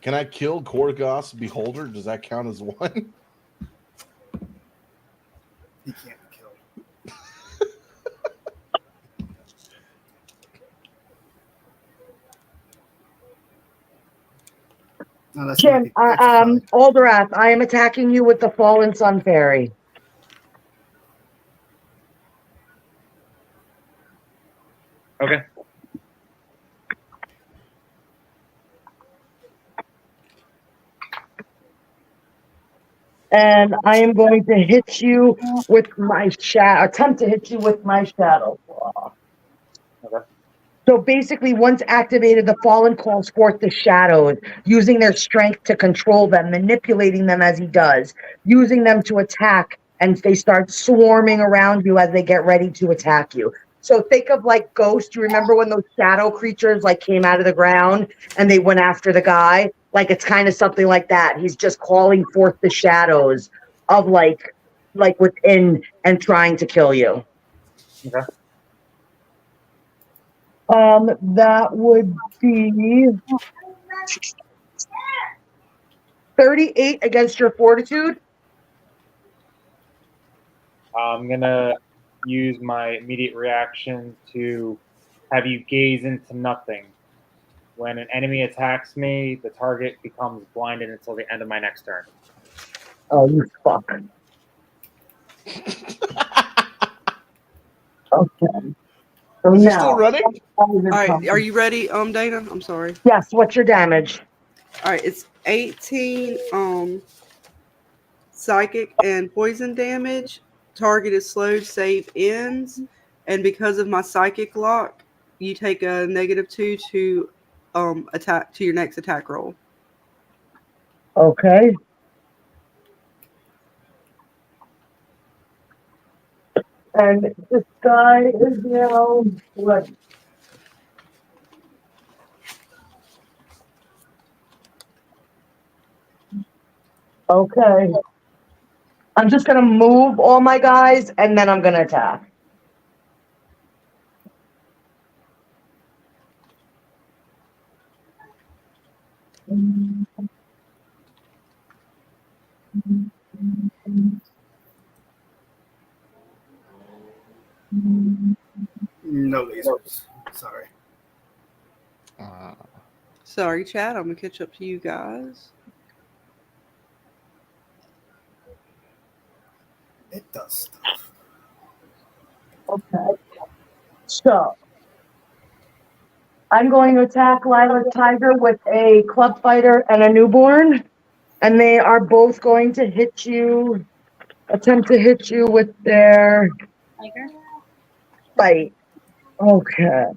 S13: Can I kill Korgoth's beholder? Does that count as one?
S12: He can't be killed. No, that's
S9: Jim, Alderwrath, I am attacking you with the Fallen Sun Fairy.
S7: Okay.
S9: And I am going to hit you with my attempt to hit you with my shadow claw.
S7: Okay.
S9: So basically, once activated, the Fallen calls forth the shadows, using their strength to control them, manipulating them as he does, using them to attack, and they start swarming around you as they get ready to attack you. So think of like Ghost. You remember when those shadow creatures like came out of the ground and they went after the guy? Like it's kind of something like that. He's just calling forth the shadows of like within and trying to kill you.
S7: Okay.
S9: That would be 38 against your fortitude.
S7: I'm gonna use my immediate reaction to have you gaze into nothing. When an enemy attacks me, the target becomes blinded until the end of my next turn.
S9: Oh, you fuck. Okay. So
S13: Is he
S9: now,
S13: still running?
S6: All right, are you ready, Dana? I'm sorry.
S9: Yes. What's your damage?
S6: All right, it's 18 psychic and poison damage. Target is slowed, save ends, and because of my psychic lock, you take a -2 to attack to your next attack roll.
S9: Okay. And this guy is now what? Okay. I'm just gonna move all my guys and then I'm gonna attack.
S12: No lasers. Sorry.
S6: Sorry, Chad. I'm gonna catch up to you guys.
S12: It does stuff.
S9: Okay. So I'm going to attack Lila Tiger with a club fighter and a newborn. And they are both going to hit you, attempt to hit you with their fight. Okay.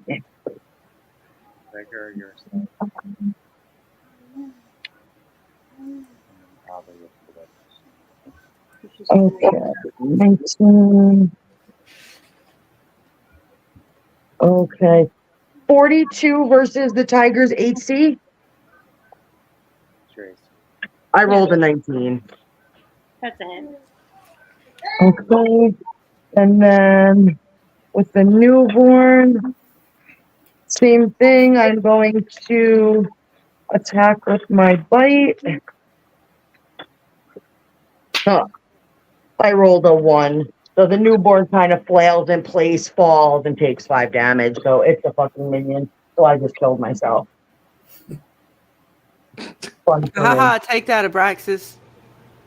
S7: Trigger yourself.
S9: Okay. 19. Okay. 42 versus the Tigers 8C. I rolled a 19.
S10: That's a hit.
S9: Okay. And then with the newborn, same thing. I'm going to attack with my bite. Oh, I rolled a 1. So the newborn kind of flails in place, falls, and takes 5 damage. So it's a fucking minion. So I just killed myself. Fun for me.
S6: Haha, take that, Aabraxxis.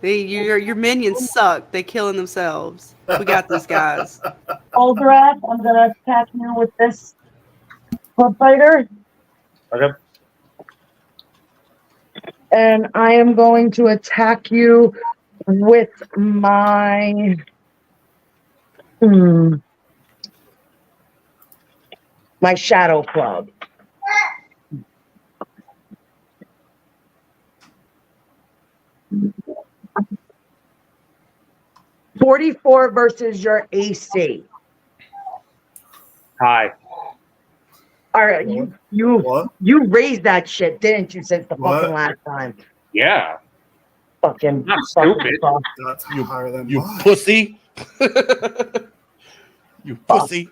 S6: Your minions suck. They killing themselves. We got this, guys.
S9: Alderwrath, I'm gonna attack you with this club fighter.
S7: Okay.
S9: And I am going to attack you with my my shadow club. $44 versus your AC.
S7: Hi.
S9: All right, you raised that shit, didn't you, since the fucking last time?
S7: Yeah.
S9: Fucking
S7: not stupid.
S12: That's higher than
S13: You
S12: mine.
S13: pussy. You pussy.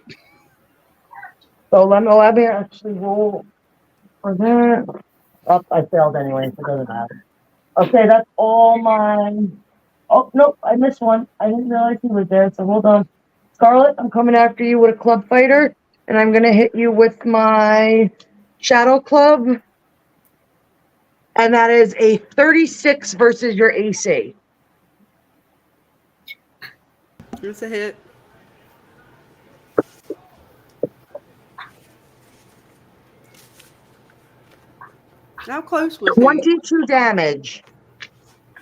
S9: So let me actually roll for that. Oh, I failed anyway, so it doesn't matter. Okay, that's all mine. Oh, nope, I missed one. I didn't realize he was there, so hold on. Scarlet, I'm coming after you with a club fighter, and I'm going to hit you with my shadow club. And that is a 36 versus your AC.
S6: Here's a hit. How close was he?
S9: 22 damage.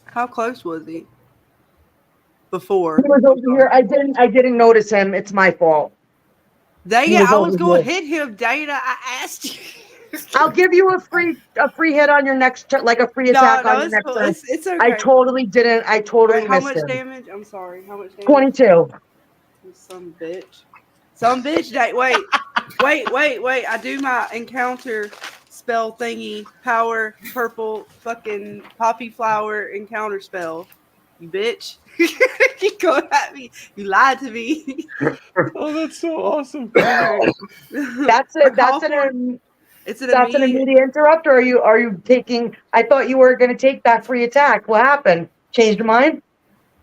S6: How close was he? Before.
S9: He was over here. I didn't notice him. It's my fault.
S6: Dang it, I was going to hit him, Dana. I asked you.
S9: I'll give you a free hit on your next turn, like a free attack on your next turn.
S6: It's okay.
S9: I totally didn't. I totally
S6: How
S9: missed
S6: much
S9: him.
S6: damage? I'm sorry. How much damage?
S9: 22.
S6: You some bitch. Some bitch. Wait. I do my encounter spell thingy. Power, purple, fucking poppy flower encounter spell. You bitch. You going at me. You lied to me.
S13: Oh, that's so awesome.
S9: That's an
S6: It's an
S9: immediate interrupt, or are you taking? I thought you were going to take that free attack. What happened? Changed your mind?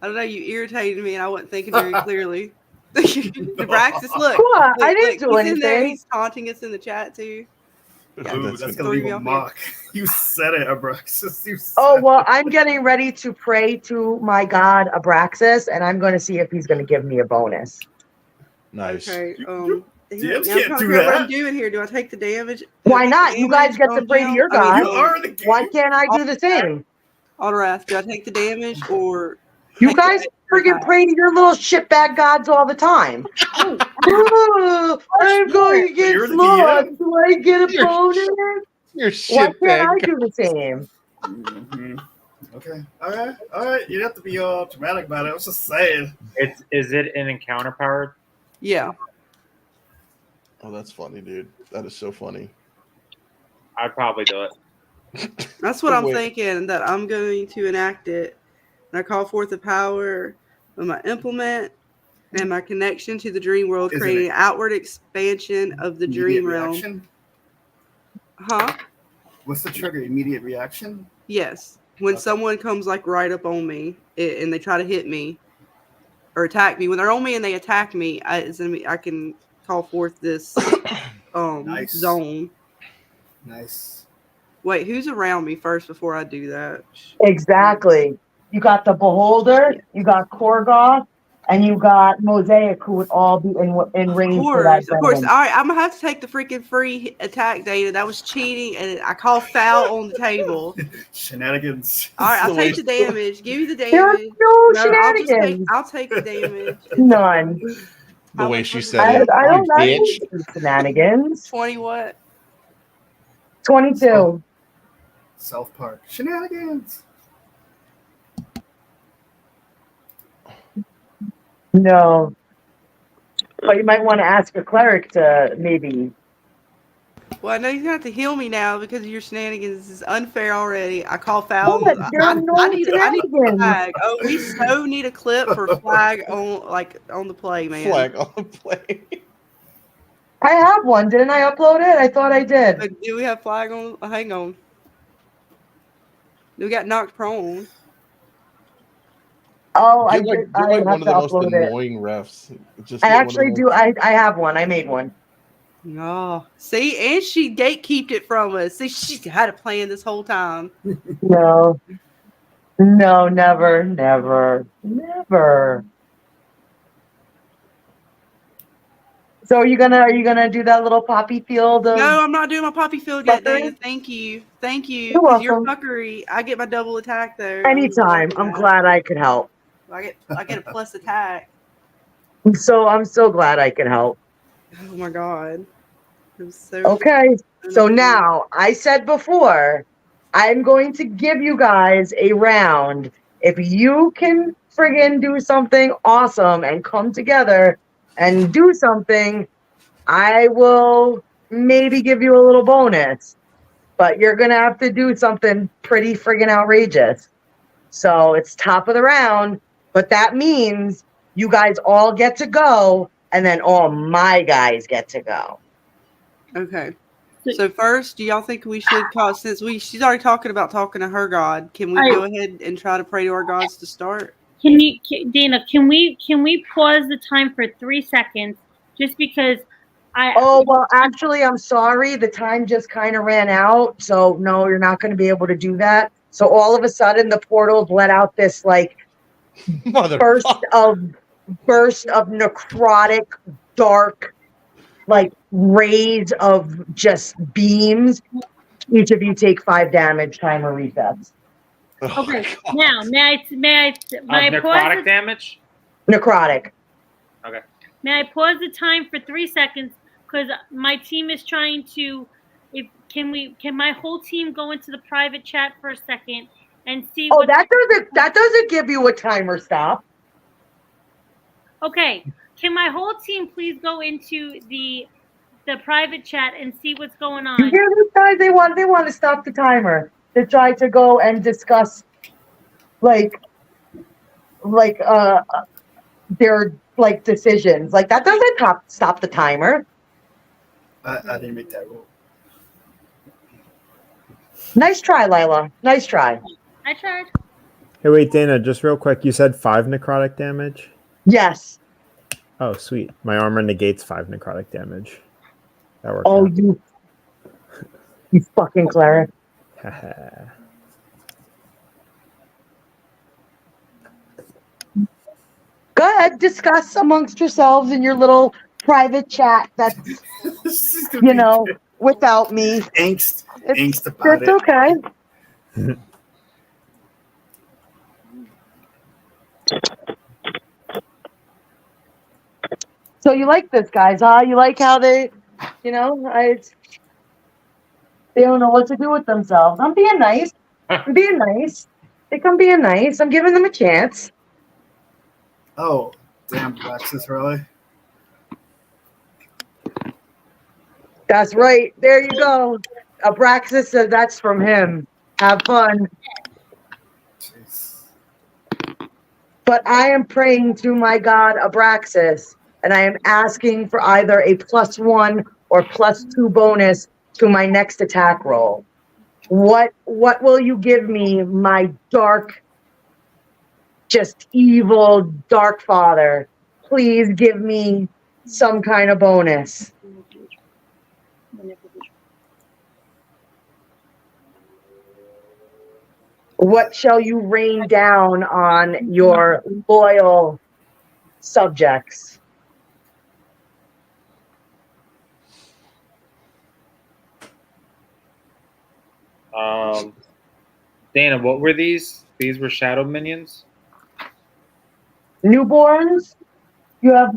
S6: I don't know. You irritated me, and I wasn't thinking very clearly. Aabraxxis, look.
S9: What? I didn't
S6: Look,
S9: do
S6: he's in there.
S9: anything.
S6: He's taunting us in the chat too.
S12: Ooh, that's gonna leave a mark. You said it, Aabraxxis. You said
S9: Oh well, I'm getting ready to pray to my god Aabraxxis, and I'm going to see if he's going to give me a bonus.
S13: Nice.
S6: Okay.
S12: DMs
S6: Now I'm
S12: can't
S6: trying to
S12: do
S6: figure out what I'm
S12: that.
S6: doing here. Do I take the damage?
S9: Why not? You guys get to pray to your god.
S12: You are the game.
S9: Why can't I do the same?
S6: Alderwrath, do I take the damage or
S9: You guys freaking pray to your little shitbag gods all the time. Oh, I'm going to get lost. Do I get a bonus?
S13: You're
S9: Why can't I
S13: shitbag.
S9: do the same?
S12: Mm-hmm. Okay. All right. You don't have to be all dramatic about it. I was just saying.
S7: Is it an encounter power?
S6: Yeah.
S13: Oh, that's funny, dude. That is so funny.
S7: I'd probably do it.
S6: That's what I'm
S13: Wait.
S6: thinking, that I'm going to enact it. And I call forth the power of my implement and my connection to the dream world,
S12: Is it
S6: creating
S12: a-
S6: outward expansion of the dream
S12: Immediate
S6: realm.
S12: reaction?
S6: Huh?
S12: What's the trigger? Immediate reaction?
S6: Yes. When someone comes like right up on me and they try to hit me or attack me, when they're on me and they attack me, I can call forth this
S12: Nice.
S6: zone.
S12: Nice.
S6: Wait, who's around me first before I do that?
S9: Exactly. You got the Beholder, you got Korgoth, and you got Mosaic, who would all be in range for that.
S6: Of course. All
S9: venom.
S6: right, I'm gonna have to take the freaking free attack data. That was cheating, and I call foul on the table.
S12: Shenanigans.
S6: All right, I'll take the damage. Give me the
S9: There are
S6: damage.
S9: no
S6: I'll
S9: shenanigans.
S6: take the damage.
S9: None.
S13: The way she
S9: I,
S13: said it.
S9: I don't
S13: You bitch.
S9: know shenanigans.
S6: 20 what?
S9: 22.
S12: South Park. Shenanigans.
S9: No. But you might want to ask a cleric to maybe.
S6: Well, I know you're gonna have to heal me now because of your shenanigans. This is unfair already. I call foul.
S9: What? There are no
S6: I need a
S9: shenanigans.
S6: flag. Oh, we so need a clip for flag on the play, man.
S13: Flag on the play.
S9: I have one. Didn't I upload it? I thought I did.
S6: Do we have flag on? Hang on. We got knocked prone.
S9: Oh, I
S13: Get like,
S9: did.
S13: get
S9: I
S13: like
S9: have
S13: one of
S9: to
S13: the most
S9: upload it.
S13: annoying refs. Just
S9: I
S13: get one of the
S9: actually
S13: most-
S9: do. I have one. I made one.
S6: Oh, see, and she gatekeeped it from us. See, she had a plan this whole time.
S9: No, no, never, never, never. So are you gonna do that little poppy field of
S6: No, I'm not doing my poppy field yet,
S9: fuckery?
S6: Dana. Thank you. Thank you.
S9: You're
S6: Because you're
S9: welcome.
S6: fuckery. I get my double attack though.
S9: Anytime. I'm glad I could help.
S6: I get a plus attack.
S9: I'm so glad I could help.
S6: Oh my god. I'm so
S9: Okay. So now I said before, I'm going to give you guys a round. If you can friggin' do something awesome and come together and do something, I will maybe give you a little bonus. But you're gonna have to do something pretty friggin' outrageous. So it's top of the round, but that means you guys all get to go, and then all my guys get to go.
S6: Okay. So first, do y'all think we should call, since she's already talking about talking to her god, can we go ahead and try to pray to our gods to start?
S10: Dana, can we pause the time for 3 seconds just because
S9: Oh, well, actually, I'm sorry. The time just kind of ran out. So, no, you're not going to be able to do that. So, all of a sudden, the portals let out this like burst of necrotic, dark, like rays of just beams. Each of you take 5 damage. Timer resets.
S10: Okay. Now, may I
S7: necrotic damage?
S9: Necrotic.
S7: Okay.
S10: May I pause the time for 3 seconds because my team is trying to. Can my whole team go into the private chat for a second and see?
S9: Oh, that doesn't give you a timer stop.
S10: Okay. Can my whole team please go into the private chat and see what's going on?
S9: You hear these guys? They want to stop the timer to try to go and discuss their decisions. Like that doesn't stop the timer.
S12: I didn't make that rule.
S9: Nice try, Lila. Nice try.
S10: I tried.
S8: Hey, wait, Dana, just real quick. You said 5 necrotic damage?
S9: Yes.
S8: Oh, sweet. My armor negates 5 necrotic damage. That worked
S9: Oh,
S8: out.
S9: you fucking cleric. Go ahead, discuss amongst yourselves in your little private chat that's, without me.
S12: Angst about
S9: it. Okay. So you like this, guys, huh? You like how they, they don't know what to do with themselves. I'm being nice. I'm being nice. I think I'm being nice. I'm giving them a chance.
S12: Oh, damn, Alexis, really?
S9: That's right. There you go. Aabraxxis said that's from him. Have fun.
S12: Jeez.
S9: But I am praying to my god Aabraxxis, and I am asking for either a +1 or +2 bonus to my next attack roll. What will you give me, my dark, just evil dark father? Please give me some kind of bonus. What shall you rain down on your loyal subjects?
S7: Dana, what were these? These were shadow minions?
S9: Newborns, you have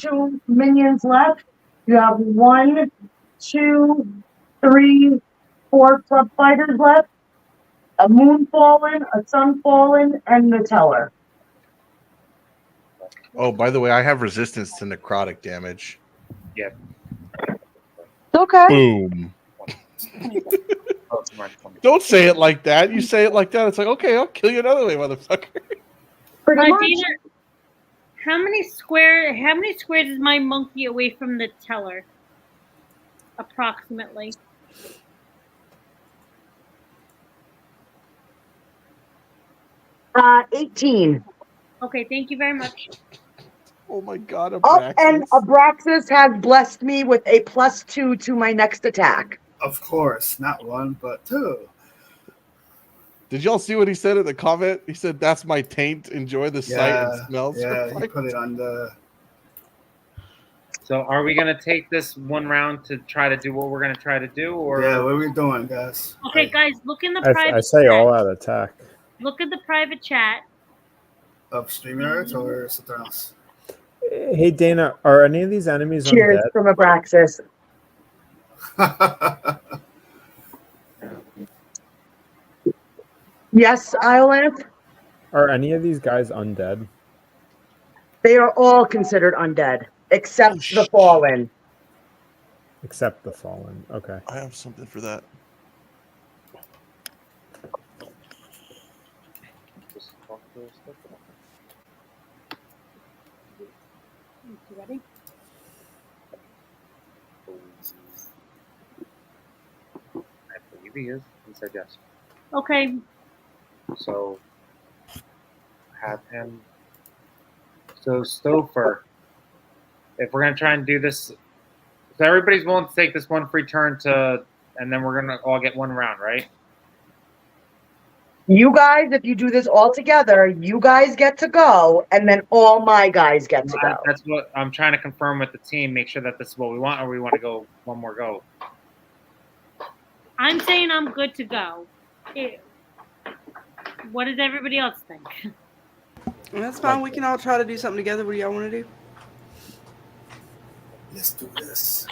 S9: two minions left. You have 1, 2, 3, 4 club fighters left. A moon fallen, a sun fallen, and the teller.
S13: Oh, by the way, I have resistance to necrotic damage.
S7: Yep.
S9: Okay.
S13: Boom. Don't say it like that. You say it like that, it's like, okay, I'll kill you another way, motherfucker.
S9: Pretty much.
S10: Dana, how many squares is my monkey away from the teller? Approximately.
S9: 18.
S10: Okay, thank you very much.
S13: Oh my god,
S9: Oh, and Aabraxxis has blessed me with a +2 to my next attack.
S12: Of course, not 1, but 2.
S13: Did y'all see what he said in the comment? He said, "That's my taint. Enjoy the sight and smells."
S12: Yeah, he put it on the.
S7: So, are we gonna take this one round to try to do what we're gonna try to do, or
S12: Yeah, what are we doing, guys?
S10: Okay, guys, look in the
S8: I
S10: private
S8: say
S10: chat.
S8: all out attack.
S10: Look at the private chat.
S12: Of StreamYard or something else?
S8: Hey Dana, are any of these enemies
S9: Cheers
S8: undead?
S9: from Aabraxxis. Yes, Iolanth?
S8: Are any of these guys undead?
S9: They are all considered undead, except the fallen.
S8: Except the fallen. Okay.
S13: I have something for that.
S10: You ready?
S7: I believe he is. He said yes.
S10: Okay.
S7: So have him. So Stofer, if we're gonna try and do this, so everybody's willing to take this one free turn to, and then we're gonna all get one round, right?
S9: You guys, if you do this all together, you guys get to go, and then all my guys get to go.
S7: That's what I'm trying to confirm with the team. Make sure that this is what we want, or we want to go one more go.
S10: I'm saying I'm good to go. What does everybody else think?
S6: That's fine. We can all try to do something together. What do y'all want to do?
S12: Let's do this.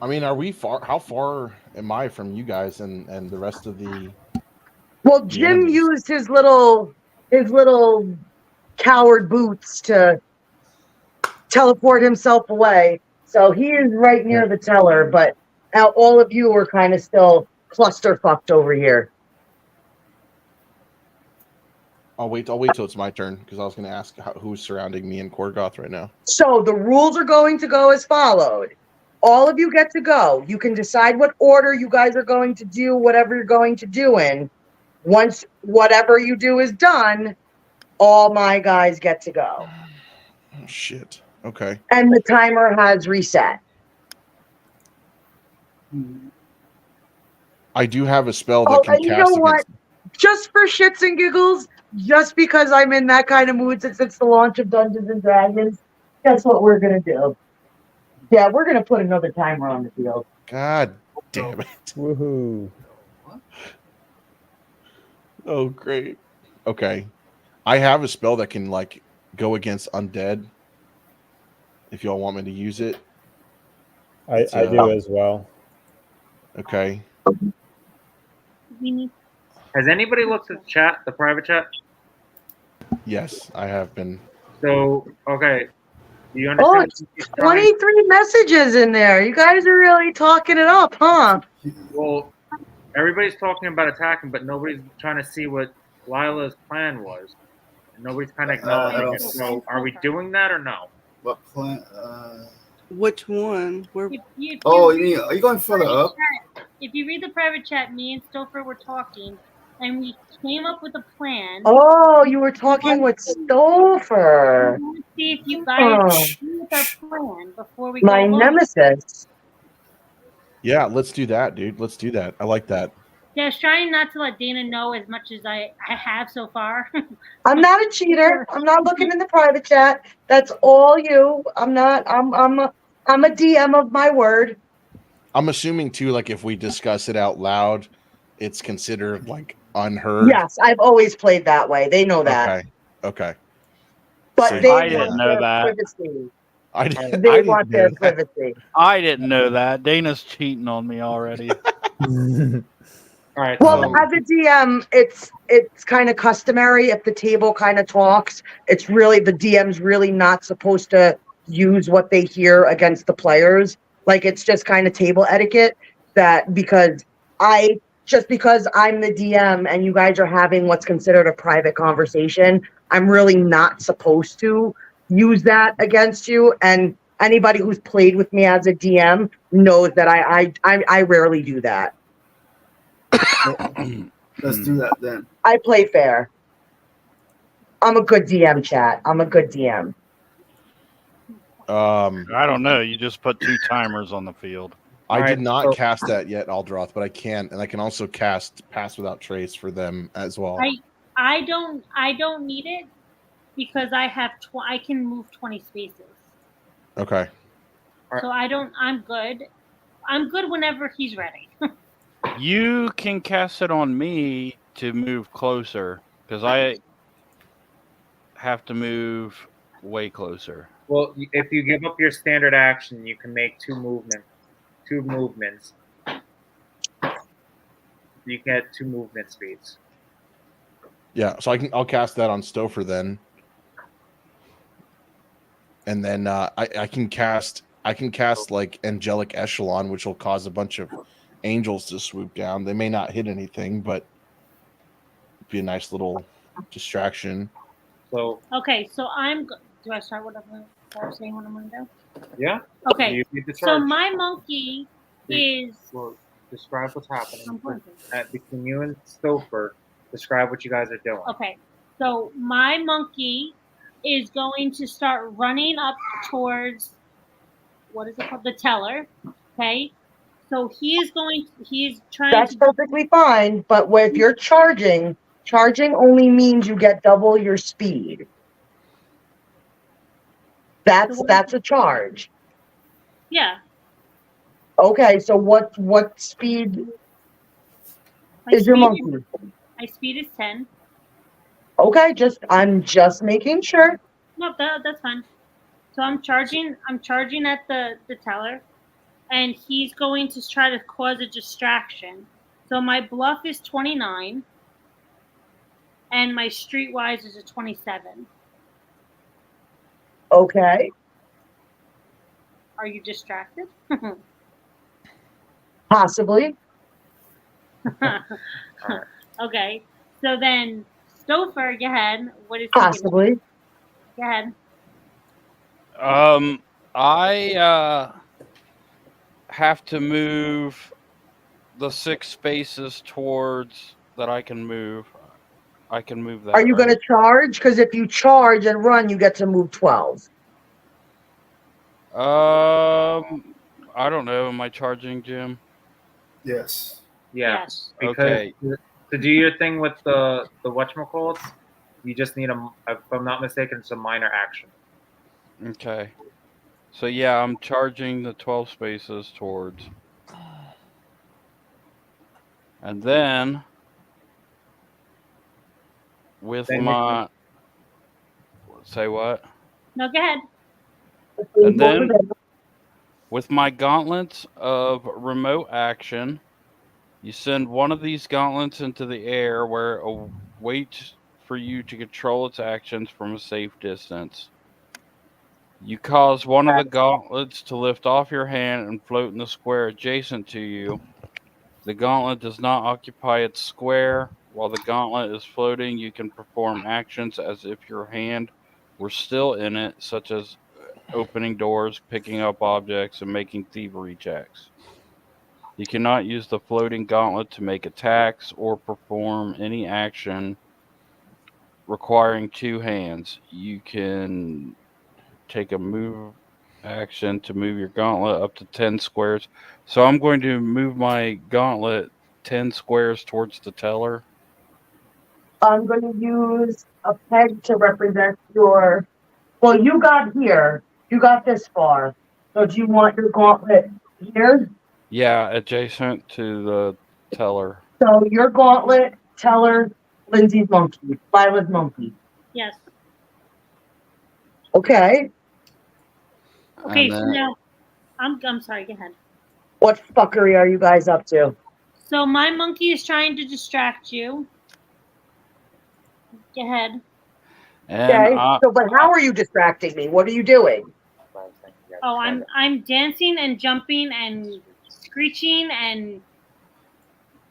S13: I mean, are we far? How far am I from you guys and the rest of the?
S9: Well, Jim used his little coward boots to teleport himself away, so he is right near the teller. But now all of you are kind of still clusterfucked over here.
S13: I'll wait till it's my turn because I was going to ask who's surrounding me in Korgoth right now.
S9: So the rules are going to go as followed. All of you get to go. You can decide what order you guys are going to do whatever you're going to do in. Once whatever you do is done, all my guys get to go.
S13: Oh, shit. Okay.
S9: And the timer has reset.
S13: I do have a spell that can
S9: and
S13: cast
S9: you know what?
S13: against...
S9: Just for shits and giggles, just because I'm in that kind of mood since it's the launch of Dungeons and Dragons, that's what we're going to do. Yeah, we're going to put another timer on the field.
S13: God damn it.
S8: Woohoo.
S13: Oh, great. Okay. I have a spell that can, like, go against undead. If y'all want me to use it.
S8: I do as well.
S13: Okay.
S7: Has anybody looked at the chat, the private chat?
S13: Yes, I have been.
S7: So, okay. Do you
S9: Oh,
S7: understand?
S9: it's 23 messages in there. You guys are really talking it up, huh?
S7: Well, everybody's talking about attacking, but nobody's trying to see what Lila's plan was. And nobody's kind of acknowledging it. So, are we doing that or no?
S12: What plan?
S6: Which one? Where?
S12: Oh, you mean, are you going further up?
S10: If you read the private chat, me and Stofer were talking, and we came up with a plan.
S9: Oh, you were talking with Stofer.
S10: Let's see if you guys agree with our plan before we
S9: My
S10: go along.
S9: nemesis.
S13: Yeah, let's do that, dude. Let's do that. I like that.
S10: Yeah, I was trying not to let Dana know as much as I have so far.
S9: I'm not a cheater. I'm not looking in the private chat. That's all you. I'm not. I'm a DM of my word.
S13: I'm assuming too, like if we discuss it out loud, it's considered like unheard.
S9: Yes, I've always played that way. They know that.
S13: Okay.
S9: But
S13: So
S9: they
S11: I didn't
S9: want
S11: know
S9: their
S11: that.
S9: privacy.
S13: I didn't.
S9: They want their privacy.
S11: I didn't know that. Dana's cheating on me already.
S7: All right.
S9: Well,
S7: So,
S9: as a DM, it's kind of customary if the table kind of talks. It's really the DM's really not supposed to use what they hear against the players. Like it's just kind of table etiquette that because I'm the DM and you guys are having what's considered a private conversation, I'm really not supposed to use that against you. And anybody who's played with me as a DM knows that I rarely do that.
S12: Let's do that then.
S9: I play fair. I'm a good DM, chat. I'm a good DM.
S11: I don't know. You just put 2 timers on the field.
S13: I
S7: All
S13: did
S7: right,
S13: not
S7: so-
S13: cast that yet, Alderwrath, but I can, and I can also cast Pass Without Trace for them as well.
S10: I don't need it because I have I can move 20 spaces.
S13: Okay.
S10: So I'm good. I'm good whenever he's ready.
S11: You can cast it on me to move closer because I have to move way closer.
S7: Well, if you give up your standard action, you can make 2 movements. You get 2 movement speeds.
S13: Yeah, so I'll cast that on Stofer then. And then I can cast like Angelic Echelon, which will cause a bunch of angels to swoop down. They may not hit anything, but it'd be a nice little distraction.
S7: So
S10: okay, so do I start what I'm saying what I'm going to do?
S7: yeah.
S10: Okay.
S7: You need to
S10: So
S7: charge.
S10: my monkey is.
S7: Well, describe what's happening
S10: I'm going to.
S7: between you and Stofer. Describe what you guys are doing.
S10: Okay, so my monkey is going to start running up towards what is it called? The teller. Okay, so he's trying.
S9: That's perfectly fine, but if you're charging only means you get double your speed. That's a charge.
S10: Yeah.
S9: Okay, so what speed is your monkey?
S10: My speed is 10.
S9: Okay, I'm just making sure.
S10: No, that's fine. So I'm charging at the teller, and he's going to try to cause a distraction. So my bluff is 29, and my streetwise is a 27.
S9: Okay.
S10: Are you distracted?
S9: Possibly.
S10: Okay. So then, Stofer, go ahead. What is
S9: possibly?
S10: Go ahead.
S11: I have to move the 6 spaces towards that I can move. I can move that.
S9: Are you going to charge? Because if you charge and run, you get to move 12.
S11: I don't know. Am I charging, Jim?
S12: Yes.
S7: Yeah.
S10: Yes.
S7: Because
S11: Okay.
S7: to do your thing with the whatchamacallits, you just need if I'm not mistaken, it's a minor action.
S11: Okay. So yeah, I'm charging the 12 spaces towards. And then with my say what?
S10: No, go ahead.
S11: And then with my gauntlets of remote action, you send one of these gauntlets into the air where it waits for you to control its actions from a safe distance. You cause one of the gauntlets to lift off your hand and float in the square adjacent to you. The gauntlet does not occupy its square. While the gauntlet is floating, you can perform actions as if your hand were still in it, such as opening doors, picking up objects, and making thievery checks. You cannot use the floating gauntlet to make attacks or perform any action requiring 2 hands. You can take a move action to move your gauntlet up to 10 squares. So I'm going to move my gauntlet 10 squares towards the teller.
S9: I'm going to use a peg to represent your... Well, you got here. You got this far. So do you want your gauntlet here?
S11: Yeah, adjacent to the teller.
S9: So your gauntlet, teller, Lindsay's monkey, Lila's monkey.
S10: Yes.
S9: Okay.
S10: Okay, so now I'm sorry, go ahead.
S9: What fuckery are you guys up to?
S10: So my monkey is trying to distract you. Go ahead.
S9: Okay. But how are you distracting me? What are you doing?
S10: Oh, I'm dancing and jumping and screeching and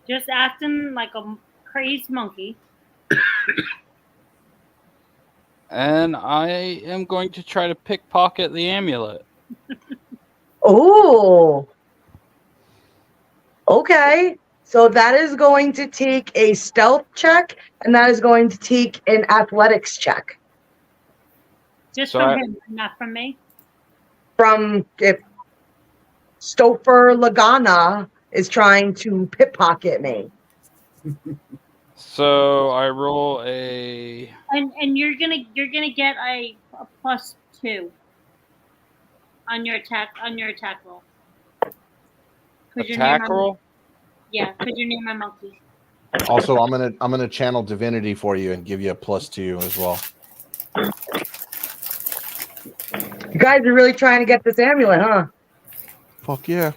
S10: just acting like a crazed monkey.
S11: And I am going to try to pickpocket the amulet.
S9: Oh. Okay. So that is going to take a stealth check, and that is going to take an athletics check.
S10: Just
S11: So
S10: from
S11: I-
S10: him, not from me.
S9: From if Stofer Lagana is trying to pickpocket me.
S11: So I roll a
S10: And you're gonna get a +2 on your attack roll. 'Cause you're near
S11: attack
S10: my-
S11: roll.
S10: Yeah, because you're near my monkey.
S13: Also, I'm gonna channel divinity for you and give you a +2 as well.
S9: You guys are really trying to get this amulet, huh?
S13: Fuck yeah.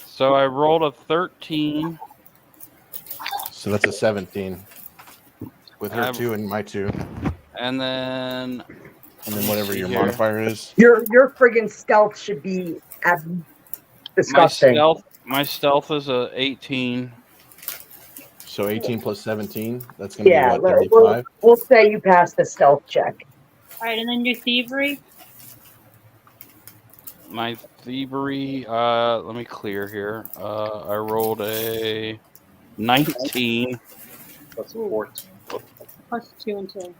S11: So I rolled a 13.
S13: So that's a 17 with her 2 and my 2,
S11: And then
S13: whatever your
S11: here.
S13: modifier is.
S9: Your friggin' stealth should be disgusting.
S11: My stealth is a 18.
S13: So 18 plus 17. That's gonna
S9: Yeah,
S13: be what, 35.
S9: we'll say you passed the stealth check.
S10: All right, and then your thievery.
S11: My thievery. Let me clear here. I rolled a 19.
S7: That's 14.
S10: +2 and 2.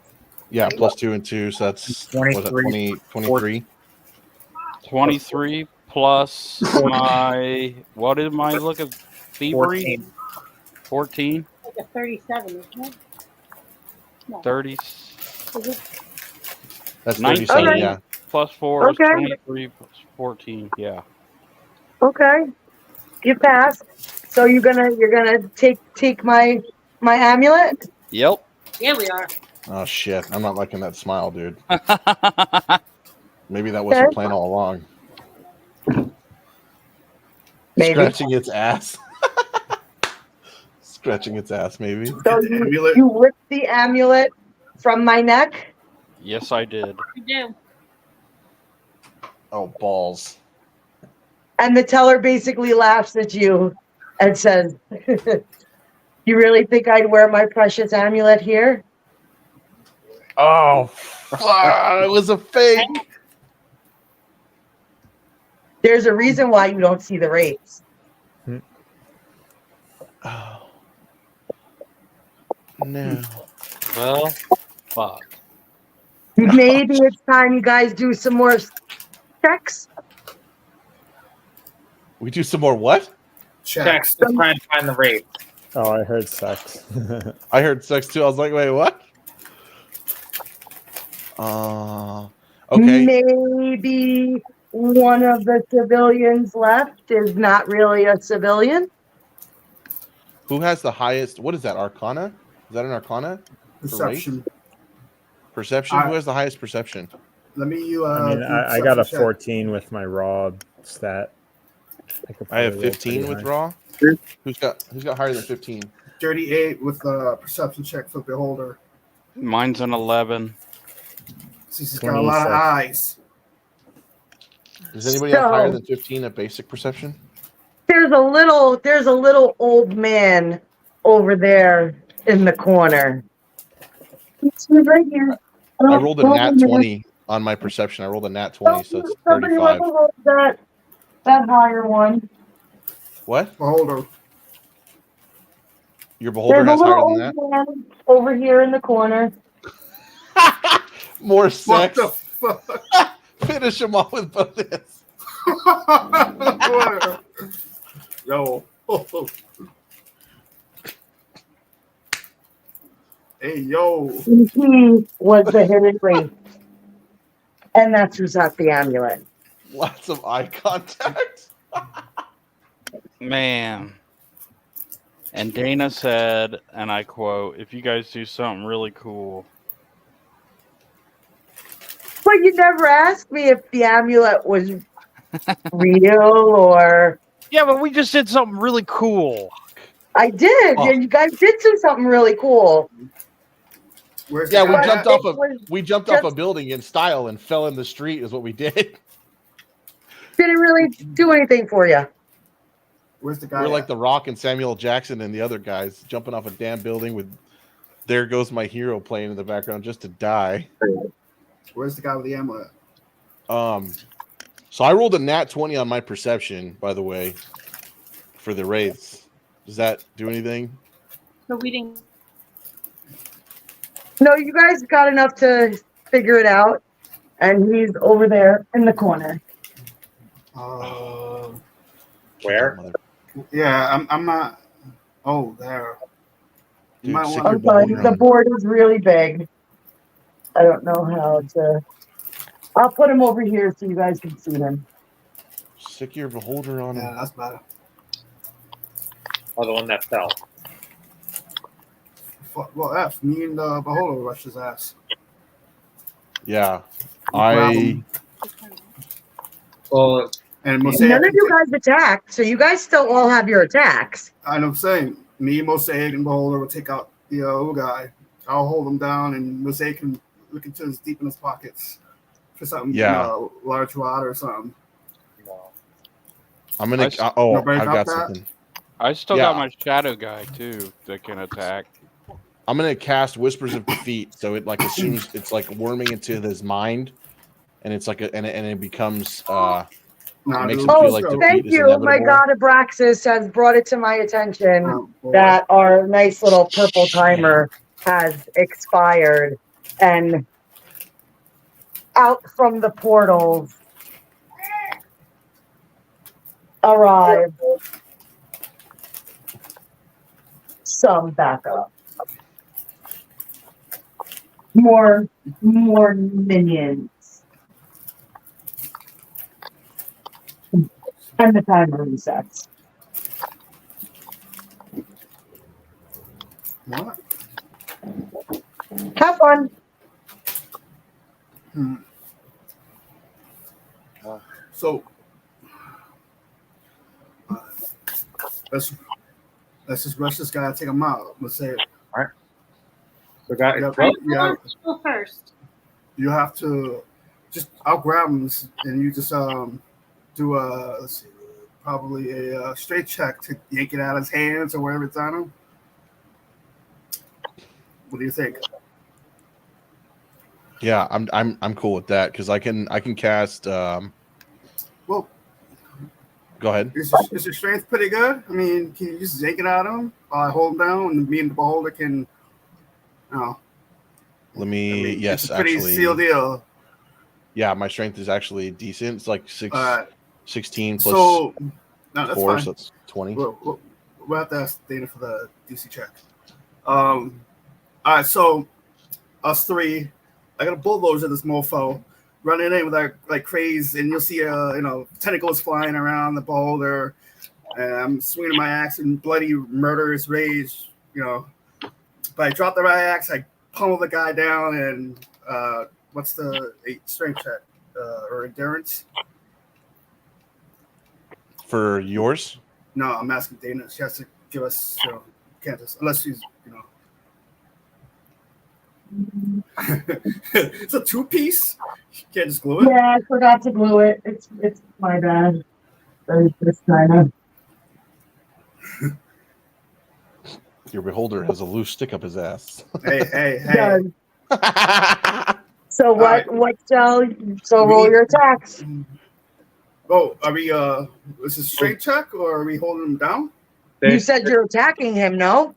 S13: Yeah, +2 and 2. So that's 23.
S11: 23 plus my. What is my look at thievery? 14.
S10: Like a 37, isn't it? No.
S11: 30.
S10: Is it?
S13: That's
S11: 19
S13: 37, yeah.
S11: plus 4
S9: Okay.
S11: is 23 plus 14. Yeah.
S9: Okay, you passed. So you're gonna take my amulet.
S11: Yep.
S10: Yeah, we are.
S13: Oh shit! I'm not liking that smile, dude. Maybe that was her plan all along.
S9: Maybe.
S13: Scratching its ass. Scratching its ass, maybe.
S9: So you ripped the amulet from my neck.
S11: Yes, I did.
S10: We do.
S13: Oh, balls.
S9: And the teller basically laughs at you and says, "You really think I'd wear my precious amulet here?"
S13: Oh, fuck. It was a fake.
S9: There's a reason why you don't see the rates.
S13: Oh. No.
S11: Well, fuck.
S9: Maybe it's time you guys do some more checks.
S13: We do some more what?
S7: Checks to try and find the rape.
S8: Oh, I heard sex.
S13: I heard sex too. I was like, wait, what? Okay.
S9: Maybe one of the civilians left is not really a civilian.
S13: Who has the highest? What is that? Arcana? Is that an Arcana?
S12: Perception.
S13: Perception. Who has the highest perception?
S12: Let me.
S8: I mean, I got a 14 with my raw stat.
S13: I have 15 with raw. Who's got higher than 15?
S12: 38 with the perception check for beholder.
S11: Mine's an 11.
S12: She's got a lot of eyes.
S13: Does anybody have higher than 15 at basic perception?
S9: There's a little old man over there in the corner. It's right here.
S13: I rolled a nat 20 on my perception. I rolled a nat 20, so it's 35.
S9: That higher one.
S13: What?
S12: Beholder.
S13: Your beholder has higher than that?
S9: Man over here in the corner.
S13: More sex.
S12: What the fuck?
S13: Finish him off with both hands.
S12: Yo. Hey, yo.
S9: He was the hidden race. And that's who's got the amulet.
S13: Lots of eye contact.
S11: Man. And Dana said, and I quote, if you guys do something really cool.
S9: But you never asked me if the amulet was real or...
S11: Yeah, but we just did something really cool.
S9: I did.
S13: Oh.
S9: Yeah, you guys did do something really cool.
S13: Yeah, we jumped off a
S9: just-
S13: building in style and fell in the street is what we did.
S9: Didn't really do anything for you.
S12: Where's the guy?
S13: We're like The Rock and Samuel Jackson and the other guys jumping off a damn building with There Goes My Hero playing in the background just to die.
S12: Where's the guy with the amulet?
S13: So I rolled a nat 20 on my perception, by the way. for the wraiths. Does that do anything?
S10: So we didn't.
S9: No, you guys got enough to figure it out, and he's over there in the corner.
S7: Where?
S12: Yeah, I'm not. Oh, there.
S13: Dude,
S12: might
S13: sick
S12: want-
S13: your
S9: I'm sorry,
S13: beholder
S9: the
S13: on.
S9: board is really big. I don't know how to. I'll put him over here so you guys can see him.
S13: Stick your beholder on
S12: Yeah,
S13: him.
S12: that's better.
S7: Oh, the one that fell.
S12: Well, F, me and the beholder rushed his ass.
S13: Yeah.
S12: Grab him.
S7: Well,
S12: And Mosaic.
S9: None of you guys attacked, so you guys still all have your attacks.
S12: I know what I'm saying. Me, Mosaic, and Beholder will take out the old guy. I'll hold him down, and Mosaic can look into his deep in his pockets for something,
S13: Yeah.
S12: large rod or something.
S13: I'm gonna.
S11: I-
S13: Oh,
S12: Nobody
S13: I've
S12: got
S13: got
S12: that?
S13: something.
S11: I still
S13: Yeah.
S11: got my shadow guy too that can attack.
S13: I'm gonna cast Whispers of Defeat, so it like assumes it's like worming into his mind, and it's like and it becomes makes him feel like defeat
S9: thank
S13: is
S9: you.
S13: inevitable.
S9: My God Abraxxis has brought it to my attention
S12: boy.
S9: that our nice little purple timer has expired, and out from the portals arrive some backup. More minions. And the timer resets.
S12: What?
S9: Have fun.
S12: So, let's just rush this guy and take him out. Let's say it.
S7: All right. The guy.
S12: Yeah,
S10: I
S12: yeah,
S10: want to go first.
S12: you have to I'll grab him and you just do a let's see, probably a straight check to yank it out of his hands or wherever it's on him. What do you think?
S13: Yeah, I'm cool with that because I can cast.
S12: Well,
S13: go ahead.
S12: is your strength pretty good? I mean, can you just yank it out of him while I hold him down, and me and the beholder can,
S13: Let me. Yes,
S12: it's a pretty
S13: actually.
S12: sealed deal.
S13: Yeah, my strength is actually decent. It's like 16 plus
S12: So, no, that's
S13: 4,
S12: fine.
S13: so it's 20.
S12: We'll have to ask Dana for the DC check. All right, so us three, I got a bulldozer this mofo, running in with our like craze, and you'll see tentacles flying around the beholder, and I'm swinging my axe in bloody murderous rage, But I drop the right axe, I pummel the guy down, and what's the strength check or endurance?
S13: For yours?
S12: No, I'm asking Dana. She has to give us, can't just unless she's, It's a 2-piece. You can't just glue it.
S9: Yeah, I forgot to glue it. It's my bad. This kind of.
S13: Your beholder has a loose stick up his ass.
S12: Hey.
S9: So what? Roll your attacks.
S12: Oh, are we? Is this straight check or are we holding him down?
S9: You said you're attacking him, no?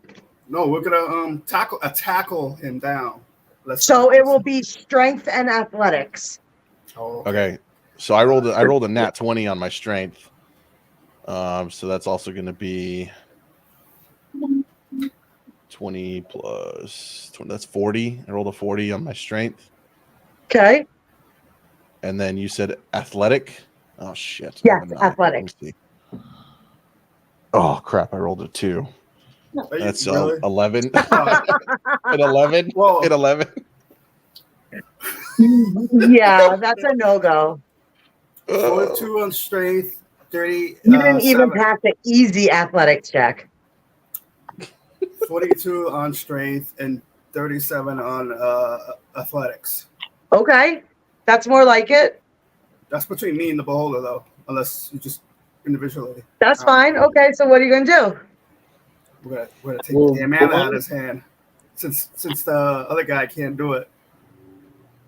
S12: No, we're gonna tackle him down.
S9: So it will be strength and athletics.
S12: Oh,
S13: Okay, so I rolled a nat 20 on my strength. So that's also going to be 20 plus 20. That's 40. I rolled a 40 on my strength.
S9: Okay.
S13: And then you said athletic. Oh shit.
S9: Yes,
S13: Let
S9: athletic.
S13: me see. Oh crap! I rolled a 2. That's
S12: really?
S13: 11. An 11.
S12: Whoa.
S13: An 11.
S9: Yeah, that's a no-go.
S12: 42 on strength, 30.
S9: You didn't even pass the easy athletics check.
S12: 42 on strength and 37 on athletics.
S9: Okay, that's more like it.
S12: That's between me and the beholder, though, unless you just individually.
S9: That's fine. Okay, so what are you gonna do?
S12: We're gonna take the damn ammo out of his hand, since the other guy can't do it.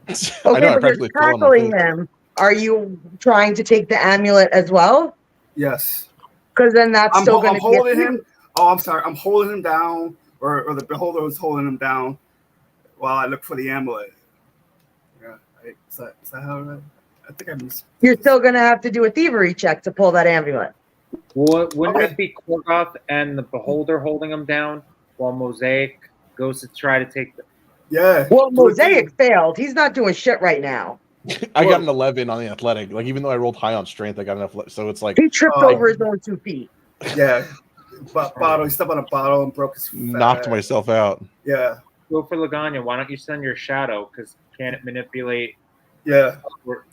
S9: Okay,
S13: I know I
S9: but
S13: practically
S9: you're
S13: fell on my
S9: tackling
S13: face.
S9: him. Are you trying to take the amulet as well?
S12: Yes.
S9: Because then that's still going
S12: I'm
S9: to be
S12: holding him. Oh, I'm sorry. I'm holding him down, or the beholder was holding him down while I look for the amulet. Yeah, is that how? I think I missed.
S9: You're still going to have to do a thievery check to pull that amulet.
S7: Well, wouldn't it be Korgoth and the beholder holding him down while Mosaic goes to try to take the?
S12: Yeah.
S9: Well, Mosaic failed. He's not doing shit right now.
S13: I got an 11 on the athletic. Like, even though I rolled high on strength, I got enough. So it's like
S9: he tripped over his own 2 feet.
S12: Yeah, bottle. He stepped on a bottle and broke his.
S13: Knocked myself out.
S12: Yeah.
S7: Go for Lagana. Why don't you send your shadow? Because can it manipulate?
S12: Yeah.
S7: For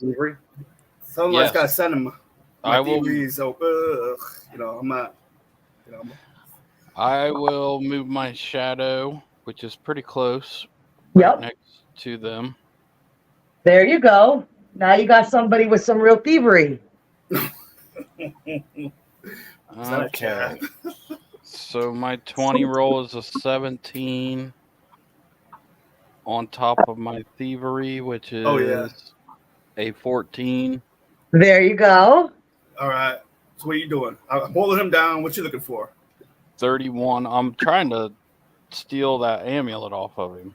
S7: delivery.
S12: Someone's got to send him.
S11: I will.
S12: I'm not.
S11: I will move my shadow, which is pretty close.
S9: Yep.
S11: Next to them.
S9: There you go. Now you got somebody with some real thievery.
S11: Okay. So my 20 roll is a 17 on top of my thievery, which is a 14.
S9: There you go.
S12: All right. So what are you doing? I'm holding him down. What you looking for?
S11: 31. I'm trying to steal that amulet off of him.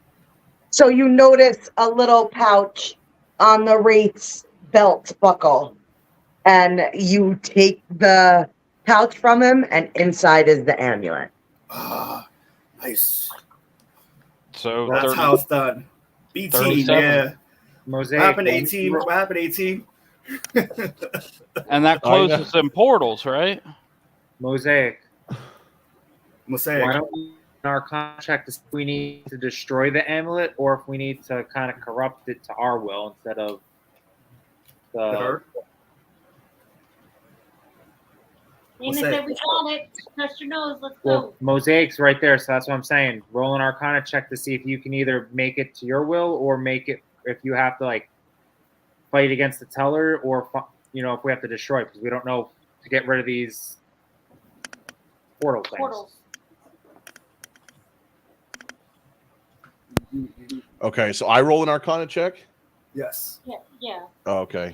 S9: So you notice a little pouch on the Wraith's belt buckle, and you take the pouch from him, and inside is the amulet.
S12: Ah, nice.
S11: So
S12: that's how it's done. B-team, yeah.
S7: Mosaic.
S12: What happened, 18? What happened, 18?
S11: And that closes in portals, right?
S7: Mosaic.
S12: Mosaic.
S7: Why don't we our contract if we need to destroy the amulet or if we need to kind of corrupt it to our will instead of the
S10: Dana said we got it. Trust your nose. Let's
S7: well,
S10: go.
S7: Mosaic's right there, so that's what I'm saying. Roll an Arcana check to see if you can either make it to your will or make it if you have to like fight against the teller or if we have to destroy it because we don't know to get rid of these portal things.
S10: Portals.
S13: Okay, so I roll an Arcana check.
S12: Yes.
S10: Yeah.
S13: Oh, okay.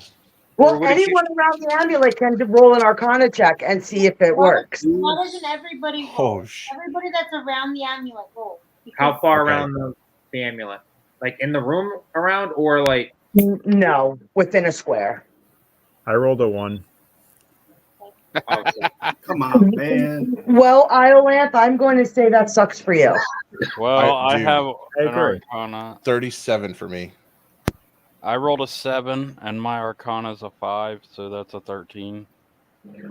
S9: Well, anyone around the amulet can roll an Arcana check and see if it works.
S10: Why doesn't everybody roll?
S13: Oh,
S10: Everybody that's around the amulet roll.
S7: How far around the amulet? Like in the room around or like?
S9: No, within a square.
S8: I rolled a 1.
S12: Come on, man.
S9: Well, Iolanth, I'm going to say that sucks for you.
S11: Well, I have an
S8: agree.
S11: Arcana.
S13: 37 for me.
S11: I rolled a 7, and my Arcana is a 5, so that's a 13.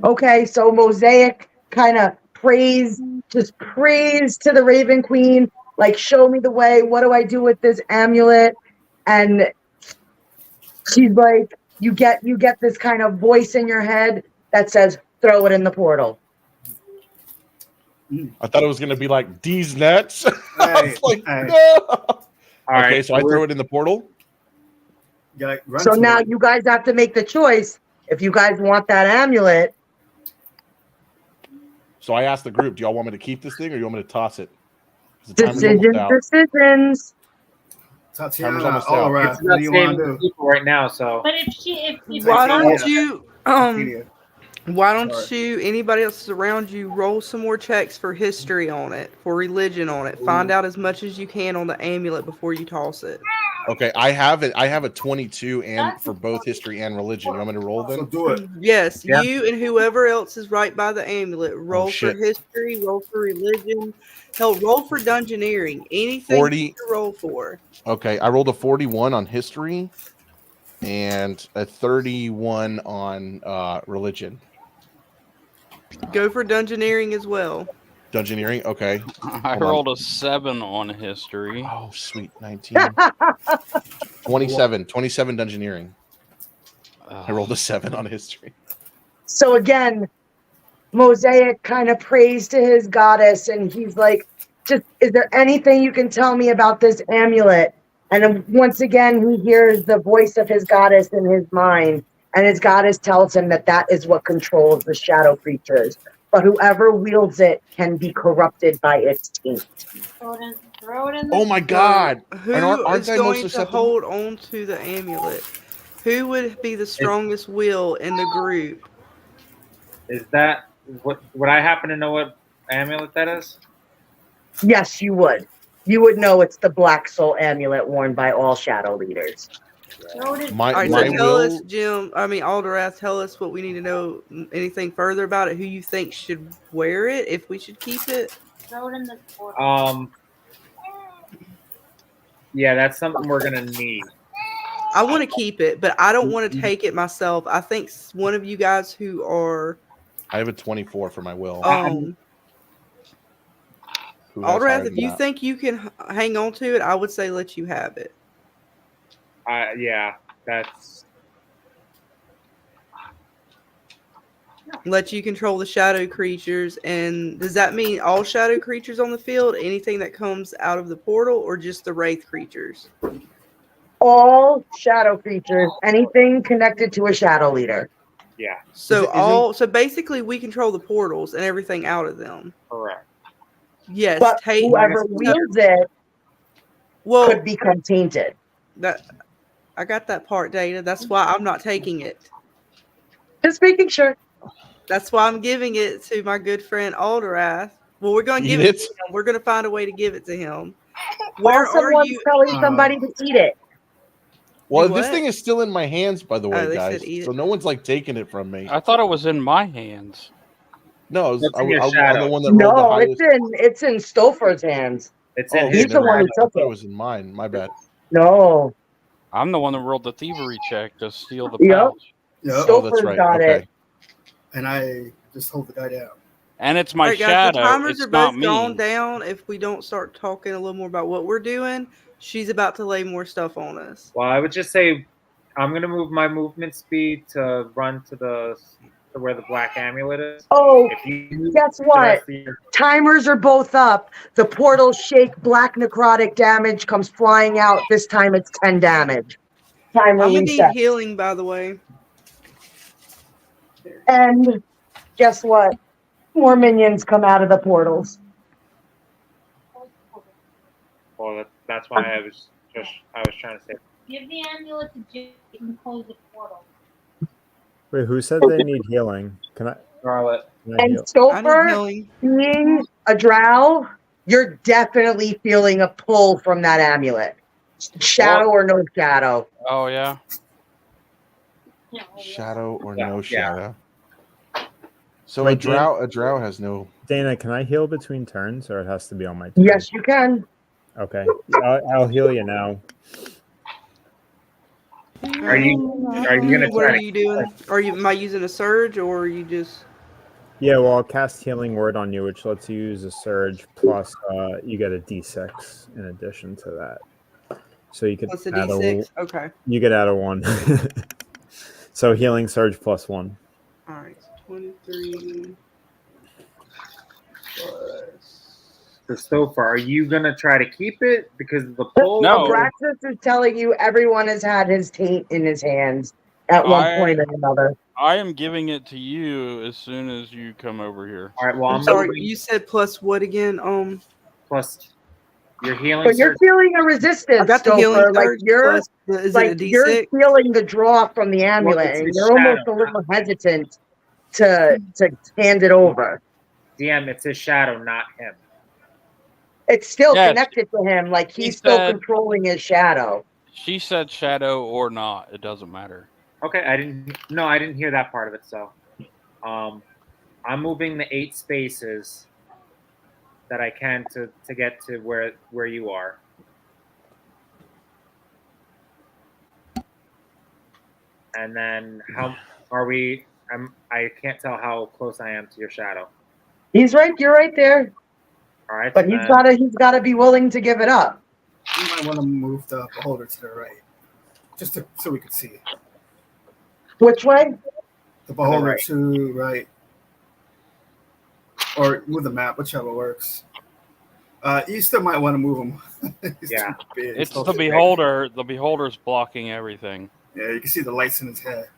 S9: Okay, so Mosaic kind of prays to the Raven Queen, like, show me the way. What do I do with this amulet? And she's like, you get this kind of voice in your head that says, throw it in the portal.
S13: I thought it was going to be like, these nuts. I was like,
S12: hey.
S13: no.
S7: All
S13: okay, so I throw it in the portal.
S9: So now you guys have to make the choice. If you guys want that amulet.
S13: So I asked the group, do y'all want me to keep this thing or you want me to toss it?
S9: Decisions.
S12: Titania,
S13: almost
S12: Alderwrath,
S13: out.
S12: what do you want to do?
S7: People right now, so.
S10: But if
S6: Why don't you
S12: Titania.
S6: why don't you anybody else around you roll some more checks for history on it, for religion on it. Find out as much as you can on the amulet before you toss it.
S13: Okay, I have it. I have a 22 and for both history and religion. You want me to roll
S12: So
S13: them?
S12: do it.
S6: Yes,
S13: Yeah.
S6: you and whoever else is right by the amulet. Roll for
S13: shit.
S6: history, roll for religion. Hell, roll for dungeoneering. Anything
S13: 40.
S6: you roll for.
S13: Okay, I rolled a 41 on history and a 31 on religion.
S6: Go for dungeoneering as well.
S13: Dungeoneering, okay.
S11: I rolled a 7 on history.
S13: Oh, sweet. 19. 27 dungeoneering. I rolled a 7 on history.
S9: So again, Mosaic kind of prays to his goddess, and he's like, is there anything you can tell me about this amulet? And then once again, he hears the voice of his goddess in his mind, and his goddess tells him that is what controls the shadow creatures. But whoever wields it can be corrupted by its taint.
S10: Throw it in
S13: Oh my God!
S6: Who
S13: Aren't
S6: is
S13: they
S6: going
S13: most
S6: to
S13: susceptible?
S6: hold on to the amulet? Who would be the strongest will in the group
S7: Is that what? Would I happen to know what amulet that is?
S9: Yes, you would. You would know it's the Black Soul amulet worn by all shadow leaders.
S10: All
S6: right, so tell us, Alderwrath, tell us what we need to know. Anything further about it? Who you think should wear it? If we should keep it?
S10: Throw it in the portal.
S7: Yeah, that's something we're gonna need.
S6: I want to keep it, but I don't want to take it myself. I think one of you guys who are
S13: I have a 24 for my will. Who has higher
S6: Alderwrath, if
S13: than
S6: you
S13: that?
S6: think you can hang on to it, I would say let you have it.
S7: Yeah, that's.
S6: Let you control the shadow creatures, and does that mean all shadow creatures on the field? Anything that comes out of the portal, or just the wraith creatures?
S9: All shadow creatures, anything connected to a shadow leader.
S7: Yeah.
S6: So so basically we control the portals and everything out of them.
S7: Correct.
S6: Yes,
S9: But whoever wields it could become tainted.
S6: I got that part, Dana. That's why I'm not taking it.
S9: Just making sure.
S6: That's why I'm giving it to my good friend Alderwrath. Well, we're going to give it to him. We're going to find a way to give it to him. Where are you?
S9: Telling somebody to eat it.
S13: Well,
S6: Do
S13: this
S6: what?
S13: thing is still in my hands, by the way,
S6: they
S13: guys.
S6: said eat it.
S13: So no one's like taking it from me.
S11: I thought it was in my hands.
S13: No, I'm
S7: That's in your
S13: the
S7: shadow.
S13: one that rolled the
S9: No,
S13: highest.
S9: it's in Stofer's hands.
S7: It's
S13: Oh,
S7: in
S9: He's the one who
S13: I
S9: took
S13: thought it
S9: it.
S13: was in mine. My bad.
S9: No.
S11: I'm the one that rolled the thievery check to steal the
S9: Yep.
S11: pouch.
S12: Yep.
S13: Oh, that's right.
S9: got
S13: Okay.
S9: it.
S12: And I just hold the guy down.
S11: And it's my
S6: All right, guys,
S11: shadow.
S6: the timers
S11: It's
S6: are
S11: not
S6: both
S11: me.
S6: gone down. If we don't start talking a little more about what we're doing, she's about to lay more stuff on us.
S7: Well, I would just say I'm gonna move my movement speed to run to where the black amulet is.
S9: Oh,
S7: If you
S9: guess
S7: the
S9: what?
S7: rest of your-
S9: Timers are both up. The portals shake. Black necrotic damage comes flying out. This time it's 10 damage. Timer
S6: I'm going to need
S9: reset.
S6: healing, by the way.
S9: And guess what? More minions come out of the portals.
S7: Well, that's why I was trying to say.
S10: Give the amulet to Jake and close the portal.
S8: Wait, who said they need healing? Can I?
S7: Scarlet.
S8: Can I
S9: And
S8: heal?
S9: Stofer, being a drow, you're definitely feeling a pull from that amulet. Shadow or no shadow.
S11: Oh, yeah.
S13: Shadow or no shadow. So
S8: Wait,
S13: a drow has no.
S8: Dana, can I heal between turns, or it has to be on my turn?
S9: Yes, you can.
S8: Okay, I'll heal you now.
S7: Are you gonna
S6: What
S7: try
S6: are
S7: to
S6: you doing? Am I using a surge, or are you just?
S8: Yeah, well, I'll cast Healing Word on you, which lets you use a surge, plus you get a d6 in addition to that. So you could
S6: Plus a
S8: add
S6: d6? Okay.
S8: You could add a 1. So Healing Surge plus 1.
S6: All right, 23 plus.
S7: the Stofer? Are you gonna try to keep it because of the pull?
S11: No.
S9: Abraxxis is telling you everyone has had his taint in his hands at one point or another.
S11: I am giving it to you as soon as you come over here.
S7: All right. Well,
S6: I'm sorry. You said plus what again?
S7: Plus your healing.
S9: But you're feeling a resistance.
S6: I got the
S9: Stofer.
S6: healing
S9: like
S6: surge
S9: you're
S6: plus is
S9: like
S6: it a
S9: you're
S6: D6?
S9: feeling the draw from the amulet,
S7: it's
S9: and
S7: a
S9: you're almost a
S7: shadow.
S9: little hesitant to hand it over.
S7: DM, it's his shadow, not him.
S9: It's still
S11: Yes.
S9: connected to him, like
S11: He
S9: he's still
S11: said-
S9: controlling his shadow.
S11: She said shadow or not. It doesn't matter.
S7: Okay, I didn't hear that part of it. So, I'm moving the 8 spaces that I can to get to where you are. And then how are we? I can't tell how close I am to your shadow.
S9: He's right. You're right there.
S7: All right,
S9: But he's gotta be willing to give it up.
S12: You might want to move the beholder to the right, just so we can see.
S9: Which way?
S12: The beholder
S7: right.
S12: to right, or move the map, whichever works. You still might want to move him.
S7: Yeah,
S11: It's the beholder. The beholder's blocking everything.
S12: Yeah, you can see the lights in his head.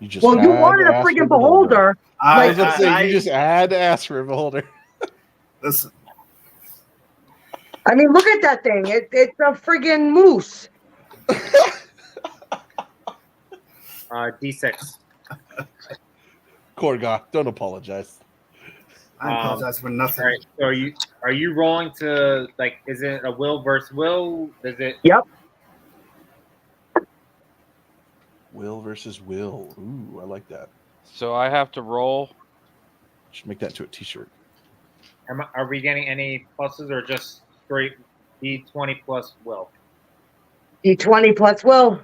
S13: You just
S9: Well, you
S13: had
S9: wanted
S13: to
S9: a
S13: ask for
S9: freaking beholder.
S13: I was about to say, you just had to ask for a beholder.
S12: Listen,
S9: I mean, look at that thing. It's a friggin' moose.
S7: D6.
S13: Korgoth, don't apologize.
S12: I apologize for nothing.
S7: All right. So are you rolling to like? Is it a will versus will? Is it?
S9: Yep.
S13: Will versus will. Ooh, I like that.
S11: So I have to roll.
S13: Should make that into a T-shirt.
S7: Are we getting any pluses or just straight D20 plus will?
S9: D20 plus will.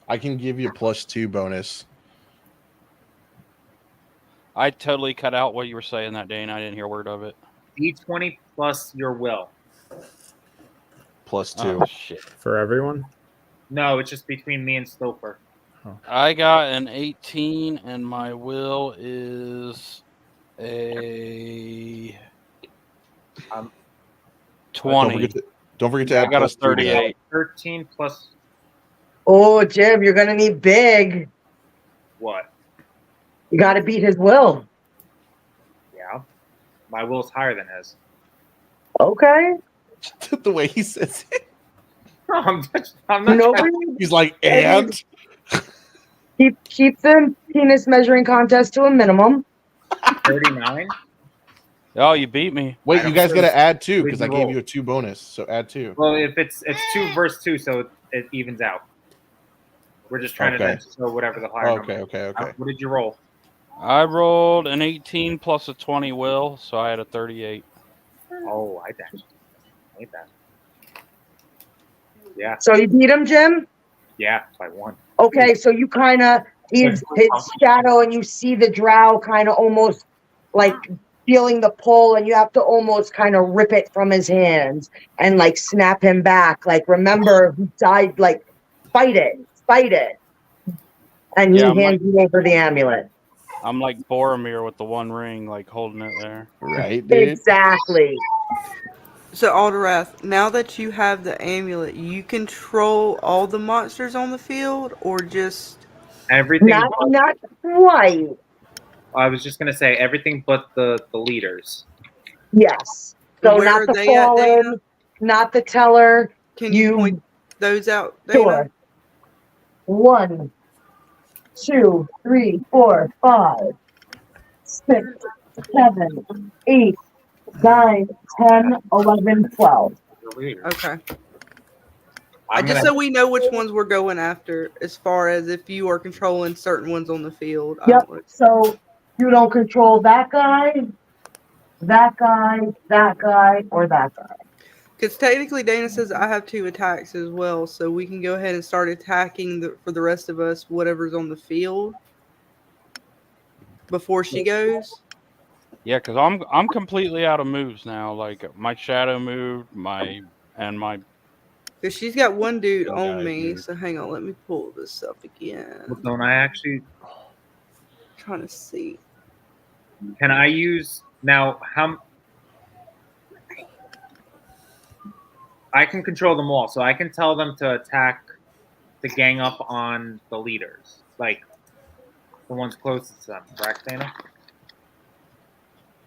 S13: I can give you a +2 bonus.
S11: I totally cut out what you were saying that day, and I didn't hear a word of it.
S7: D20 plus your will.
S13: +2.
S11: Oh, shit.
S8: For everyone?
S7: No, it's just between me and Stofer.
S11: I got an 18, and my will is a 20.
S13: Don't forget to add
S11: I got a
S13: +3 to that.
S11: 38.
S7: 13 plus
S9: Oh, Jim, you're gonna need big.
S7: what?
S9: You got to beat his will.
S7: Yeah. My will's higher than his.
S9: Okay.
S13: The way he says it.
S7: No, I'm not
S9: Nobody
S13: He's like, and?
S9: keep the penis measuring contest to a minimum.
S7: 39.
S11: Oh, you beat me.
S13: Wait, you guys got to add 2 because I
S7: Roll.
S13: gave you a 2 bonus. So add 2.
S7: Well, if it's 2 versus 2, so it evens out. We're just trying
S13: Okay.
S7: to show whatever the higher number.
S13: Okay.
S7: What did you roll?
S11: I rolled an 18 plus a 20 will, so I had a 38.
S7: Oh, I hate that. Yeah.
S9: So you beat him, Jim?
S7: Yeah, by 1.
S9: Okay, so you kind of, his shadow, and you see the drow kind of almost like feeling the pull, and you have to almost kind of rip it from his hands and like snap him back. Like, remember who died, like, fight it. And he
S11: Yeah, I'm
S9: hands you over the amulet.
S11: I'm like Boromir with the one ring, like holding it there.
S13: Right, dude?
S9: Exactly.
S6: So, Alderwrath, now that you have the amulet, you control all the monsters on the field, or just
S7: everything?
S9: Not quite.
S7: I was just gonna say everything but the leaders.
S9: Yes. So
S6: where
S9: not
S6: are
S9: the
S6: they at,
S9: fallen,
S6: Dana?
S9: not the teller.
S6: Can you point those out, Dana?
S9: Sure. 1, 2, 3, 4, 5, 6, 7, 8, 9, 10, 11, 12.
S6: Okay. Just so we know which ones we're going after, as far as if you are controlling certain ones on the field.
S9: Yep. So you don't control that guy, that guy, that guy, or that guy.
S6: Because technically, Dana says I have 2 attacks as well, so we can go ahead and start attacking for the rest of us whatever's on the field before she goes.
S11: Yeah, because I'm completely out of moves now. Like my shadow moved, my.
S6: Because she's got one dude
S11: Oh,
S6: on
S11: guys,
S6: me,
S11: dude.
S6: so hang on, let me pull this up again.
S7: Well, don't I actually?
S6: Trying to see.
S7: Can I use now? I can control them all, so I can tell them to attack, to gang up on the leaders, like the ones closest to them. Correct, Dana?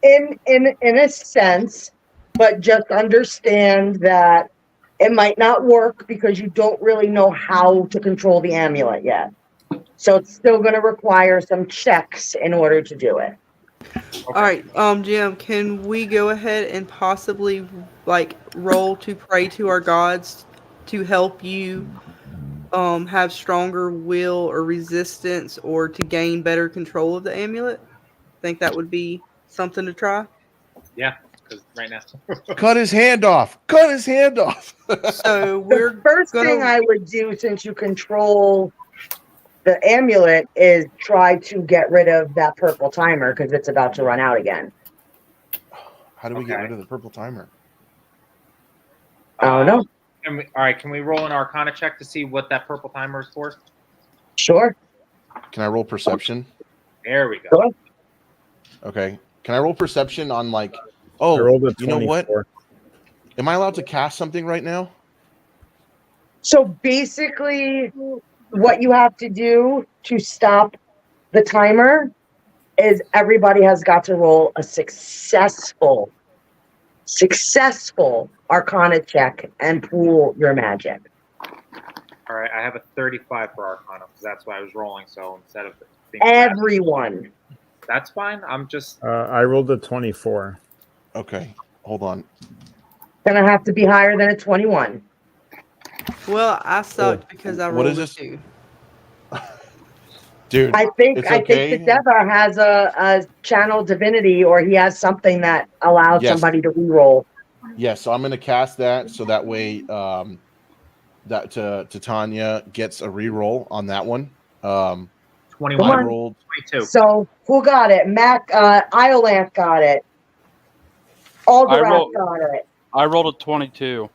S9: In a sense, but just understand that it might not work because you don't really know how to control the amulet yet. So it's still going to require some checks in order to do it.
S6: All right, Jim, can we go ahead and possibly like roll to pray to our gods to help you have stronger will or resistance, or to gain better control of the amulet? Think that would be something to try?
S7: Yeah, because right now.
S13: Cut his hand off. Cut his hand off.
S6: So
S9: The first thing I would do, since you control the amulet, is try to get rid of that purple timer because it's about to run out again.
S13: How do we get rid of the purple timer?
S9: I don't know.
S7: All right, can we roll an Arcana check to see what that purple timer is for?
S9: Sure.
S13: Can I roll perception?
S7: There we go.
S9: Sure.
S13: Okay. Can I roll perception on like?
S8: I
S13: Oh,
S8: rolled a
S13: you know what?
S8: 24.
S13: Am I allowed to cast something right now?
S9: So basically, what you have to do to stop the timer is everybody has got to roll a successful Arcana check and pool your magic.
S7: All right, I have a 35 for Arcana because that's what I was rolling. So instead of
S9: Everyone.
S7: that's fine. I'm just.
S8: I rolled a 24.
S13: Okay, hold on.
S9: Gonna have to be higher than a 21.
S6: Well, I sucked because I
S13: What
S6: rolled
S13: is
S6: a
S13: this?
S6: 2.
S13: Dude,
S9: I think
S13: it's
S9: I
S13: okay.
S9: think the Deva has a channel divinity, or he has something that allows
S13: Yes.
S9: somebody to reroll.
S13: Yes, so I'm going to cast that so that way that Titania gets a reroll on that one.
S7: 21.
S13: I rolled
S7: 22.
S9: So who got it? Mac Iolanth got it. Alderwrath got it.
S11: I rolled a 22.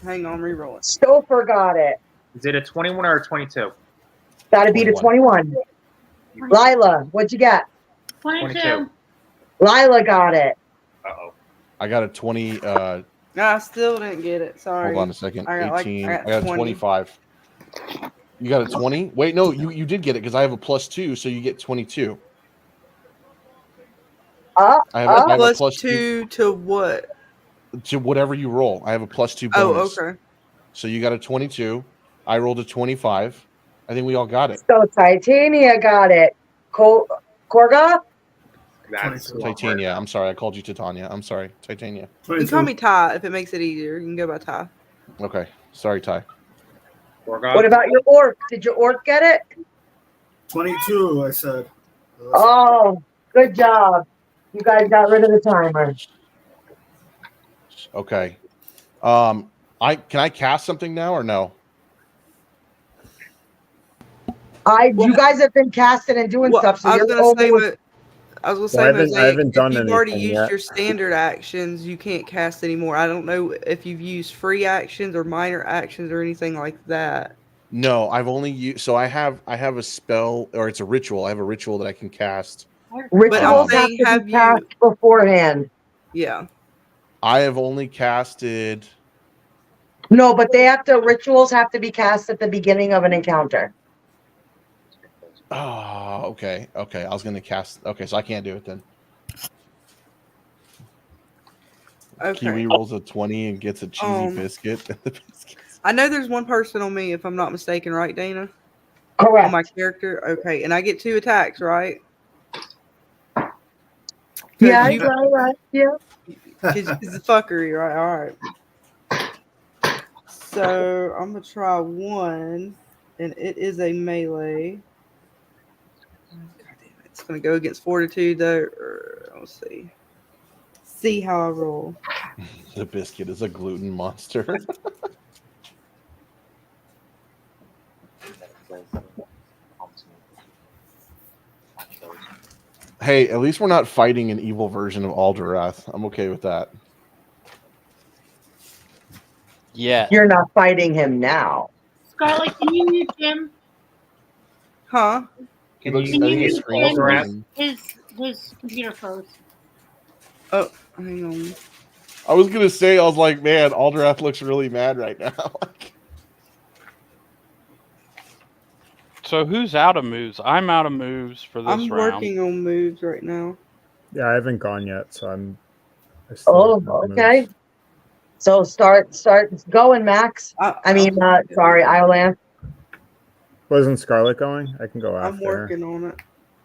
S6: Hang on, reroll it.
S9: Stofer got it.
S7: Is it a 21 or a 22?
S9: Gotta be the 21. Lila, what'd you get?
S10: 22.
S9: Lila got it.
S7: Uh-oh.
S13: I got a 20
S6: No, I still didn't get it. Sorry.
S13: hold on a second.
S6: I got
S13: 18.
S6: I
S13: I got a
S6: 20.
S13: 25. You got a 20? Wait, no, you did get it because I have a +2, so you get 22. I have a
S6: plus 2 to what?
S13: To whatever you roll. I have a +2
S6: Oh,
S13: bonus.
S6: okay.
S13: So you got a 22. I rolled a 25. I think we all got it.
S9: So Titania got it. Korgoth?
S13: Titania. I'm sorry. I called you Titania. I'm sorry. Titania.
S6: You can call me Ty if it makes it easier. You can go by Ty.
S13: Okay. Sorry, Ty.
S9: What about your orc? Did your orc get it?
S12: 22, I said.
S9: Oh, good job. You guys got rid of the timer.
S13: Okay. Can I cast something now or no?
S9: You guys have been casting and doing stuff, so
S6: I was
S9: you're
S6: gonna say,
S9: over.
S6: I was
S8: Well, I
S6: gonna
S8: haven't-
S6: say,
S8: I haven't done
S6: if you've already
S8: anything
S6: used
S8: yet.
S6: your standard actions, you can't cast anymore. I don't know if you've used free actions or minor actions or anything like that.
S13: No, I've only used. So I have a spell, or it's a ritual. I have a ritual that I can cast.
S9: Rituals have to be cast beforehand.
S6: Yeah.
S13: I have only casted.
S9: No, but rituals have to be cast at the beginning of an encounter.
S13: Oh, okay. I was gonna cast. Okay, so I can't do it then.
S6: Okay.
S13: Kiwi rolls a 20 and gets a cheesy biscuit.
S6: I know there's one person on me, if I'm not mistaken, right, Dana?
S9: Correct.
S6: On my character? Okay, and I get 2 attacks, right?
S9: Yeah,
S6: you,
S9: right. Yeah.
S6: Because it's fuckery, right? All right. So I'm going to try 1, and it is a melee. God damn it. It's going to go against Fortitude, though. Let's see. See how I roll.
S13: The biscuit is a gluten monster. Hey, at least we're not fighting an evil version of Alderwrath. I'm okay with that.
S11: Yeah.
S9: You're not fighting him now.
S10: Scarlet, can you mute him?
S6: Huh?
S10: Can you mute him? His computer froze.
S6: Oh, hang on.
S13: I was gonna say, I was like, man, Alderwrath looks really mad right now.
S11: So who's out of moves? I'm out of moves for this
S6: I'm
S11: round.
S6: working on moves right now.
S8: Yeah, I haven't gone yet, so I
S9: Oh,
S8: still have
S9: okay.
S8: moves.
S9: So start going, Max. Sorry, Iolanth.
S8: Wasn't Scarlet going? I can go after.
S6: I'm working on it.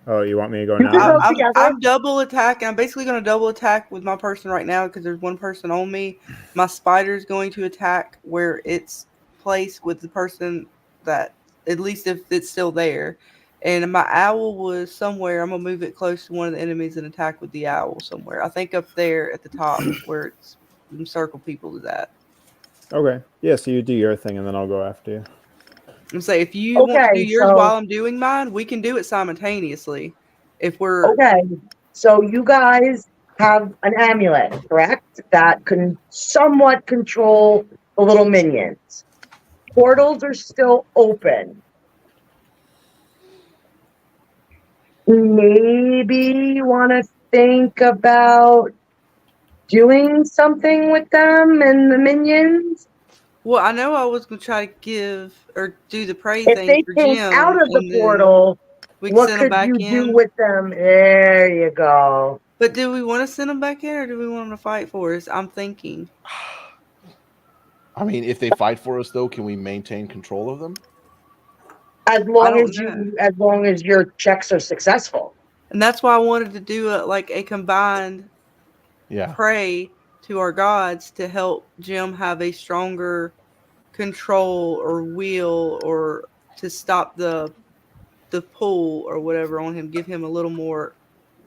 S8: Oh, you want me to go now?
S6: I'm double attacking. I'm basically going to double attack with my person right now because there's one person on me. My spider is going to attack where it's placed with the person that, at least if it's still there. And my owl was somewhere. I'm going to move it close to one of the enemies and attack with the owl somewhere. I think up there at the top where it's circle people is at.
S8: Okay. Yeah, so you do your thing and then I'll go after you.
S6: And say, if you want to do yours while I'm doing mine, we can do it simultaneously. If we're
S9: okay, so you guys have an amulet, correct? That can somewhat control the little minions. Portals are still open. Maybe you want to think about doing something with them and the minions.
S6: Well, I know I was going to try to give or do the pray
S9: If
S6: thing
S9: they
S6: for
S9: came
S6: Jim.
S9: out of the
S6: and then
S9: portal,
S6: we can
S9: what
S6: send them
S9: could
S6: back
S9: you
S6: in.
S9: do with them? There you go.
S6: But do we want to send them back in or do we want them to fight for us? I'm thinking.
S13: I mean, if they fight for us, though, can we maintain control of them?
S9: As long as your checks are successful.
S6: And that's why I wanted to do a combined
S13: Yeah.
S6: pray to our gods to help Jim have a stronger control or will, or to stop the pull or whatever on him. Give him a little more.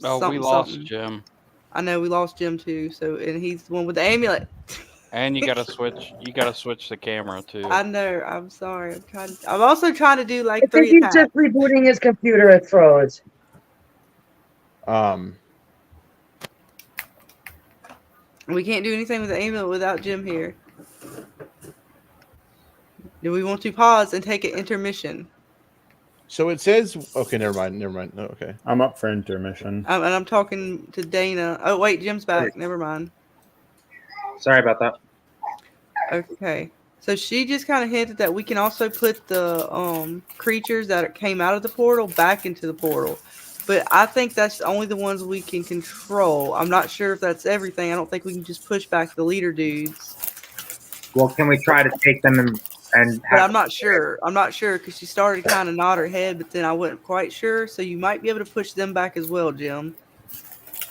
S11: Oh, we lost Jim.
S6: I know we lost Jim too. So, and he's the one with the amulet.
S11: And you gotta switch. You gotta switch the camera too.
S6: I know. I'm sorry. I'm also trying to do like
S9: I think
S6: 3
S9: he's
S6: attacks.
S9: just rebooting his computer. It froze.
S6: We can't do anything with the amulet without Jim here. Do we want to pause and take an intermission?
S13: So it says, okay, never mind. No, okay.
S8: I'm up for intermission.
S6: And I'm talking to Dana. Oh, wait, Jim's back. Never mind.
S7: Sorry about that.
S6: Okay. So she just kind of hinted that we can also put the creatures that came out of the portal back into the portal. But I think that's only the ones we can control. I'm not sure if that's everything. I don't think we can just push back the leader dudes.
S7: Well, can we try to take them and
S6: But I'm not sure. I'm not sure because she started to kind of nod her head, but then I wasn't quite sure. So you might be able to push them back as well, Jim.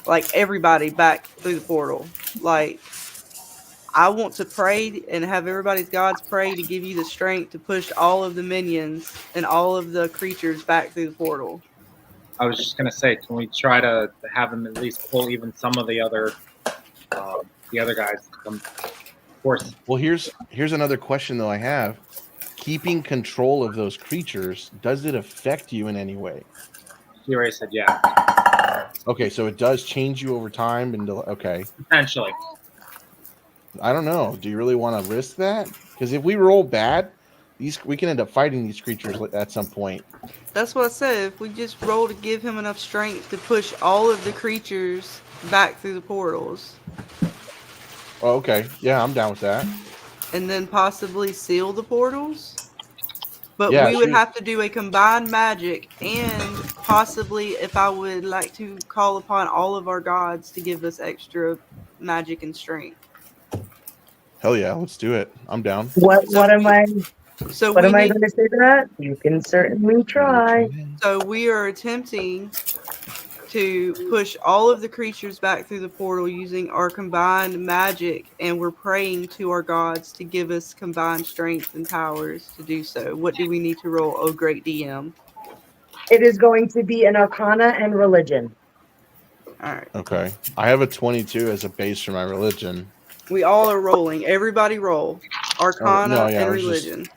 S6: Like everybody back through the portal. Like, I want to pray and have everybody's gods pray to give you the strength to push all of the minions and all of the creatures back through the portal.
S7: I was just gonna say, can we try to have them at least pull even some of the other guys? Of course.
S13: Well, here's another question though I have. Keeping control of those creatures, does it affect you in any way?
S7: She already said yeah.
S13: Okay, so it does change you over time, and okay.
S7: Potentially.
S13: I don't know. Do you really want to risk that? Because if we roll bad, we can end up fighting these creatures at some point.
S6: That's what I said. If we just roll to give him enough strength to push all of the creatures back through the portals.
S13: Oh, okay. Yeah, I'm down with that.
S6: And then possibly seal the portals. But
S13: Yeah,
S6: we would
S13: sure.
S6: have to do a combined magic, and possibly if I would like to call upon all of our gods to give us extra magic and strength.
S13: Hell yeah, let's do it. I'm down.
S9: What am I?
S6: So
S9: what
S6: we
S9: am I
S6: need-
S9: going to say to that? You can certainly try.
S6: So we are attempting to push all of the creatures back through the portal using our combined magic, and we're praying to our gods to give us combined strength and powers to do so. What do we need to roll, oh great DM?
S9: It is going to be an arcana and religion.
S6: All right.
S13: Okay. I have a 22 as a base for my religion.
S6: We all are rolling. Everybody roll. Arcana
S13: no, yeah,
S6: and
S13: I was just-
S6: religion.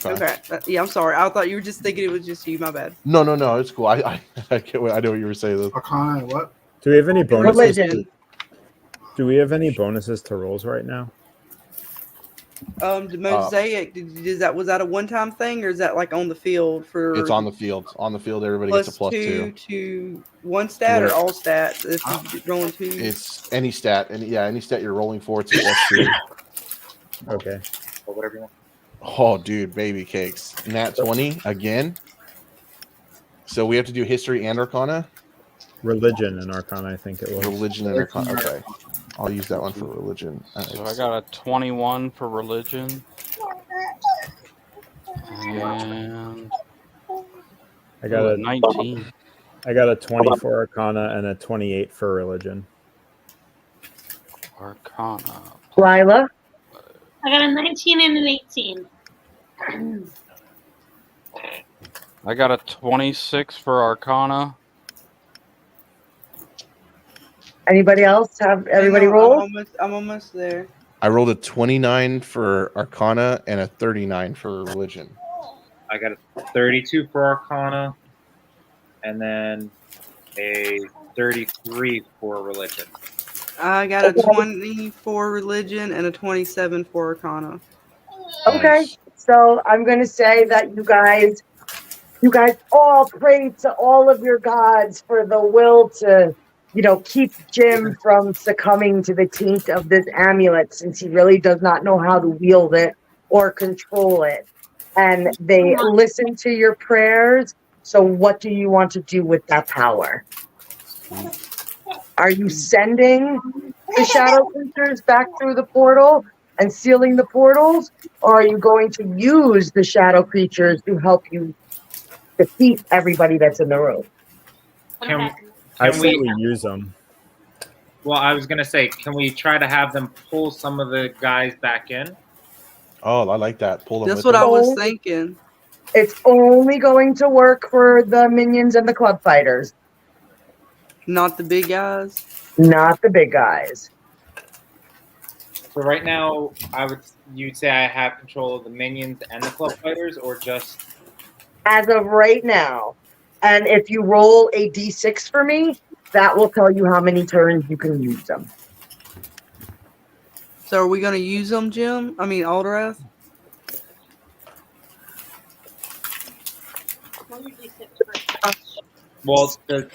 S13: Okay.
S6: Yeah, I'm sorry. I thought you were just thinking it was just you. My bad.
S13: No, it's cool. I know what you were saying.
S12: Arcana, what?
S8: Do we have any bonuses?
S9: Religion.
S8: Do we have any bonuses to rolls right now?
S6: The Mosaic, was that a one-time thing, or is that like on the field for?
S13: It's on the field. On the field, everybody
S6: plus
S13: gets a plus 2
S6: to one stat or all stats if you're rolling 2.
S13: It's any stat, any stat you're rolling for, it's a plus 2.
S8: Okay.
S7: Or whatever you want.
S13: Oh, dude, baby cakes. Nat 20 again. So we have to do history and arcana?
S8: Religion and arcana, I think it was.
S13: Religion and arcana. Okay. I'll use that one for religion.
S11: So I got a 21 for religion. And
S8: I got a
S11: 19.
S8: I got a 20 for arcana and a 28 for religion.
S11: Arcana.
S9: Lila?
S10: I got a 19 and an 18.
S11: I got a 26 for arcana.
S9: Anybody else? Have everybody roll?
S6: I'm almost there.
S13: I rolled a 29 for arcana and a 39 for religion.
S7: I got a 32 for arcana, and then a 33 for religion.
S6: I got a 20 for religion and a 27 for arcana.
S9: Okay, so I'm going to say that you guys all pray to all of your gods for the will to, keep Jim from succumbing to the taint of this amulet, since he really does not know how to wield it or control it. And they listen to your prayers. So what do you want to do with that power? Are you sending the shadow creatures back through the portal and sealing the portals, or are you going to use the shadow creatures to help you defeat everybody that's in the room?
S8: I say we use them.
S7: Well, I was gonna say, can we try to have them pull some of the guys back in?
S13: Oh, I like that. Pull them.
S6: That's
S13: with
S6: what
S13: them.
S6: I was thinking.
S9: It's only going to work for the minions and the club fighters.
S6: Not the big guys?
S9: Not the big guys.
S7: So right now, you'd say I have control of the minions and the club fighters, or just
S9: As of right now. And if you roll a d6 for me, that will tell you how many turns you can use them.
S6: So are we going to use them, Jim? I mean, Alderwrath?
S7: well? Do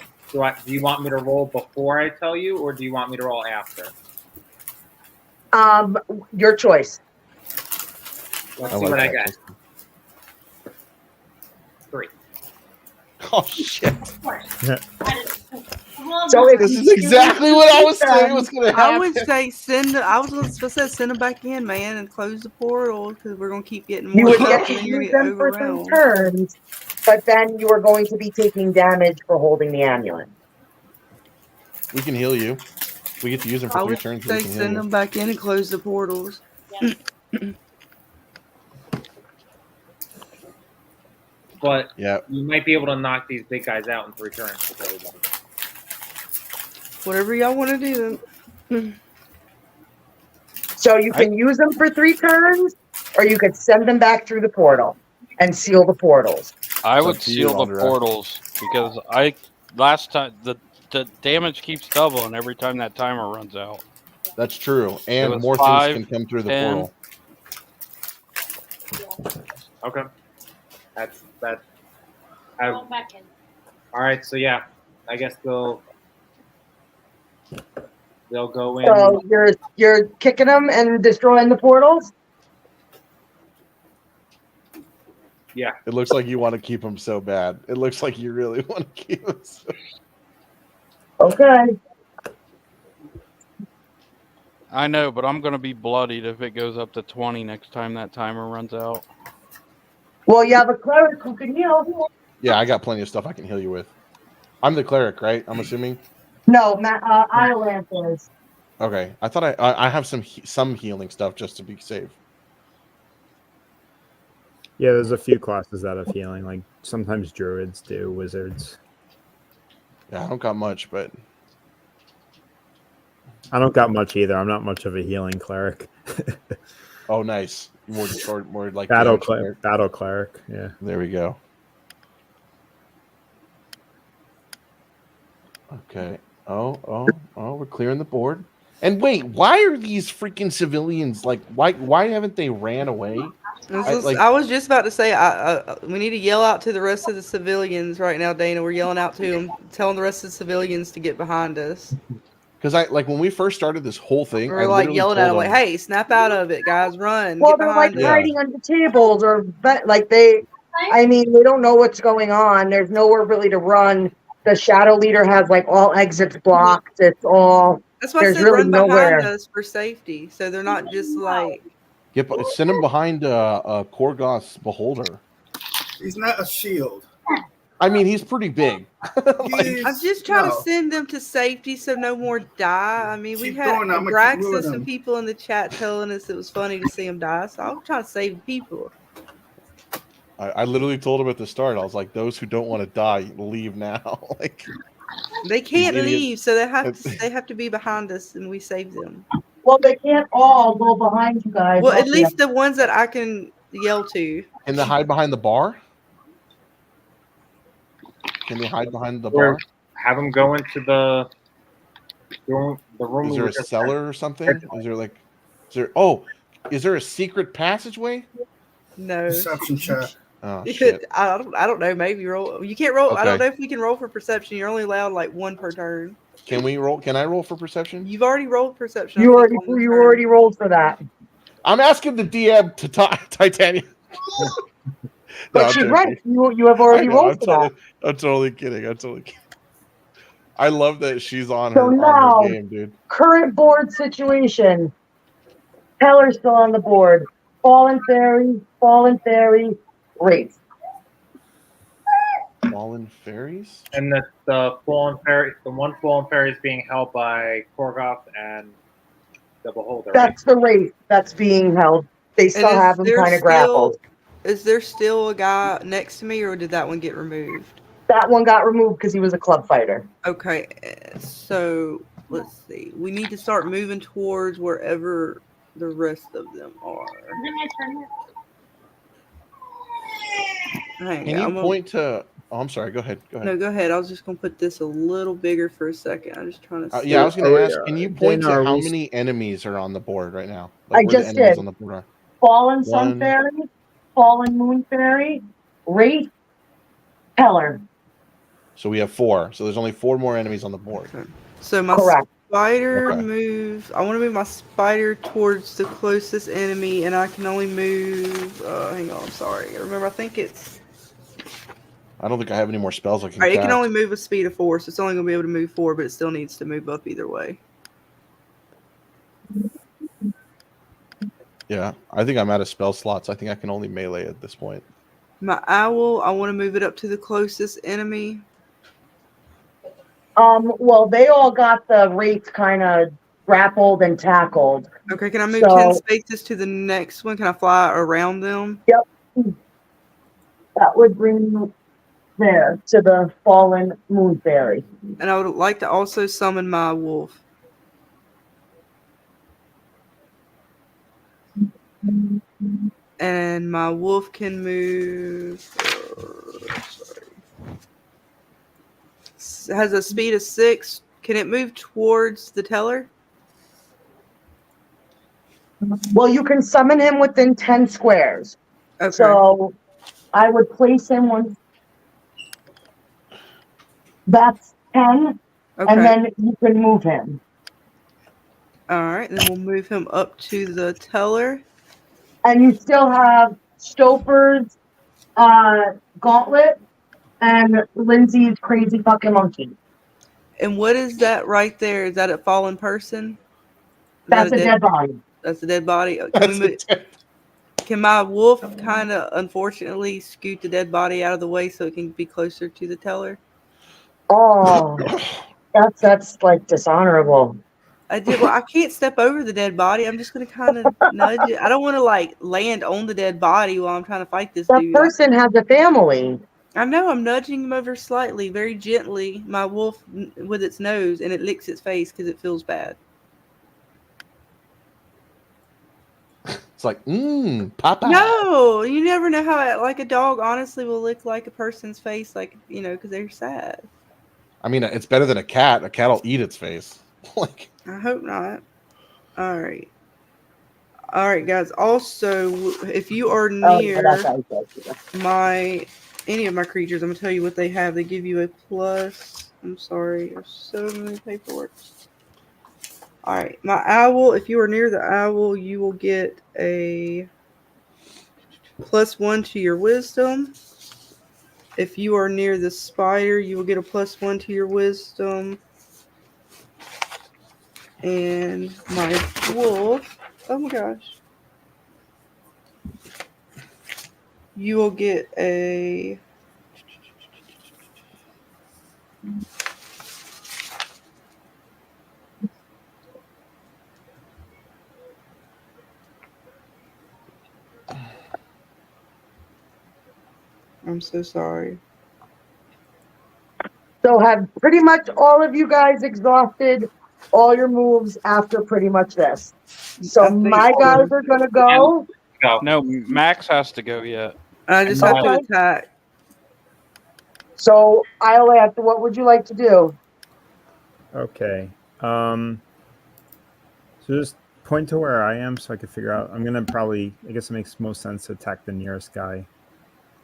S7: you want me to roll before I tell you, or do you want me to roll after?
S9: Your choice.
S7: Let's see what I got. 3.
S13: Oh shit!
S9: So
S13: this is exactly what I was saying was going to happen.
S6: I would say send them back in, man, and close the portal because we're going to keep getting more.
S9: You would get
S6: stuff
S9: to
S6: and you're
S9: use
S6: gonna
S9: them
S6: get
S9: for 3
S6: overwhelmed.
S9: turns, but then you are going to be taking damage for holding the amulet.
S13: We can heal you. We get to use them for
S6: I
S13: 3
S6: would
S13: turns.
S6: say
S13: We can heal
S6: send
S13: you.
S6: them back in and close the portals.
S7: But
S13: yeah,
S7: you might be able to knock these big guys out in 3 turns.
S6: Whatever y'all want to do.
S9: So you can use them for 3 turns, or you could send them back through the portal and seal the portals.
S11: I would seal the portals because last time the damage keeps doubling every time that timer runs out.
S13: That's true,
S11: It
S13: and
S11: was
S13: more
S11: 5,
S13: things can come through the
S11: 10.
S13: portal.
S7: Okay. That's. All right. So yeah, I guess they'll go in.
S9: So you're kicking them and destroying the portals?
S7: Yeah.
S13: It looks like you want to keep them so bad. It looks like you really want to keep them so
S9: Okay.
S11: I know, but I'm going to be bloodied if it goes up to 20 next time that timer runs out.
S9: Well, you have a cleric who can heal.
S13: Yeah, I got plenty of stuff I can heal you with. I'm the cleric, right? I'm assuming.
S9: No, Iolanth is.
S13: Okay, I thought I have some healing stuff just to be safe.
S8: Yeah, there's a few classes that have healing. Like sometimes druids do, wizards.
S13: Yeah, I don't got much, but
S8: I don't got much either. I'm not much of a healing cleric.
S13: Oh, nice. More like
S8: battle cleric. Yeah.
S13: There we go. Okay. Oh, we're clearing the board. And wait, why are these freaking civilians like? Why haven't they ran away?
S6: I was just about to say, we need to yell out to the rest of the civilians right now, Dana. We're yelling out to them, telling the rest of the civilians to get behind us.
S13: Because when we first started this whole thing,
S6: We're like yelling at them, like, "Hey, snap out of it, guys! Run!"
S9: Well,
S6: get
S9: they're
S6: behind
S9: like
S6: us.
S9: hiding under tables or like they don't know what's going on. There's nowhere really to run. The shadow leader has like all exits blocked. It's all.
S6: That's why I
S9: there's
S6: said
S9: really
S6: run
S9: nowhere.
S6: behind us for safety, so they're not just like.
S13: Send him behind Korgoth's beholder.
S12: He's not a shield.
S13: I mean, he's pretty big.
S6: I'm just trying to send them to safety so no more die. I mean, we had Abraxxis and people in the chat telling us it was funny to see them die, so I'm trying to save people.
S13: I literally told him at the start, I was like, those who don't want to die, leave now. Like
S6: they can't leave, so they have to be behind us, and we save them.
S9: Well, they can't all go behind you guys.
S6: Well, at least the ones that I can yell to.
S13: Can they hide behind the bar? Can they hide behind the bar?
S7: Have them go into the room.
S13: Is there a cellar or something? Is there a secret passageway?
S6: No.
S12: Perception check.
S13: Oh, shit.
S6: I don't know. Maybe roll. You can't roll.
S13: Okay.
S6: I don't know if we can roll for perception. You're only allowed like 1 per turn.
S13: Can we roll? Can I roll for perception?
S6: You've already rolled perception.
S9: You already rolled for that.
S13: I'm asking the DM to Titania.
S9: But she's right. You have already rolled for that.
S13: I'm totally kidding. I love that she's on
S9: So
S13: her
S9: now,
S13: game, dude.
S9: current board situation. Teller's still on the board. Fallen Fairy, Wraith.
S13: Fallen fairies?
S7: And the fallen fairy, the one fallen fairy is being held by Korgoth and the Beholder.
S9: That's the Wraith that's being held. They still have him kind of grappled.
S6: Is there still a guy next to me, or did that one get removed?
S9: That one got removed because he was a club fighter.
S6: Okay, so let's see. We need to start moving towards wherever the rest of them are.
S13: Can you point to... Oh, I'm sorry. Go ahead.
S6: No, go ahead. I was just going to put this a little bigger for a second. I'm just trying to see.
S13: Yeah, I was going to ask, can you point to how many enemies are on the board right now?
S9: I just did.
S13: On the board are?
S9: Fallen Sun Fairy, Fallen Moon Fairy, Wraith, Teller.
S13: So we have 4. So there's only 4 more enemies on the board.
S6: So my spider moves. I want to move my spider towards the closest enemy, and I can only move. Hang on, I'm sorry. Remember, I think it's.
S13: I don't think I have any more spells I can
S6: All right,
S13: cast.
S6: it can only move a speed of 4, so it's only going to be able to move 4, but it still needs to move up either way.
S13: Yeah, I think I'm out of spell slots. I think I can only melee at this point.
S6: My owl, I want to move it up to the closest enemy.
S9: Well, they all got the Wraith kind of grappled and tackled.
S6: Okay, can I move 10 spaces to the next one? Can I fly around them?
S9: Yep. That would bring you there to the Fallen Moon Fairy.
S6: And I would like to also summon my wolf. And my wolf can move. Has a speed of 6. Can it move towards the teller?
S9: Well, you can summon him within 10 squares.
S6: Okay.
S9: So I would place him on. That's 10.
S6: Okay.
S9: And then you can move him.
S6: All right. Then we'll move him up to the teller.
S9: And you still have Stofer's gauntlet and Lindsay's crazy fucking monkey.
S6: And what is that right there? Is that a fallen person?
S9: That's a dead body.
S6: That's a dead body. Can my wolf kind of, unfortunately, scoot the dead body out of the way so it can be closer to the teller?
S9: Oh, that's like dishonorable.
S6: I did. Well, I can't step over the dead body. I'm just going to kind of nudge it. I don't want to like land on the dead body while I'm trying to fight this dude.
S9: That person has a family.
S6: I know. I'm nudging him over slightly, very gently. My wolf with its nose, and it licks its face because it feels bad.
S13: It's like, Papa.
S6: No, you never know how. Like a dog, honestly, will lick like a person's face, like because they're sad.
S13: I mean, it's better than a cat. A cat will eat its face. Like.
S6: I hope not. All right, guys. Also, if you are near any of my creatures, I'm gonna tell you what they have. They give you a plus. I'm sorry, there's so many paperwork. All right, my owl. If you are near the owl, you will get a +1 to your wisdom. If you are near the spider, you will get a +1 to your wisdom. And my wolf, oh my gosh, you will get a I'm so sorry.
S9: So have pretty much all of you guys exhausted all your moves after pretty much this. So my guys are going to go.
S11: No, Max has to go yet.
S6: I just have to attack.
S9: So Iolanth, what would you like to do?
S8: Okay. So just point to where I am so I can figure out. I'm going to probably, I guess it makes most sense to attack the nearest guy.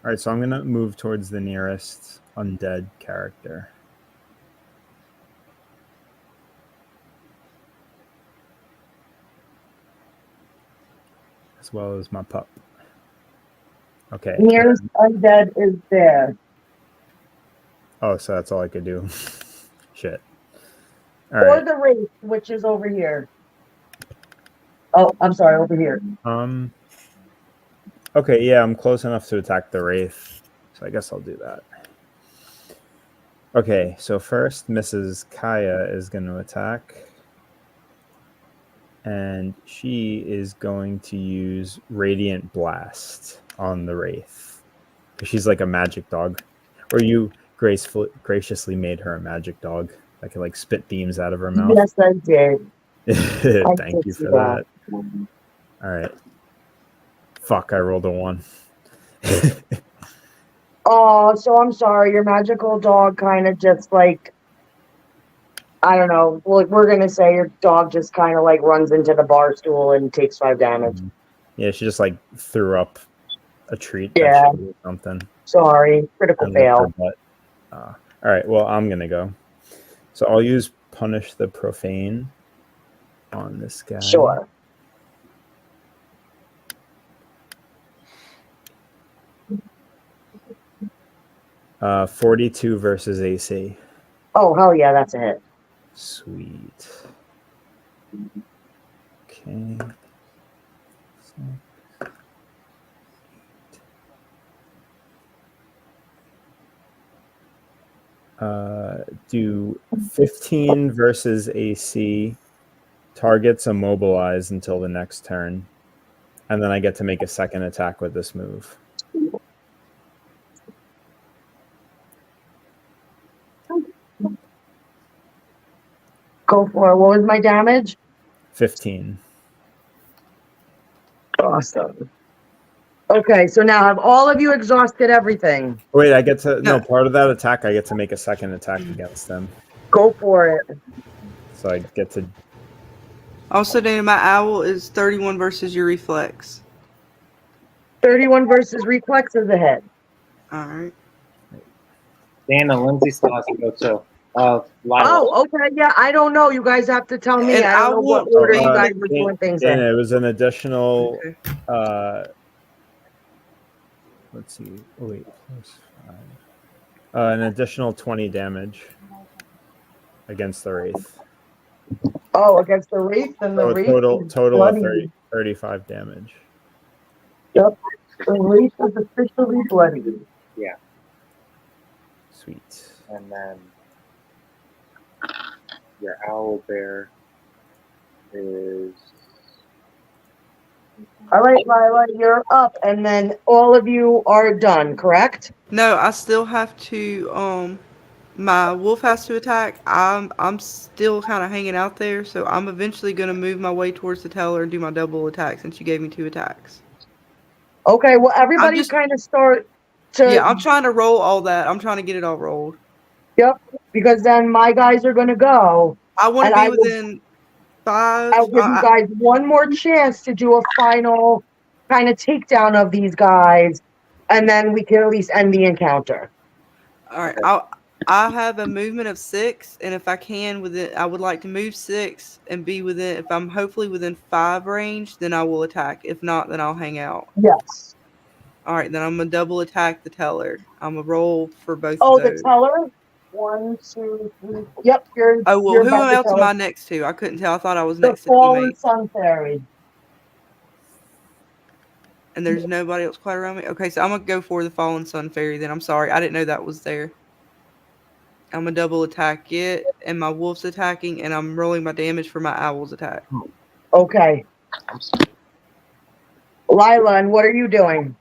S8: All right, so I'm going to move towards the nearest undead character. As well as my pup. Okay.
S9: Nearest undead is there.
S8: Oh, so that's all I could do. Shit. All
S9: Or
S8: right.
S9: the wraith, which is over here. Oh, I'm sorry, over here.
S8: Okay, yeah, I'm close enough to attack the Wraith, so I guess I'll do that. Okay, so first, Mrs. Gaia is going to attack. And she is going to use Radiant Blast on the Wraith. Because she's like a magic dog. Or you graciously made her a magic dog that can like spit beams out of her mouth.
S9: Yes, I did.
S8: Thank you for that. All right. Fuck, I rolled a 1.
S9: Oh, so I'm sorry. Your magical dog kind of just like, I don't know. Well, we're going to say your dog just kind of like runs into the bar stool and takes 5 damage.
S8: Yeah, she just like threw up a treat.
S9: Yeah.
S8: Or something.
S9: Sorry. Critical fail.
S8: All right, well, I'm going to go. So I'll use Punish the Profane on this guy.
S9: Sure.
S8: Uh, 42 versus AC.
S9: Oh, hell yeah, that's a hit.
S8: Sweet. Okay. Do 15 versus AC. Targets immobilized until the next turn. And then I get to make a second attack with this move.
S9: Go for it. What was my damage?
S8: 15.
S9: Awesome. Okay, so now have all of you exhausted everything?
S8: Wait, I get to... No, part of that attack, I get to make a second attack against them.
S9: Go for it.
S8: So I get to...
S6: Also, Dana, my owl is 31 versus your reflex.
S9: 31 versus reflex is a hit.
S6: All right.
S7: Dana, Lindsay still has to go too. Lila.
S9: Oh, okay. Yeah, I don't know. You guys have to tell me.
S6: And
S9: I don't know what order you guys were doing things in.
S8: It was an additional... let's see. Oh, wait. Plus 5. An additional 20 damage against the Wraith.
S9: Oh, against the Wraith? And the Wraith
S8: Total of 35 damage.
S9: Yep. The Wraith is officially bloody.
S7: Yeah.
S8: Sweet.
S7: And then your owl bear is...
S9: All right, Lila, you're up, and then all of you are done, correct?
S6: No, I still have to, my wolf has to attack. I'm still kind of hanging out there, so I'm eventually going to move my way towards the teller and do my double attack since you gave me 2 attacks.
S9: Okay, well, everybody kind of start to...
S6: Yeah, I'm trying to roll all that. I'm trying to get it all rolled.
S9: Yep, because then my guys are going to go.
S6: I want to be within 5.
S9: I'll give you guys one more chance to do a final kind of takedown of these guys, and then we can at least end the encounter.
S6: All right, I have a movement of 6, and if I can, I would like to move 6 and be within. If I'm hopefully within 5 range, then I will attack. If not, then I'll hang out.
S9: Yes.
S6: All right, then I'm gonna double attack the teller. I'm gonna roll for both.
S9: Oh,
S6: of those.
S9: the teller. 1, 2, 3. Yep, you're.
S6: Oh well,
S9: you're
S6: who else am
S9: teller.
S6: I next to? I couldn't tell. I thought I was
S9: The
S6: next to
S9: Fallen
S6: teammate.
S9: Sun Fairy.
S6: And there's nobody else quite around me. Okay, so I'm gonna go for the Fallen Sun Fairy. Then I'm sorry, I didn't know that was there. I'm gonna double attack it, and my wolf's attacking, and I'm rolling my damage for my owl's attack.
S9: Okay. Lila, and what are you doing?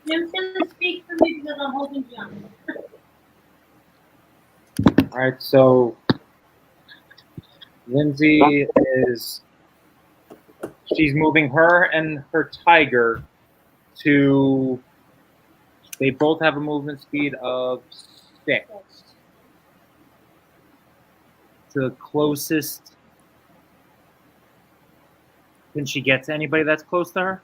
S10: Jim's gonna speak for me because I'm holding John.
S7: All right, so Lindsay she's moving her and her tiger to, they both have a movement speed of 6. To the closest, can she get to anybody that's close to her?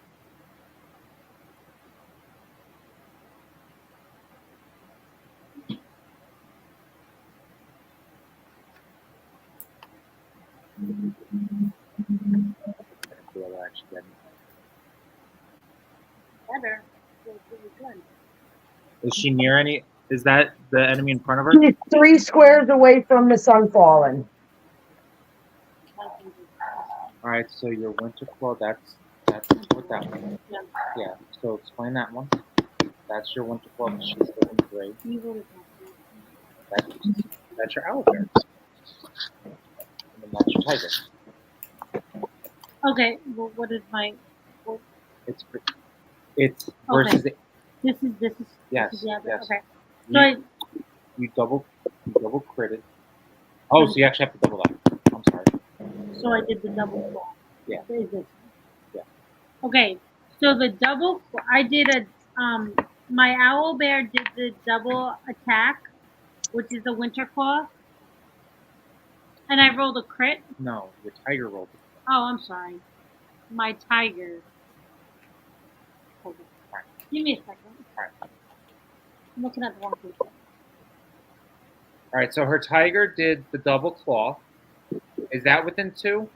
S10: Better.
S7: Is she near any? Is that the enemy in front of her?
S9: She's 3 squares away from the Sun Fallen.
S7: All right, so your winter claw, that's what that one.
S10: Yeah.
S7: Yeah. So explain that one. That's your winter claw. She's still in gray.
S10: You wrote it down.
S7: That's your owlbear. And then that's your tiger.
S10: Okay. Well, what is my? What?
S7: It's versus.
S10: Okay. This is
S7: Yes.
S10: This is the other.
S7: Yes.
S10: Okay. So
S7: You double critted. Oh, so you actually have to double that. I'm sorry.
S10: So I did the double claw.
S7: Yeah.
S10: Is this?
S7: Yeah.
S10: Okay. So the double, I did my owl bear did the double attack, which is the winter claw, and I rolled a crit.
S7: No, your tiger rolled.
S10: Oh, I'm sorry. My tiger. Hold on.
S7: Right.
S10: Give me a second.
S7: Right.
S10: I'm looking at the wrong page.
S7: All right, so her tiger did the double claw. Is that within 2?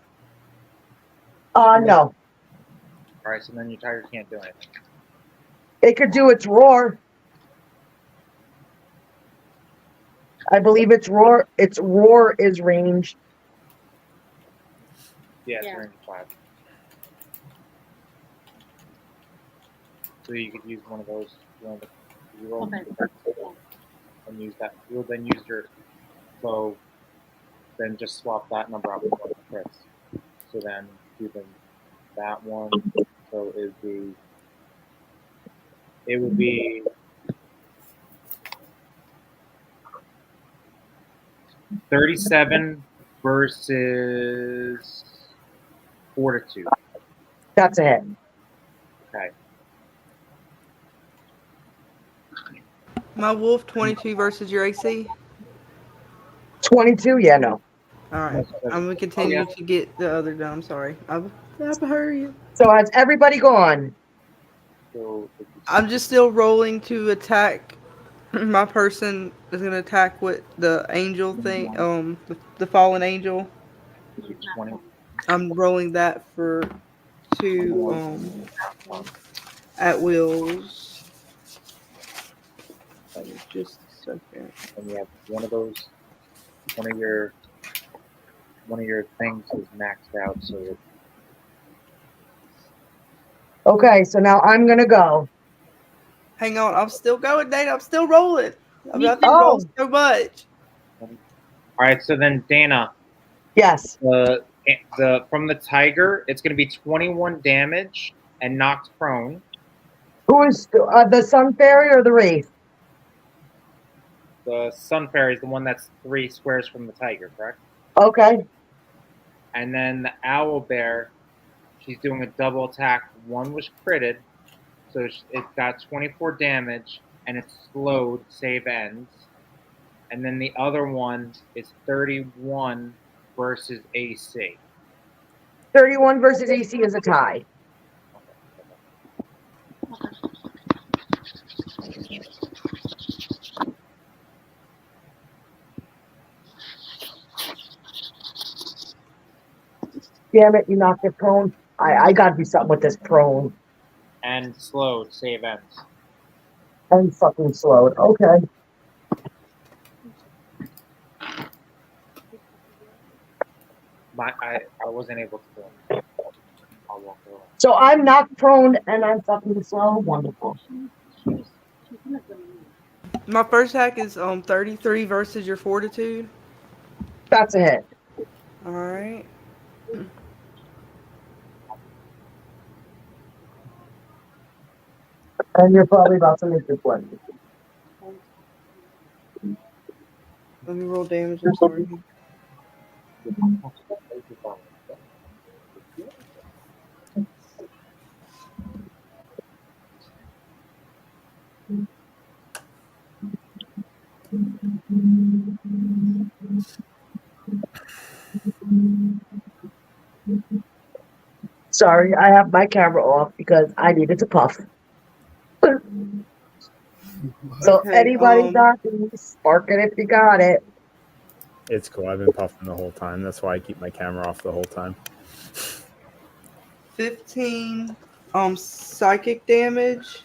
S9: No.
S7: All right, so then your tiger can't do anything.
S9: It could do its roar. I believe its roar is ranged.
S7: Yeah, it's range 5. So you could use one of those. You roll and use that. You'll then use your. So then just swap that number out with one of the crits. So then do that one. So it would be 37 versus Fortitude.
S9: That's a hit.
S7: Okay.
S6: My wolf 22 versus your AC.
S9: 22? Yeah, no.
S6: All right. I'm gonna continue to get the other done. I'm sorry. I'll hurry.
S9: So has everybody gone?
S6: I'm just still rolling to attack. My person is gonna attack with the angel thing. The fallen angel.
S7: 20.
S6: I'm rolling that for 2 at wills. Just a second.
S7: And you have one of those. One of your things is maxed out, so it,
S9: Okay, so now I'm gonna go.
S6: Hang on, I'm still going, Dana. I'm still rolling. I'm about to roll so much.
S7: all right. So then, Dana.
S9: Yes.
S7: The from the tiger, it's going to be 21 damage and knocked prone.
S9: Who is the sun fairy or the wraith?
S7: The sun fairy is the one that's 3 squares from the tiger, correct?
S9: Okay.
S7: And then the owl bear, she's doing a double attack. One was critted, so it got 24 damage, and it's slowed, save ends. And then the other one is 31 versus AC.
S9: 31 versus AC is a tie. Damn it, you knocked it prone. I gotta do something with this prone.
S7: And slowed, save ends.
S9: And fucking slowed. Okay.
S7: I wasn't able to do it. I'll walk away.
S9: So I'm knocked prone and I'm fucking slow. Wonderful.
S6: My first hack is 33 versus your fortitude.
S9: That's a hit.
S6: All right.
S9: And you're probably about to make this one.
S6: Let me roll damage. I'm sorry.
S9: Sorry, I have my camera off because I needed to puff. So
S6: Okay,
S9: anybody got these, spark it if you got it.
S8: It's cool. I've been puffing the whole time. That's why I keep my camera off the whole time.
S6: 15 psychic damage.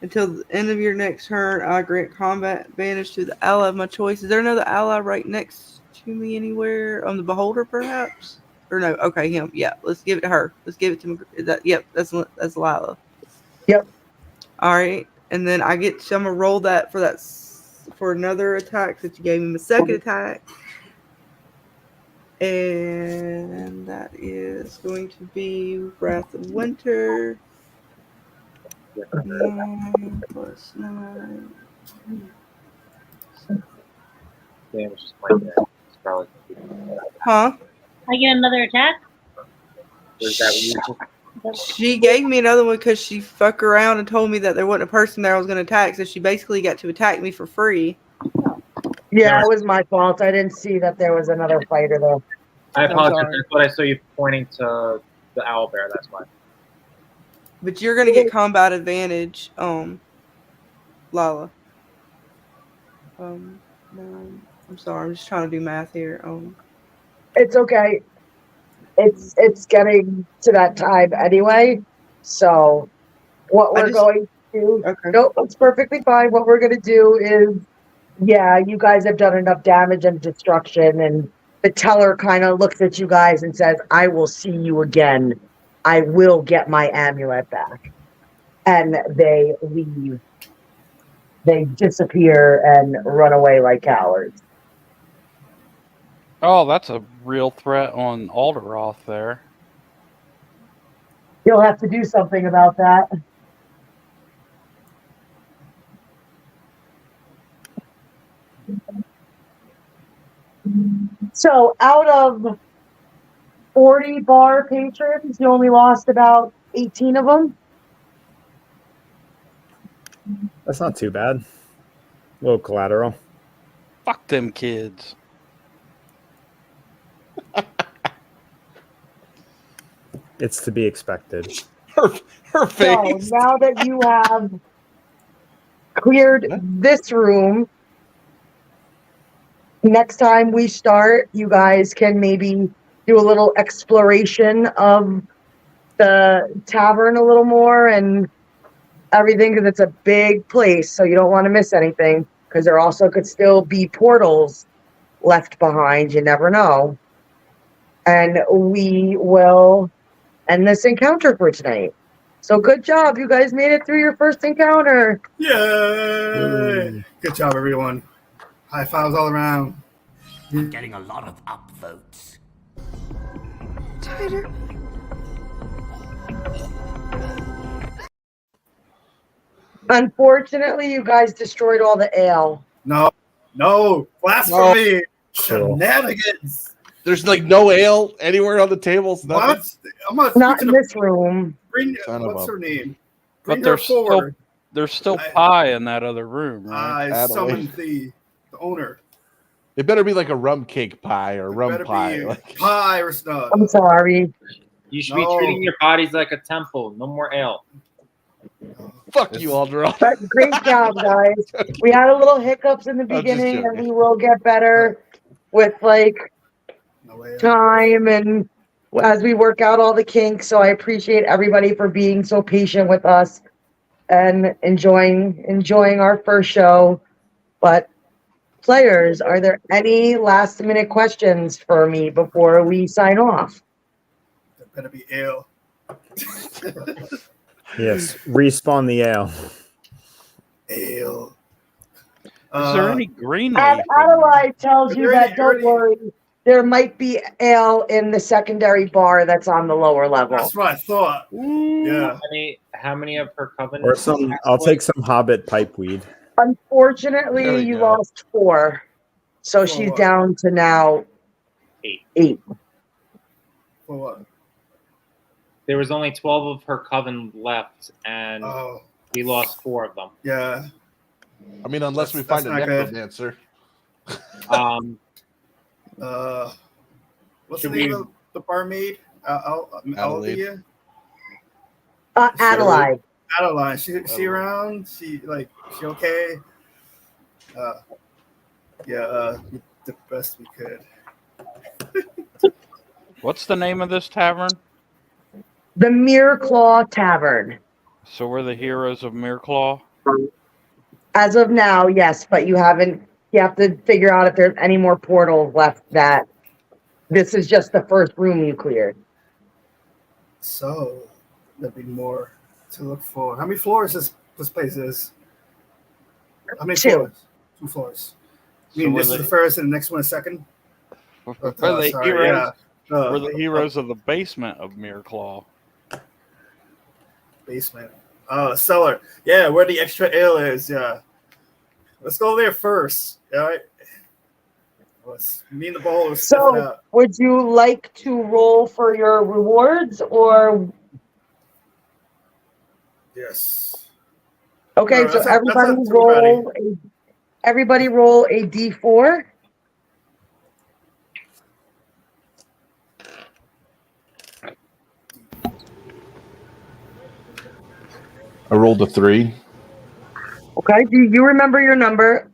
S6: Until the end of your next turn, I grant combat advantage to the ally of my choice. Is there another ally right next to me anywhere? On the beholder, perhaps? Or no, okay, him. Yeah, let's give it to her. Let's give it to that. Yep, that's Lila.
S9: Yep.
S6: All right, and then I'm gonna roll that for another attack since you gave him a second attack, and that is going to be Wrath of Winter. 9 plus 9.
S7: Damage is my deck. Scarlet.
S6: Huh?
S10: I get another attack?
S7: Is that what you
S6: She gave me another one because she fucked around and told me that there wasn't a person there I was going to attack, so she basically got to attack me for free.
S9: Yeah, it was my fault. I didn't see that there was another fighter there.
S7: I apologize.
S6: sorry.
S7: That's what I saw you pointing to the owl bear. That's why.
S6: But you're going to get combat advantage, Lila. No, I'm sorry. I'm just trying to do math here.
S9: It's okay. It's getting to that time anyway. So what we're going to do, no, it's perfectly fine. What we're going to do is, yeah, you guys have done enough damage and destruction, and the teller kind of looks at you guys and says, I will see you again. I will get my amulet back. And they leave. They disappear and run away like cowards.
S11: Oh, that's a real threat on Alderwrath there.
S9: You'll have to do something about that. So out of 40 bar patrons, you only lost about 18 of them?
S8: That's not too bad. A little collateral.
S11: Fuck them kids.
S8: It's to be expected.
S13: Her
S9: So
S13: face.
S9: now that you have cleared this room, next time we start, you guys can maybe do a little exploration of the tavern a little more and everything, because it's a big place, so you don't want to miss anything, because there also could still be portals left behind. You never know. And we will end this encounter for tonight. So good job. You guys made it through your first encounter.
S12: Yay! Good job, everyone. High fives all around.
S1: I'm getting a lot of upvotes.
S6: Tighter.
S9: Unfortunately, you guys destroyed all the ale.
S12: No, blasphemy,
S13: Cool.
S12: shenanigans.
S13: There's like no ale anywhere on the tables.
S12: What? I'm gonna
S9: Not
S12: speak
S9: in
S12: to
S9: this room.
S12: Bring,
S13: Son of
S12: what's
S13: a-
S12: her name?
S11: But
S12: Bring her forward.
S11: there's still pie in that other room, right?
S12: I summoned the owner.
S13: It better be like a rum cake pie or rum
S12: Better
S13: pie.
S12: be
S13: Like,
S12: pie or snug.
S9: I'm sorry.
S7: You should
S12: No.
S7: be treating your bodies like a temple. No more ale.
S13: fuck you, Alderwrath.
S9: But great job, guys. We had a little hiccups in the
S13: I'm just
S9: beginning, and
S13: joking.
S9: we will get better with like time and as we work out all the kinks. So I appreciate everybody for being so patient with us and enjoying our first show. But players, are there any last minute questions for me before we sign off?
S12: There better be ale.
S8: Yes, respawn the ale.
S12: Ale.
S11: Is there any green
S9: And
S11: leaf?
S9: Adelaide tells
S12: Are
S9: you
S12: there
S9: that
S12: any-
S9: don't worry, there might be ale in the secondary bar that's on the lower level.
S12: That's what I thought. Yeah.
S7: How many of her covenants?
S8: Or some. I'll take some Hobbit pipeweed.
S9: Unfortunately,
S13: There we
S9: you
S13: go.
S9: lost 4. So she's
S12: what?
S9: down to now 8.
S12: For what?
S7: There was only 12 of her coven left, and
S12: Oh,
S7: we lost 4 of them.
S12: yeah.
S13: I mean, unless we
S12: That's
S13: find a
S12: not good.
S13: necromancer.
S12: What's
S7: Should
S12: the name
S7: we-
S12: of the barmaid?
S13: Adelaide.
S9: Adelaide.
S12: Adeline. She around? She okay? The best we could.
S11: What's the name of this tavern?
S9: The Myrh Claw Tavern.
S11: So we're the heroes of Myrh.
S9: As of now, yes, but you have to figure out if there's any more portals left that This is just the first room you cleared.
S12: So there'll be more to look for. How many floors this place is? How many
S9: 2.
S12: floors? 2 floors. You mean
S11: So
S12: this is the first and the next one is second?
S11: We're the
S12: sorry,
S11: heroes.
S12: yeah.
S11: We're the heroes of the basement of Myrh.
S12: Basement. Cellar. Yeah, where the extra ale is. Yeah. Let's go there first. All right. Me and the ball was
S9: So, would you like to roll for your rewards or?
S12: Yes.
S9: Okay,
S12: No,
S9: so
S12: that's
S9: everybody
S12: not too bad.
S9: everybody roll a d4.
S13: I rolled a 3.
S9: Okay, do you remember your number?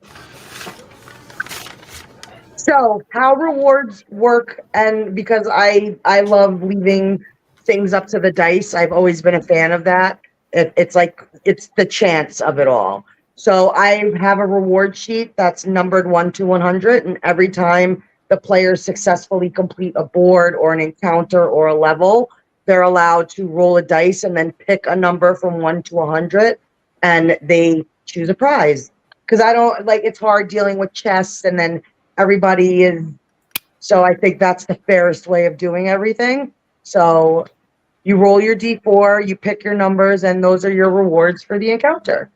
S9: So how rewards work, and because I love leaving things up to the dice, I've always been a fan of that. It's like it's the chance of it all. So I have a reward sheet that's numbered 1 to 100, and every time the players successfully complete a board or an encounter or a level, they're allowed to roll a dice and then pick a number from 1 to 100, and they choose a prize. Because I don't like it's hard dealing with chests and then everybody is, so I think that's the fairest way of doing everything. So you roll your d4, you pick your numbers, and those are your rewards for the encounter.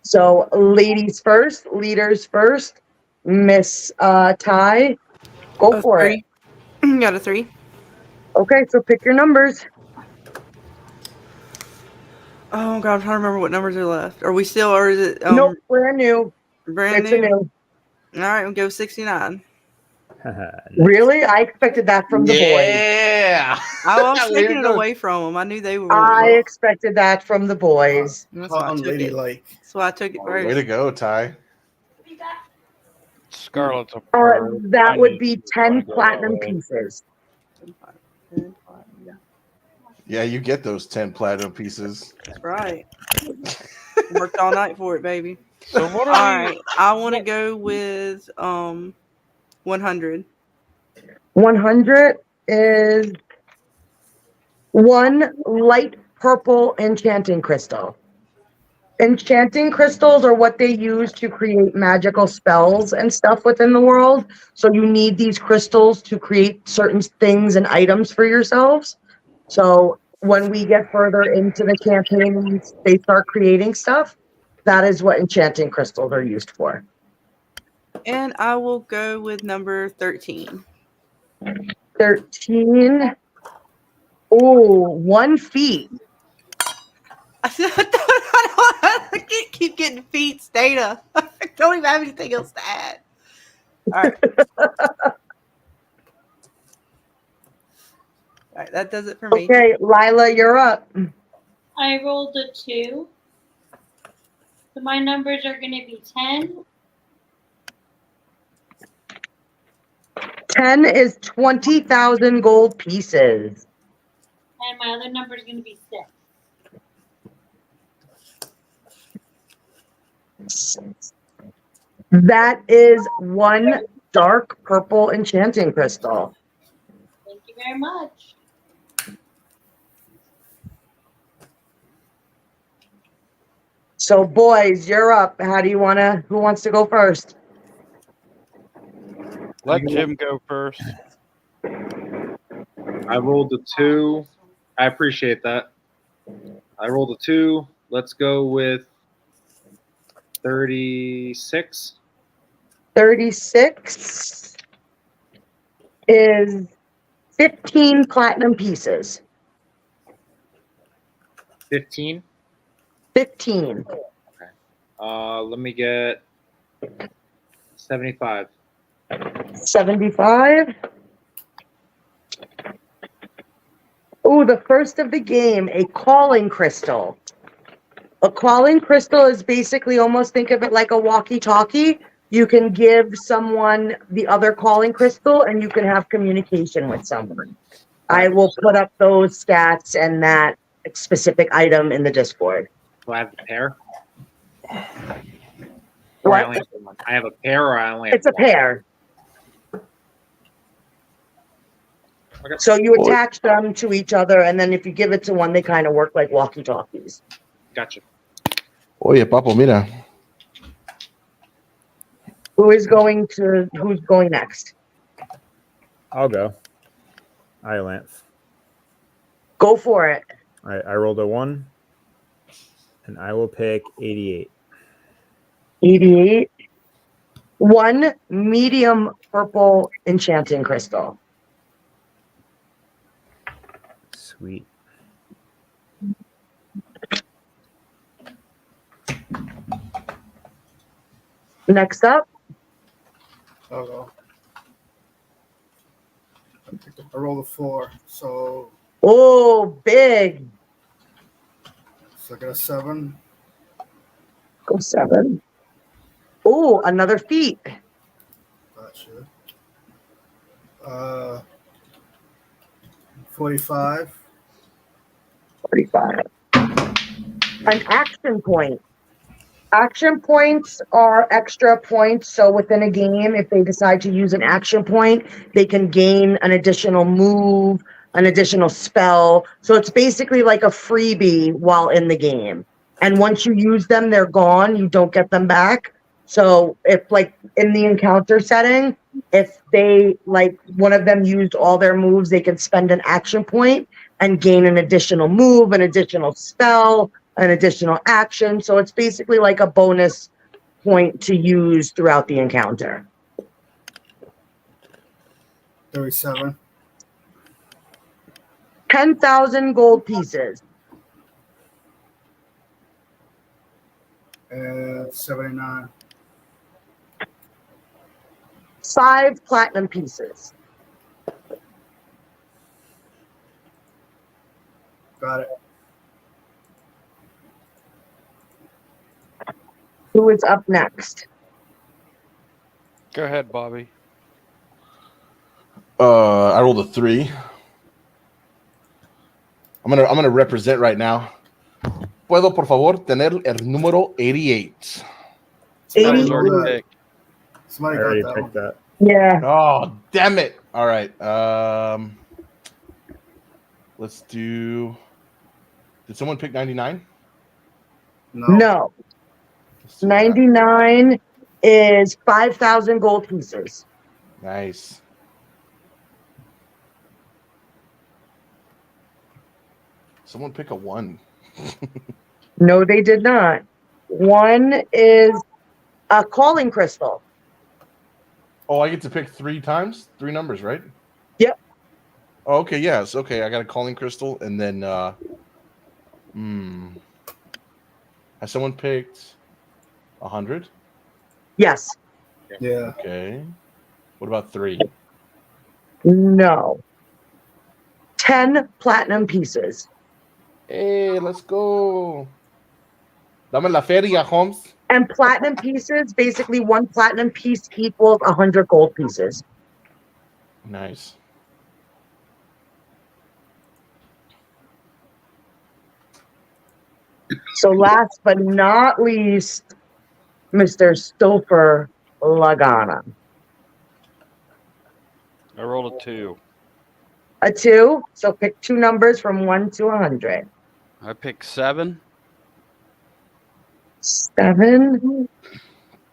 S9: So ladies first, leaders first. Miss Ty, go for
S6: 3.
S9: it.
S6: Got a 3.
S9: Okay, so pick your numbers.
S6: Oh god, I'm trying to remember what numbers are left. Are we still, or is it
S9: Nope, brand new.
S6: Brand
S9: It's
S6: new.
S9: a new.
S6: All right, we'll go 69.
S9: Really? I expected that from the boys.
S13: Yeah.
S6: I was taking it away from them. I knew they were.
S9: I expected that from the boys.
S6: That's why I took it.
S12: Unladylike.
S6: That's why I took it first.
S13: Way to go, Ty.
S11: Scarlet's a pro.
S9: That would be 10 platinum pieces.
S13: Yeah, you get those 10 platinum pieces.
S6: That's right. Worked all night for it, baby.
S11: So what
S6: All
S11: are
S6: right, I want to go with 100.
S9: 100 is 1 light purple enchanting crystal. Enchanting crystals are what they use to create magical spells and stuff within the world. So you need these crystals to create certain things and items for yourselves. So when we get further into the campaign and they start creating stuff, that is what enchanting crystals are used for.
S6: And I will go with number 13.
S9: 13. Oh, 1 feet.
S6: I keep getting feats data. I don't even have anything else to add. All right. All right, that does it for me.
S9: Okay, Lila, you're up.
S10: I rolled a 2. So my numbers are going to be 10.
S9: 10 is 20,000 gold pieces.
S10: And my other number is going to be 6.
S9: That is 1 dark purple enchanting crystal.
S10: Thank you very much.
S9: So, boys, you're up. How do you want to, who wants to go first?
S11: Let Jim go first.
S7: I rolled a 2. I appreciate that. I rolled a 2. Let's go with 36.
S9: 36 is 15 platinum pieces.
S7: 15.
S9: 15.
S7: Let me get 75.
S9: 75. Oh, the first of the game, a calling crystal. A calling crystal is basically, almost think of it like a walkie-talkie. You can give someone the other calling crystal and you can have communication with someone. I will put up those stats and that specific item in the Discord.
S7: Do I have the pair?
S9: What?
S7: I have a pair, or I only have
S9: It's a
S7: one?
S9: pair.
S7: Okay.
S9: So you attach them to each other, and then if you give it to one, they kind of work like walkie-talkies.
S7: Gotcha.
S13: Oye, papo, mira.
S9: Who's going next?
S8: I'll go. Iolanth.
S9: Go for it.
S8: All right, I rolled a 1, and I will pick 88.
S9: 88. 1 medium purple enchanting crystal.
S8: Sweet.
S9: Next up.
S12: I'll go. I rolled a 4, so
S9: Big.
S12: I got a 7.
S9: Go 7. Oh, another feat.
S12: Gotcha. 45.
S9: 45. An action point. Action points are extra points. So within a game, if they decide to use an action point, they can gain an additional move, an additional spell. So it's basically like a freebie while in the game. And once you use them, they're gone. You don't get them back. So if like in the encounter setting, if they like one of them used all their moves, they can spend an action point and gain an additional move, an additional spell, an additional action. So it's basically like a bonus point to use throughout the encounter.
S12: 37.
S9: 10,000 gold pieces.
S12: And 79.
S9: 5 platinum pieces.
S12: Got it.
S9: Who is up next?
S11: Go ahead, Bobby.
S13: I rolled a 3. I'm gonna represent right now. Puedo por favor tener el número 88.
S12: Somebody
S8: I already
S12: got
S8: picked that.
S9: Yeah.
S13: Oh, damn it. All right. Let's do. Did someone pick 99?
S9: No. 99 is 5,000 gold pieces.
S13: Nice. Someone pick a 1.
S9: No, they did not. 1 is a calling crystal.
S13: Oh, I get to pick 3 times? 3 numbers, right?
S9: Yep.
S13: Oh, okay, yes. Okay, I got a calling crystal, and then has someone picked 100?
S9: Yes.
S12: Yeah.
S13: Okay. What about 3?
S9: No. 10 platinum pieces.
S13: Hey, let's go. Dame la feria, Holmes.
S9: And platinum pieces, basically 1 platinum piece equals 100 gold pieces.
S13: Nice.
S9: So last but not least, Mr. Stofer Lagana.
S11: I rolled a 2.
S9: A 2, so pick 2 numbers from 1 to 100.
S11: I picked 7.
S9: 7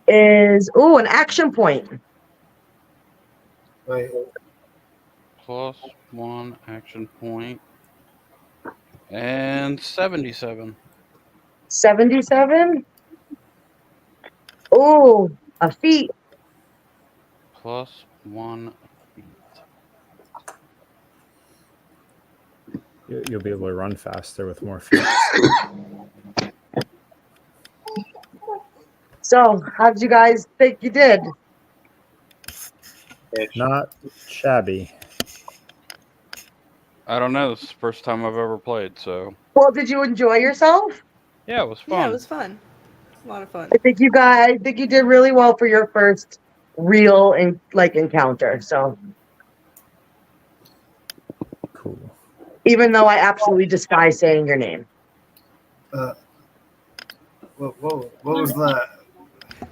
S9: is, an action point.
S12: Wait.
S11: Plus 1 action point. And 77.
S9: 77? Oh, a feat.
S11: Plus 1 feet.
S8: You'll be able to run faster with more feet.
S9: So, how'd you guys think you did?
S8: Not shabby.
S11: I don't know. This is the first time I've ever played, so.
S9: Well, did you enjoy yourself?
S11: Yeah, it was fun.
S6: Yeah, it was fun. A lot of fun.
S9: I think you did really well for your first real encounter. So
S8: cool.
S9: Even though I absolutely despise saying your name.
S12: What was that?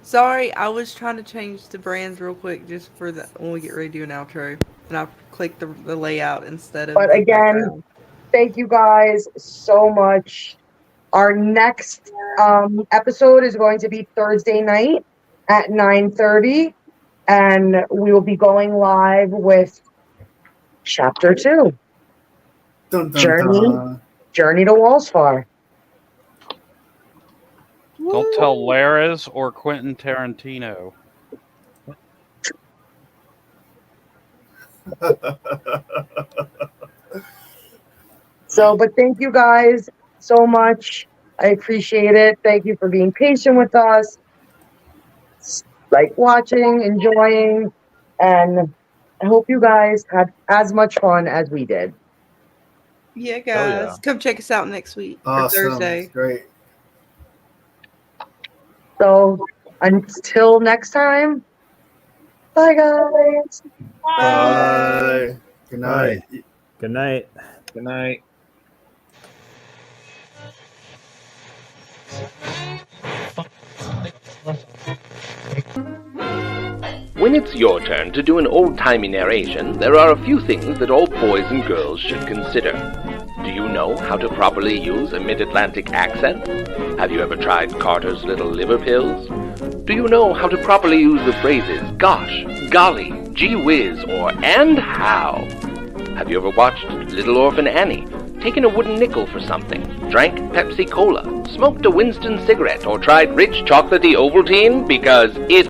S6: Sorry, I was trying to change the brands real quick just for the when we get ready to do an outro, and I clicked the layout instead of.
S9: But
S6: the
S9: again,
S6: background.
S9: thank you guys so much. Our next episode is going to be Thursday night at 9:30, and we will be going live with Chapter 2,
S12: Dun, dun, dun.
S9: Journey to Wallsfar.
S11: Don't tell Laris or Quentin Tarantino.
S9: But thank you guys so much. I appreciate it. Thank you for being patient with us, like watching, enjoying, and I hope you guys had as much fun as we did.
S6: Yeah, guys, come check us out next week or Thursday.
S12: Great.
S9: So until next time, bye guys.
S12: Bye. Good night.
S8: Good night.
S7: Good night.
S15: When it's your turn to do an old-timey narration, there are a few things that all boys and girls should consider. Do you know how to properly use a mid-Atlantic accent? Have you ever tried Carter's Little Liver Pills? Do you know how to properly use the phrases gosh, golly, gee whiz, or and how? Have you ever watched Little Orphan Annie? Taken a wooden nickel for something? Drank Pepsi Cola? Smoked a Winston cigarette? Or tried rich chocolatey Ovaltine? Because it's